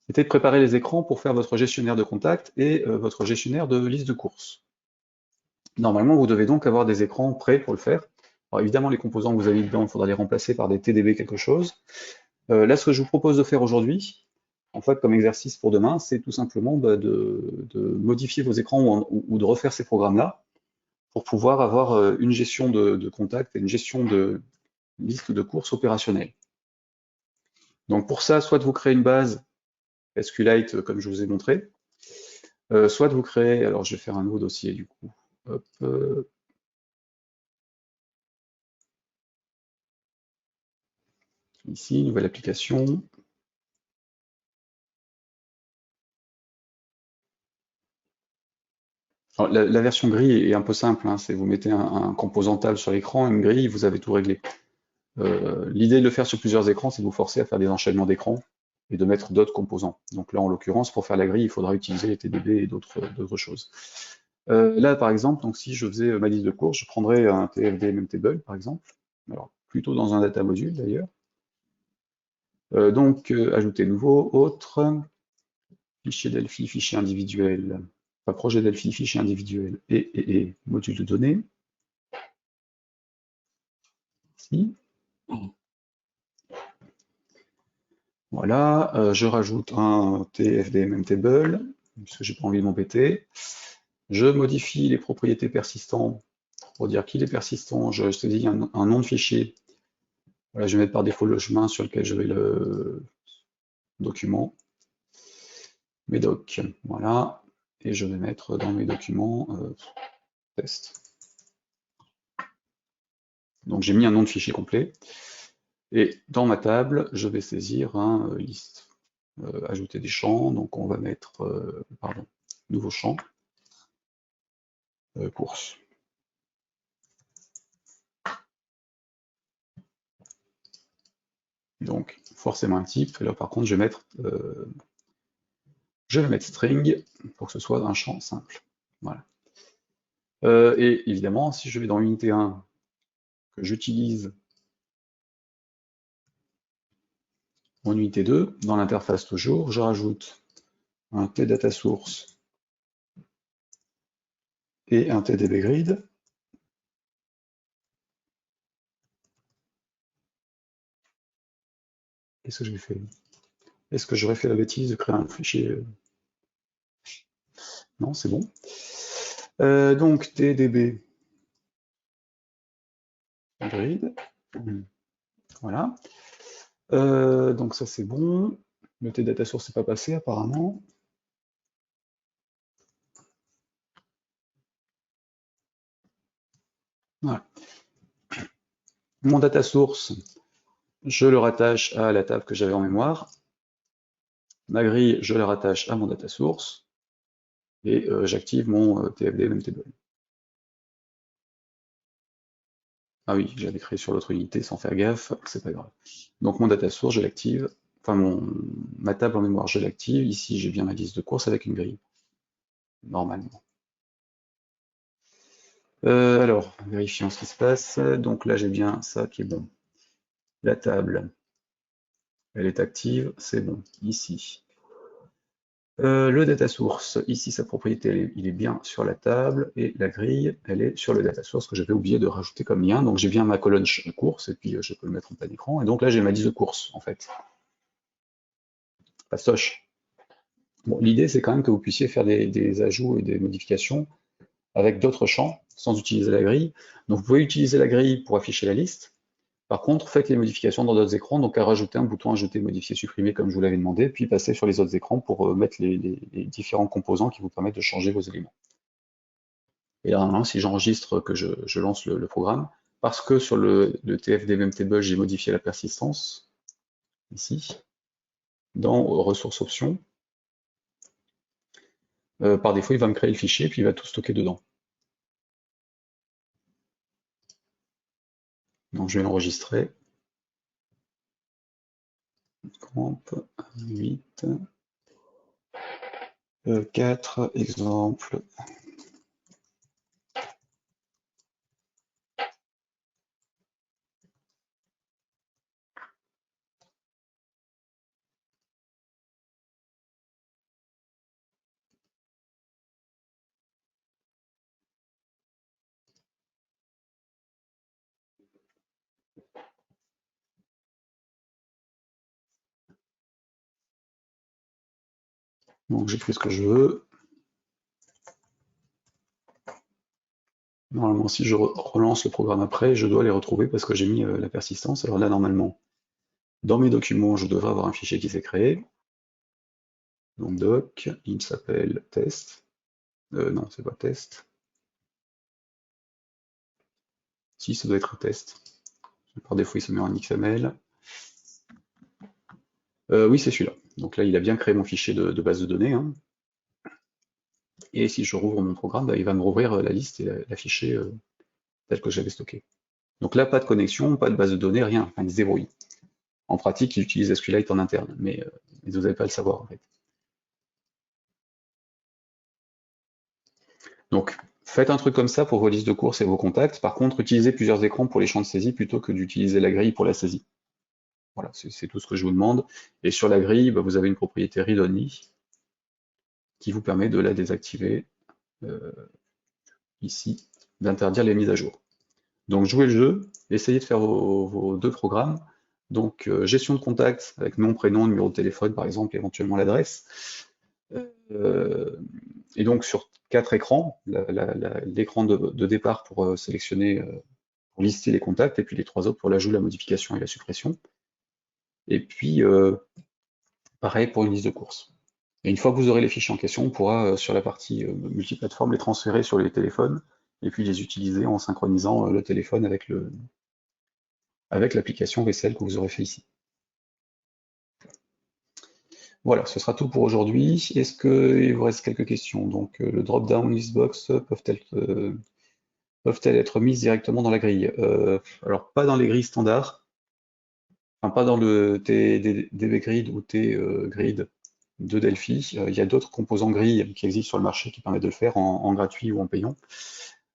c'était de préparer les écrans pour faire votre gestionnaire de contact et votre gestionnaire de liste de courses. Normalement, vous devez donc avoir des écrans prêts pour le faire. Alors évidemment, les composants que vous avez dedans, il faudra les remplacer par des TDB quelque chose. Là, ce que je vous propose de faire aujourd'hui, en fait, comme exercice pour demain, c'est tout simplement de modifier vos écrans ou de refaire ces programmes-là pour pouvoir avoir une gestion de contact et une gestion de liste de courses opérationnelles. Donc pour ça, soit de vous créer une base SQLite comme je vous ai montré, soit de vous créer, alors je vais faire un nouveau dossier du coup. Hop, ici, nouvelle application. Alors, la version gris est un peu simple, hein, c'est vous mettez un composant table sur l'écran, une grille, vous avez tout réglé. L'idée de le faire sur plusieurs écrans, c'est de vous forcer à faire des enchaînements d'écrans et de mettre d'autres composants. Donc là, en l'occurrence, pour faire la grille, il faudra utiliser les TDB et d'autres choses. Là, par exemple, donc si je faisais ma liste de courses, je prendrais un TFD Memtable, par exemple, alors plutôt dans un data module d'ailleurs. Donc, ajouter nouveau, autre, fichier Delphi, fichier individuel, enfin, projet Delphi, fichier individuel et module de données. Ici. Voilà, je rajoute un TFDMMTable, parce que j'ai pas envie de m'embêter. Je modifie les propriétés persistants pour dire qu'il est persistant. Je saisis un nom de fichier. Voilà, je vais mettre par défaut le chemin sur lequel je vais le document. Mes docs, voilà. Et je vais mettre dans mes documents test. Donc j'ai mis un nom de fichier complet. Et dans ma table, je vais saisir un liste. Ajouter des champs, donc on va mettre, pardon, nouveau champ, course. Donc forcément un type. Là par contre je vais mettre string pour que ce soit un champ simple. Voilà. Et évidemment, si je vais dans unité 1, que j'utilise mon unité 2, dans l'interface toujours, je rajoute un tDataSource et un tDBGrid. Qu'est-ce que j'ai fait? Est-ce que j'aurais fait la bêtise de créer un fichier? Non, c'est bon. Donc tdb grid. Voilà. Donc ça c'est bon. Le tDataSource n'est pas passé apparemment. Voilà. Mon data source, je le rattache à la table que j'avais en mémoire. Ma grille, je la rattache à mon data source. Et j'active mon TFD MTable. Ah oui, j'avais créé sur l'autre unité sans faire gaffe, c'est pas grave. Donc mon data source, je l'active. Enfin, ma table en mémoire, je l'active. Ici, j'ai bien ma liste de courses avec une grille. Normalement. Alors, vérifions ce qui se passe. Donc là, j'ai bien ça qui est bon. La table, elle est active, c'est bon. Ici. Le data source, ici sa propriété, il est bien sur la table, et la grille, elle est sur le data source que j'avais oublié de rajouter comme lien. Donc j'ai bien ma colonne course, et puis je peux le mettre en plein écran. Et donc là, j'ai ma liste de courses, en fait. Pastoche. Bon, l'idée, c'est quand même que vous puissiez faire des ajouts et des modifications avec d'autres champs, sans utiliser la grille. Donc vous pouvez utiliser la grille pour afficher la liste. Par contre, faites les modifications dans d'autres écrans, donc à rajouter un bouton ajouter, modifier, supprimer, comme je vous l'avais demandé, puis passer sur les autres écrans pour mettre les différents composants qui vous permettent de changer vos éléments. Et là, normalement, si j'enregistre que je lance le programme, parce que sur le TFD MemTable, j'ai modifié la persistance, ici, dans ressources options, par défaut, il va me créer le fichier, puis il va tout stocker dedans. Donc je vais l'enregistrer. Comp 8, 4 exemples. Donc j'écris ce que je veux. Normalement, si je relance le programme après, je dois les retrouver parce que j'ai mis la persistance. Alors là, normalement, dans mes documents, je devrais avoir un fichier qui s'est créé. Donc doc, il s'appelle test. Non, c'est pas test. Si, ça doit être test. Par défaut, il se met en XML. Oui, c'est celui-là. Donc là, il a bien créé mon fichier de base de données. Hein. Et si je rouvre mon programme, bah, il va me rouvrir la liste et l'afficher tel que j'avais stocké. Donc là, pas de connexion, pas de base de données, rien. Enfin, il se débrouille. En pratique, il utilise SQLite en interne, mais vous n'allez pas le savoir en fait. Donc, faites un truc comme ça pour vos listes de courses et vos contacts. Par contre, utilisez plusieurs écrans pour les champs de saisie plutôt que d'utiliser la grille pour la saisie. Voilà, c'est tout ce que je vous demande. Et sur la grille, bah, vous avez une propriété read-only qui vous permet de la désactiver ici, d'interdire les mises à jour. Donc jouez le jeu, essayez de faire vos deux programmes. Donc gestion de contact avec nom, prénom, numéro de téléphone par exemple, éventuellement l'adresse. Et donc sur 4 écrans, l'écran de départ pour sélectionner, pour lister les contacts, et puis les 3 autres pour l'ajout, la modification et la suppression. Et puis pareil pour une liste de courses. Et une fois que vous aurez les fichiers en question, on pourra sur la partie multiplateforme les transférer sur les téléphones et puis les utiliser en synchronisant le téléphone avec l'application Vaisselle que vous aurez fait ici. Voilà, ce sera tout pour aujourd'hui. Est-ce qu'il vous reste quelques questions? Donc le drop-down listbox peuvent-elles être mises directement dans la grille? Alors pas dans les grilles standards. enfin pas dans le TDB Grid ou T-Grid de Delphi. Il y a d'autres composants gris qui existent sur le marché qui permettent de le faire en gratuit ou en payant.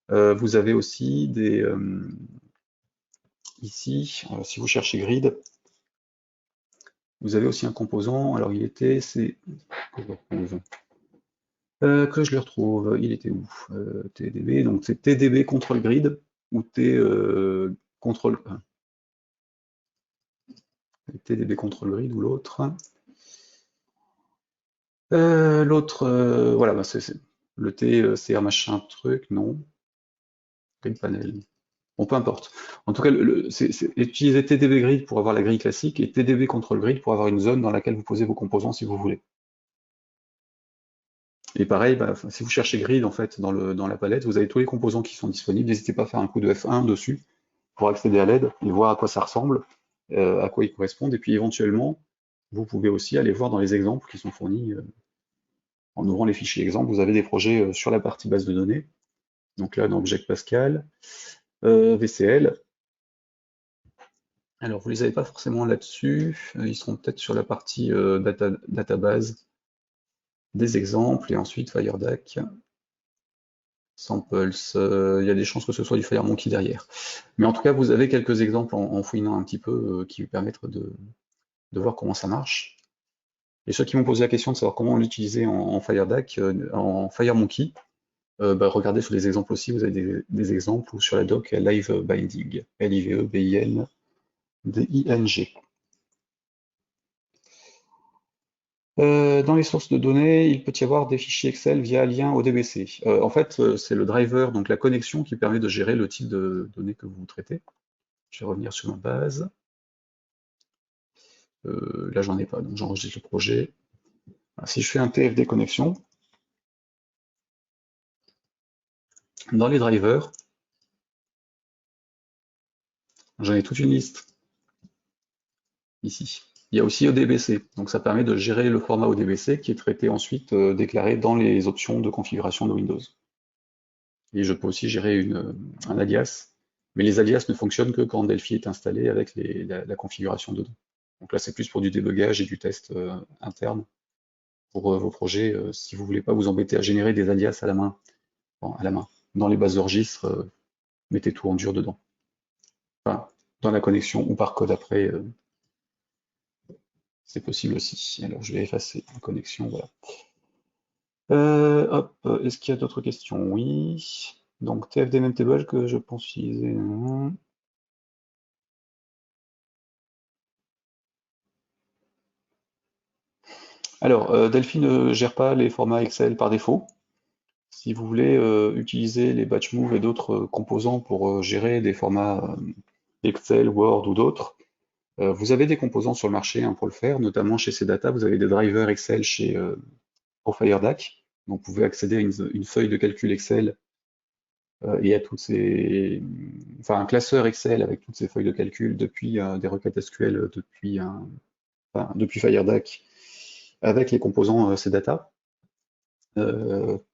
Vous avez aussi ici, si vous cherchez Grid, vous avez aussi un composant. Alors c'est que je le retrouve. Il était où? TDB. Donc c'est TDB Control Grid ou Control TDB Control Grid ou l'autre. L'autre, voilà, bah, le T, CR machin truc, non. Grid panel. Bon, peu importe. En tout cas, c'est utiliser TDB Grid pour avoir la grille classique et TDB Control Grid pour avoir une zone dans laquelle vous posez vos composants si vous voulez. Et pareil, bah, si vous cherchez Grid en fait dans la palette, vous avez tous les composants qui sont disponibles. N'hésitez pas à faire un coup de F1 dessus pour accéder à l'aide et voir à quoi ça ressemble, à quoi ils correspondent. Et puis éventuellement, vous pouvez aussi aller voir dans les exemples qui sont fournis. En ouvrant les fichiers exemples, vous avez des projets sur la partie base de données. Donc là, dans Object Pascal, VCL. Alors, vous les avez pas forcément là-dessus. Ils seront peut-être sur la partie database des exemples et ensuite FireDAC, Samples. Il y a des chances que ce soit du FireMonkey derrière. Mais en tout cas, vous avez quelques exemples en fouinant un petit peu qui vous permettent de voir comment ça marche. Et ceux qui m'ont posé la question de savoir comment l'utiliser en FireDAC, en FireMonkey, bah, regardez sur les exemples aussi, vous avez des exemples ou sur la doc Live Binding, L-I-V-E-B-I-N-D-I-N-G. Dans les sources de données, il peut y avoir des fichiers Excel via lien ODBC. En fait, c'est le driver, donc la connexion qui permet de gérer le type de données que vous traitez. Je vais revenir sur ma base. Là, j'en ai pas, donc j'enregistre le projet. Alors, si je fais un TFD connexion, dans les drivers, j'en ai toute une liste ici. Il y a aussi ODBC, donc ça permet de gérer le format ODBC qui est traité ensuite, déclaré dans les options de configuration de Windows. Et je peux aussi gérer un alias, mais les alias ne fonctionnent que quand Delphi est installé avec la configuration dedans. Donc là, c'est plus pour du débugage et du test interne pour vos projets. Si vous voulez pas vous embêter à générer des alias à la main, bon, dans les bases de registres, mettez tout en dur dedans. Enfin, dans la connexion ou par code après, c'est possible aussi. Alors je vais effacer la connexion, voilà. Hop, est-ce qu'il y a d'autres questions? Oui. Donc TFD Nametable que je pense utiliser. Alors, Delphi ne gère pas les formats Excel par défaut. Si vous voulez utiliser les batch move et d'autres composants pour gérer des formats Excel, Word ou d'autres, vous avez des composants sur le marché hein, pour le faire, notamment chez CData, vous avez des drivers Excel chez ProFireDAC. Donc vous pouvez accéder à une feuille de calcul Excel et à enfin un classeur Excel avec toutes ces feuilles de calcul depuis des requêtes SQL depuis FireDAC avec les composants CData.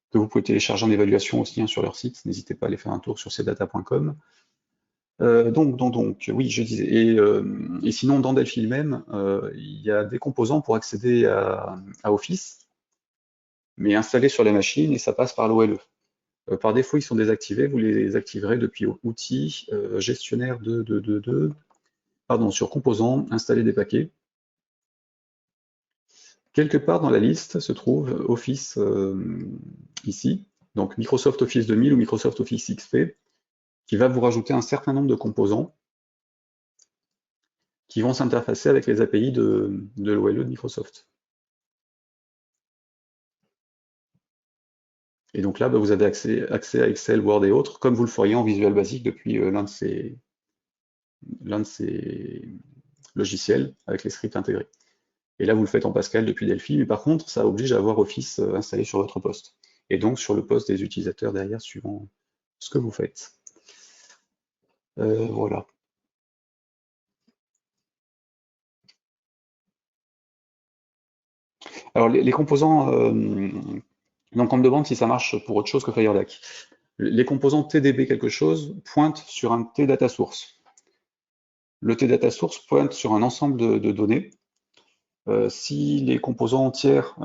Que vous pouvez télécharger en évaluation aussi hein, sur leur site. N'hésitez pas à aller faire un tour sur cdata.com. Donc, oui, je disais. Et sinon, dans Delphi lui-même, il y a des composants pour accéder à Office, mais installés sur la machine et ça passe par l'OLE. Par défaut, ils sont désactivés. Vous les activerez depuis Outils, Gestionnaire pardon, sur Composants, Installer des paquets. Quelque part dans la liste se trouve Office ici, donc Microsoft Office 2000 ou Microsoft Office XP, qui va vous rajouter un certain nombre de composants qui vont s'interfacer avec les API de l'OLE de Microsoft. Et donc là, bah, vous avez accès à Excel, Word et autres, comme vous le feriez en Visual Basic depuis l'un de ces logiciels avec les scripts intégrés. Et là, vous le faites en Pascal depuis Delphi, mais par contre, ça oblige à avoir Office installé sur votre poste. Et donc sur le poste des utilisateurs derrière, suivant ce que vous faites. Voilà. Alors les composants, donc on me demande si ça marche pour autre chose que FireDAC. Les composants TDB quelque chose pointent sur un T data source. Le T-data source pointe sur un ensemble de données. Si les composants entières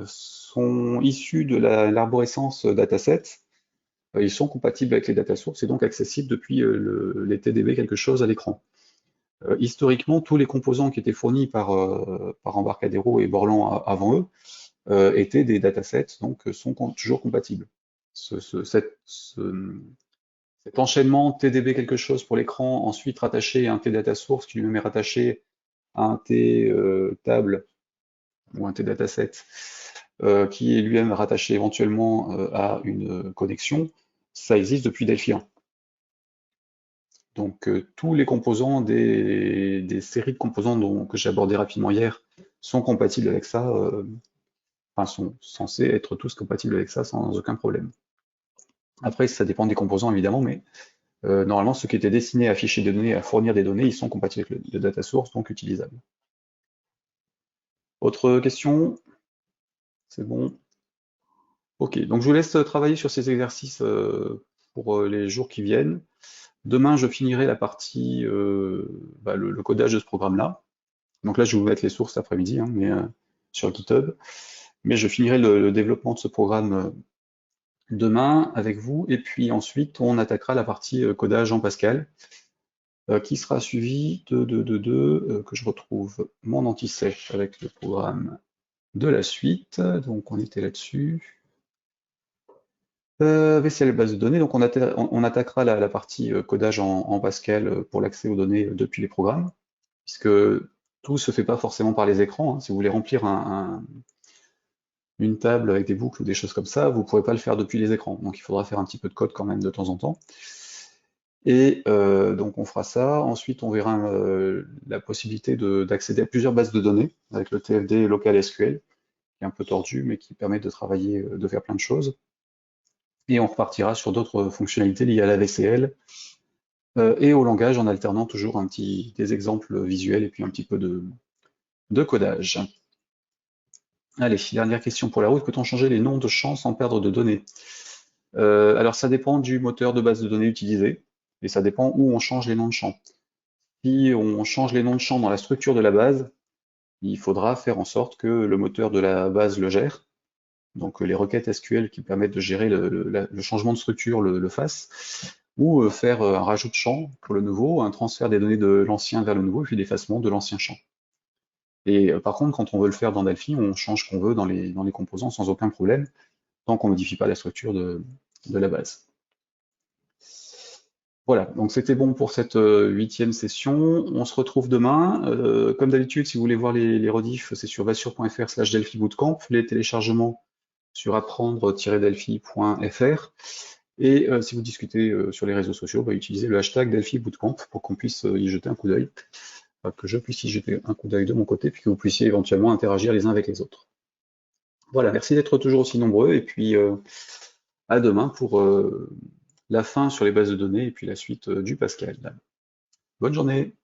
sont issus de l'arborescence dataset, ils sont compatibles avec les data sources et donc accessibles depuis les TDB quelque chose à l'écran. Historiquement, tous les composants qui étaient fournis par Embarcadero et Borland avant eux étaient des datasets, donc sont toujours compatibles. Cet enchaînement TDB quelque chose pour l'écran, ensuite rattaché à un T-data source qui lui-même est rattaché à un T table ou un T-dataset qui est lui-même rattaché éventuellement à une connexion, ça existe depuis Delphi 1. Donc tous les composants des séries de composants que j'ai abordé rapidement hier sont compatibles avec ça, enfin sont censés être tous compatibles avec ça sans aucun problème. Après, ça dépend des composants évidemment, mais normalement ceux qui étaient destinés à afficher des données, à fournir des données, ils sont compatibles avec le data source, donc utilisables. Autre question? C'est bon? Ok, donc je vous laisse travailler sur ces exercices pour les jours qui viennent. Demain, je finirai la partie, le codage de ce programme-là. Donc là, je vais vous mettre les sources l'après-midi, hein, mais sur GitHub. Mais je finirai le développement de ce programme demain avec vous. Et puis ensuite, on attaquera la partie codage en Pascal, qui sera suivie que je retrouve mon anti-sèche avec le programme de la suite. Donc on était là-dessus. VCL base de données, donc on attaquera la partie codage en Pascal pour l'accès aux données depuis les programmes, puisque tout se fait pas forcément par les écrans, hein. Si vous voulez remplir une table avec des boucles ou des choses comme ça, vous ne pourrez pas le faire depuis les écrans, donc il faudra faire un petit peu de code quand même de temps en temps. Et donc on fera ça. Ensuite, on verra la possibilité d'accéder à plusieurs bases de données avec le TFD local SQL, qui est un peu tordu, mais qui permet de travailler, de faire plein de choses. Et on repartira sur d'autres fonctionnalités liées à la VCL et au langage en alternant toujours des exemples visuels et puis un petit peu de codage. Allez, dernière question pour la route. Peut-on changer les noms de champs sans perdre de données? Alors ça dépend du moteur de base de données utilisé et ça dépend où on change les noms de champs. Si on change les noms de champs dans la structure de la base, il faudra faire en sorte que le moteur de la base le gère. Donc les requêtes SQL qui permettent de gérer le changement de structure le fassent, ou faire un rajout de champ pour le nouveau, un transfert des données de l'ancien vers le nouveau, et puis l'effacement de l'ancien champ. Et par contre, quand on veut le faire dans Delphi, on change ce qu'on veut dans les composants sans aucun problème, tant qu'on ne modifie pas la structure de la base. Voilà, donc c'était bon pour cette 8e session. On se retrouve demain. Comme d'habitude, si vous voulez voir les rediffs, c'est sur vassure.fr/Delphi Bootcamp. Les téléchargements sur apprendre-delphi.fr. Et si vous discutez sur les réseaux sociaux, utilisez le hashtag Delphi Bootcamp pour qu'on puisse y jeter un coup d'œil, que je puisse y jeter un coup d'œil de mon côté, puis que vous puissiez éventuellement interagir les uns avec les autres. Voilà, merci d'être toujours aussi nombreux, et puis à demain pour la fin sur les bases de données et puis la suite du Pascal. Bonne journée.